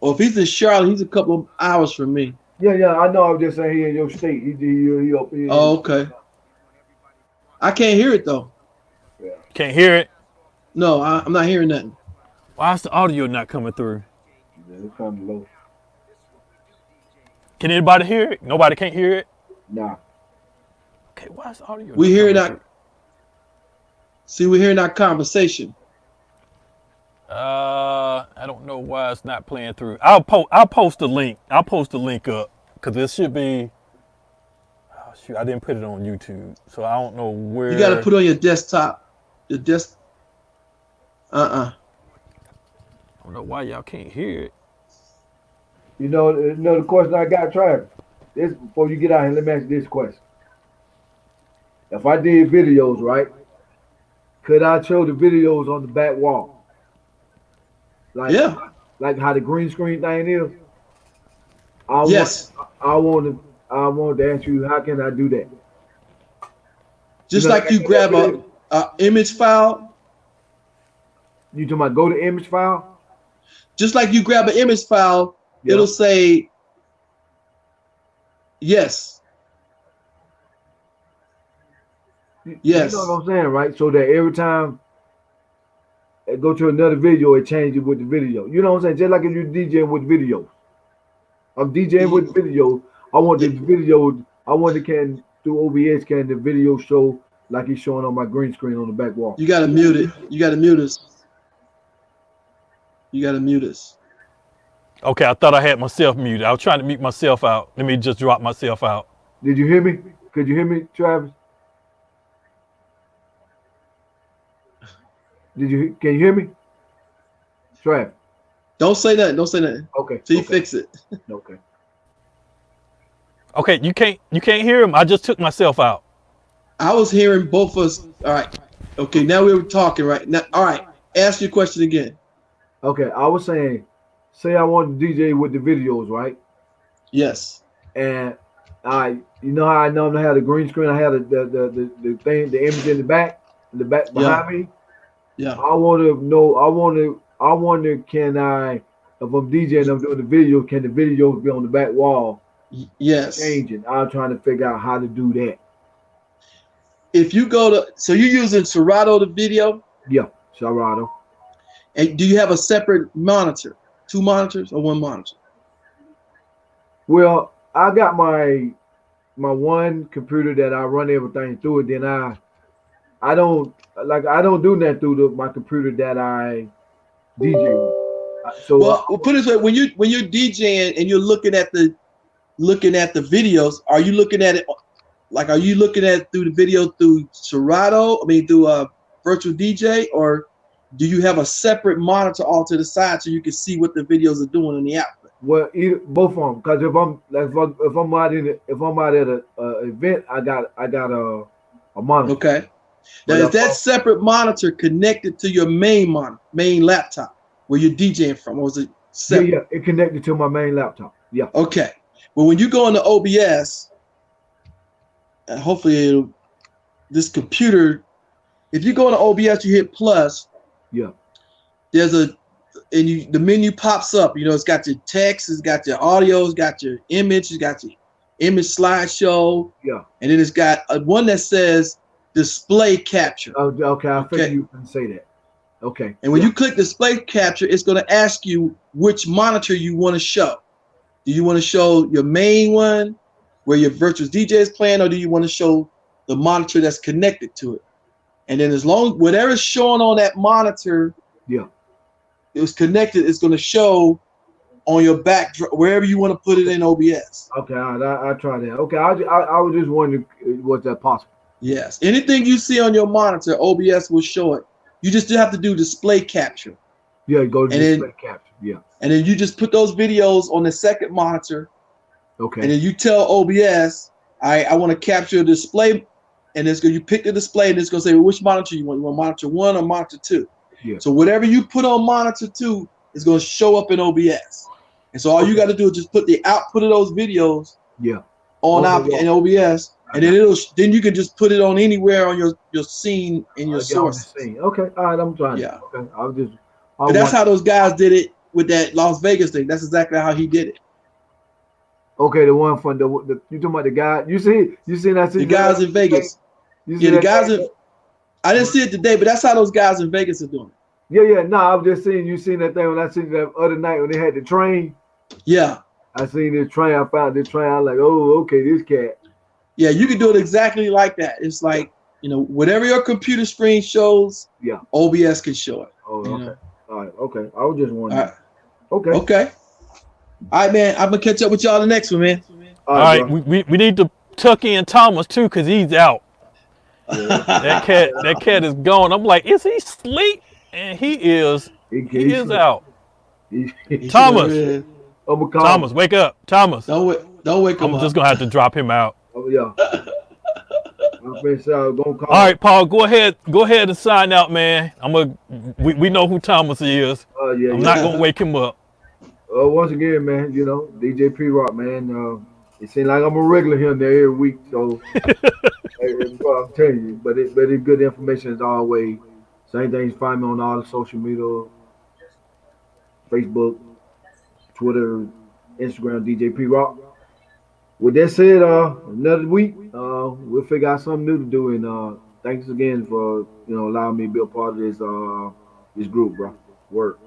Speaker 5: Well, if he's in Charlotte, he's a couple of hours from me.
Speaker 7: Yeah, I know. I was just saying he in your state. He up here.
Speaker 5: Oh, okay. I can't hear it though.
Speaker 2: Can't hear it.
Speaker 5: No, I'm not hearing nothing.
Speaker 2: Why is the audio not coming through?
Speaker 7: Yeah, it's kind of low.
Speaker 2: Can anybody hear it? Nobody can't hear it.
Speaker 7: Nah.
Speaker 2: Okay, why is audio?
Speaker 5: We
Speaker 2: not
Speaker 5: hearing
Speaker 2: coming
Speaker 5: that. See, we're hearing that conversation.
Speaker 2: through? I don't know why it's not playing through. I'll post the link. I'll post the link up because it should be. Oh shoot, I didn't put it on YouTube, so I don't know where.
Speaker 5: You got to put it on your desktop. The desk.
Speaker 2: I don't know why y'all can't hear it.
Speaker 7: You know the question I got, Travis. This before you get out here, let me ask you this question. If I did videos, right? Could I show the videos on the back wall? Like,
Speaker 5: Yeah.
Speaker 7: Like how the green screen thing is?
Speaker 5: Yes.
Speaker 7: I want to ask you, how can I do that?
Speaker 5: Just
Speaker 7: You know,
Speaker 5: like you grab a image file.
Speaker 7: You talking about go to image file?
Speaker 5: Just like you grab an image file,
Speaker 7: Yeah.
Speaker 5: it'll say yes. Yes.
Speaker 7: You know what I'm saying, right? So that every time I go to another video, it changes with the video. You know what I'm saying? Just like if you're DJing with videos. I'm DJing with video. I want the video. I want through OBS can the video show like it's showing on my green screen on the back wall.
Speaker 5: You gotta mute it. You gotta mute us. You gotta mute us.
Speaker 2: Okay, I thought I had myself muted. I was trying to mute myself out. Let me just drop myself out.
Speaker 7: Did you hear me? Could you hear me, Travis? Can you hear me? Travis.
Speaker 5: Don't say nothing. Don't say nothing.
Speaker 7: Okay.
Speaker 5: Till you
Speaker 7: okay.
Speaker 5: fix it.
Speaker 7: Okay.
Speaker 2: Okay, you can't hear him. I just took myself out.
Speaker 5: I was hearing both of us. All right. Okay, now we were talking right now. All right. Ask your question again.
Speaker 7: Okay, I was saying, say I want to DJ with the videos, right?
Speaker 5: Yes.
Speaker 7: And you know how I normally have the green screen, I have the thing, the image in the back behind me.
Speaker 5: Yeah.
Speaker 7: I want to know. I wonder, can I, if I'm DJing, I'm doing the video, can the video be on the back wall?
Speaker 5: Yes.
Speaker 7: Changing. I'm trying to figure out how to do that.
Speaker 5: If you go to, so you're using Serato the video,
Speaker 7: Yeah, Serato.
Speaker 5: and do you have a separate monitor? 2 monitors or 1 monitor?
Speaker 7: Well, I got my one computer that I run everything through it. Then I don't do that through my computer that I DJ with. So
Speaker 5: Well, put it this way: when you're DJing and you're looking at the videos, are you looking at it like, are you looking at through the video through Serato? I mean, through Virtual DJ, or do you have a separate monitor all to the side so you can see what the videos are doing in the output?
Speaker 7: well, both of them. Because if I'm out at an event, I got a monitor.
Speaker 5: Okay. Now,
Speaker 7: But
Speaker 5: is
Speaker 7: if
Speaker 5: that
Speaker 7: I'm-
Speaker 5: separate monitor connected to your main laptop where you're DJing from, or is it
Speaker 7: Yeah,
Speaker 5: separate?
Speaker 7: yeah, it connected to my main laptop. Yeah.
Speaker 5: Okay. Well, when you go into OBS, and hopefully this computer, if you go into OBS, you hit plus.
Speaker 7: Yeah.
Speaker 5: There's the menu pops up. You know, it's got your text, it's got your audio, it's got your image, it's got your image slideshow.
Speaker 7: Yeah.
Speaker 5: And then it's got one that says display capture.
Speaker 7: Oh, okay. I figured
Speaker 5: Okay.
Speaker 7: you can say that. Okay.
Speaker 5: And when you click display capture, it's going to ask you which monitor you want to show. Do you want to show your main one where your virtual DJ is playing, or do you want to show the monitor that's connected to it? And then as long whatever's showing on that monitor,
Speaker 7: Yeah.
Speaker 5: it was connected, it's going to show on your back wherever you want to put it in OBS.
Speaker 7: Okay. I try that. Okay. I was just wondering, was that possible?
Speaker 5: Yes. Anything you see on your monitor, OBS will show it. You just have to do display capture.
Speaker 7: Yeah. Go to
Speaker 5: And then-
Speaker 7: display capture. Yeah.
Speaker 5: And then you just put those videos on the second monitor.
Speaker 7: Okay.
Speaker 5: And then you tell OBS, I want to capture a display, and it's going, you pick the display, and it's going to say, well, which monitor you want. You want monitor 1 or monitor 2?
Speaker 7: Yeah.
Speaker 5: So whatever you put on monitor 2 is going to show up in OBS. And so all you got to do is just put the output of those videos
Speaker 7: Yeah.
Speaker 5: on
Speaker 7: Okay,
Speaker 5: in OBS, and then you can just put it on anywhere on your scene and your
Speaker 7: I got what
Speaker 5: source.
Speaker 7: you're saying. Okay. All right. I'm trying.
Speaker 5: Yeah.
Speaker 7: Okay. I was just.
Speaker 5: But that's how those guys did it with that Las Vegas thing. That's exactly how he did it.
Speaker 7: Okay. The one from the you talking about the guy? You seen that?
Speaker 5: The guys in Vegas.
Speaker 7: You see
Speaker 5: Yeah, the
Speaker 7: that
Speaker 5: guys
Speaker 7: thing?
Speaker 5: in. I didn't see it today, but that's how those guys in Vegas are doing it.
Speaker 7: Yeah. No, I was just saying. You seen that thing when I seen that other night when they had the train?
Speaker 5: Yeah.
Speaker 7: I seen this triumph out. This triumph, like, oh, okay, this cat.
Speaker 5: Yeah, you can do it exactly like that. It's like, whatever your computer screen shows,
Speaker 7: Yeah.
Speaker 5: OBS can show it.
Speaker 7: Oh,
Speaker 5: you
Speaker 7: okay.
Speaker 5: know?
Speaker 7: All right. Okay. I was just
Speaker 5: All
Speaker 7: wondering.
Speaker 5: right.
Speaker 7: Okay.
Speaker 5: Okay. All right, man. I'm gonna catch up with y'all the next one, man.
Speaker 2: All right,
Speaker 7: bro.
Speaker 2: we need to tuck in Thomas too, cause he's out.
Speaker 7: Yeah.
Speaker 2: That cat is gone. I'm like, is he asleep? And he is
Speaker 7: He's
Speaker 2: out.
Speaker 7: Thomas.
Speaker 2: Thomas,
Speaker 7: I'm gonna call
Speaker 2: Thomas, wake up, Thomas.
Speaker 5: Don't wake him
Speaker 2: I'm
Speaker 5: up.
Speaker 2: just gonna have to drop him out.
Speaker 7: Oh yeah. I'm gonna call.
Speaker 2: All right, Paul, go ahead and sign out, man. We know who Thomas is.
Speaker 7: Yeah.
Speaker 2: I'm not gonna wake him up.
Speaker 7: Once again, man, DJ P Rock, man. It seems like I'm a regular here and there every week, so well, I'm telling you. But it's good information as always. Same thing. Find me on all the social media, Facebook, Twitter, Instagram, DJ P Rock. With that said, another week, we'll figure out something new to do. And thanks again for allowing me to be a part of this group, bro. Work.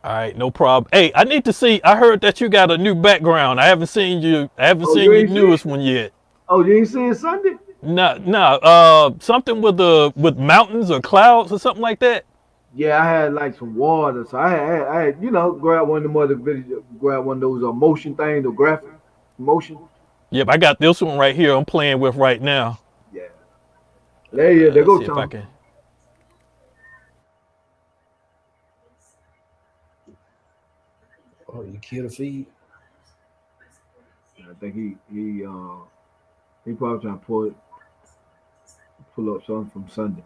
Speaker 2: All right, no problem. Hey, I need to see. I heard that you got a new background. I haven't seen you. I haven't seen your newest one yet.
Speaker 7: Oh, you ain't seen Sunday?
Speaker 2: No. Something with mountains or clouds or something like that.
Speaker 7: Yeah, I had like some water, so I had grab one of them other videos, grab one of those motion things, the graphic motion.
Speaker 2: Yep, I got this one right here. I'm playing with right now.
Speaker 7: Yeah. There go
Speaker 2: See if I
Speaker 7: Tom.
Speaker 2: can.
Speaker 4: Oh, you killed a feed?
Speaker 7: I think he probably trying to pull up something from Sunday.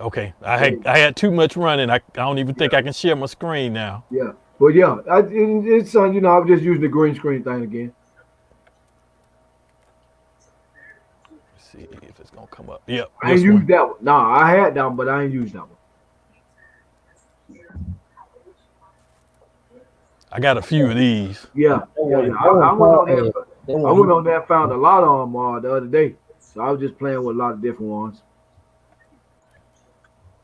Speaker 2: Okay, I had too much running. I don't even think I can share my screen now.
Speaker 7: Yeah, but yeah, it's I was just using the green screen thing again.
Speaker 2: Let's see if it's gonna come up. Yep.
Speaker 7: I ain't used that one. Nah, I had that one, but I ain't used that one.
Speaker 2: I got a few of these.
Speaker 7: Yeah. I went on there and found a lot of them the other day. So I was just playing with a lot of different ones.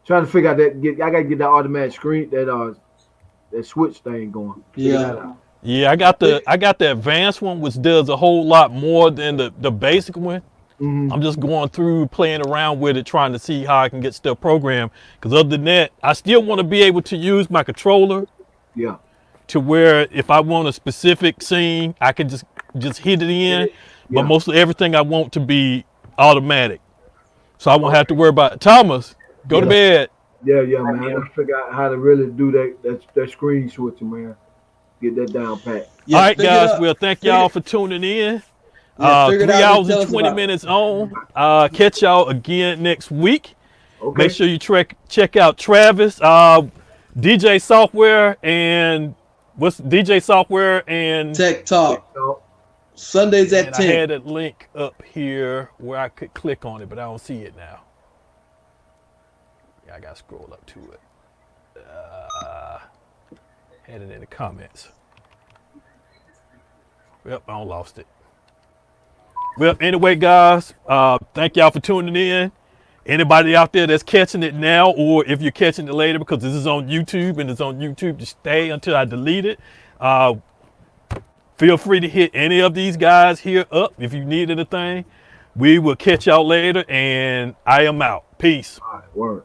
Speaker 7: Trying to figure out I gotta get that automatic screen, that switch thing going.
Speaker 5: Yeah.
Speaker 2: Yeah, I got the advanced one, which does a whole lot more than the basic one.
Speaker 7: Mm-hmm.
Speaker 2: I'm just going through, playing around with it, trying to see how I can get stuff programmed. Because other than that, I still want to be able to use my controller.
Speaker 7: Yeah.
Speaker 2: To where if I want a specific scene, I can just hit it in. But mostly everything I want to be automatic, so I won't have to worry about it. Thomas, go to bed.
Speaker 7: Yeah, man. I gotta figure out how to really do that screen switching, man. Get that down pat.
Speaker 2: All right, guys. Well, thank y'all for tuning in. 3 hours and 20 minutes on. Catch y'all again next week.
Speaker 7: Okay.
Speaker 2: Make sure you check out Travis, DJ Software, and what's DJ Software and
Speaker 5: Tech Talk. Sundays at 10.
Speaker 2: I had a link up here where I could click on it, but I don't see it now. Yeah, I gotta scroll up to it. Had it in the comments. Yep, I lost it. Well, anyway, guys, thank y'all for tuning in. Anybody out there that's catching it now, or if you're catching it later, because this is on YouTube and it's on YouTube to stay until I delete it, feel free to hit any of these guys here up if you need anything. We will catch y'all later, and I am out. Peace.
Speaker 7: All right, word.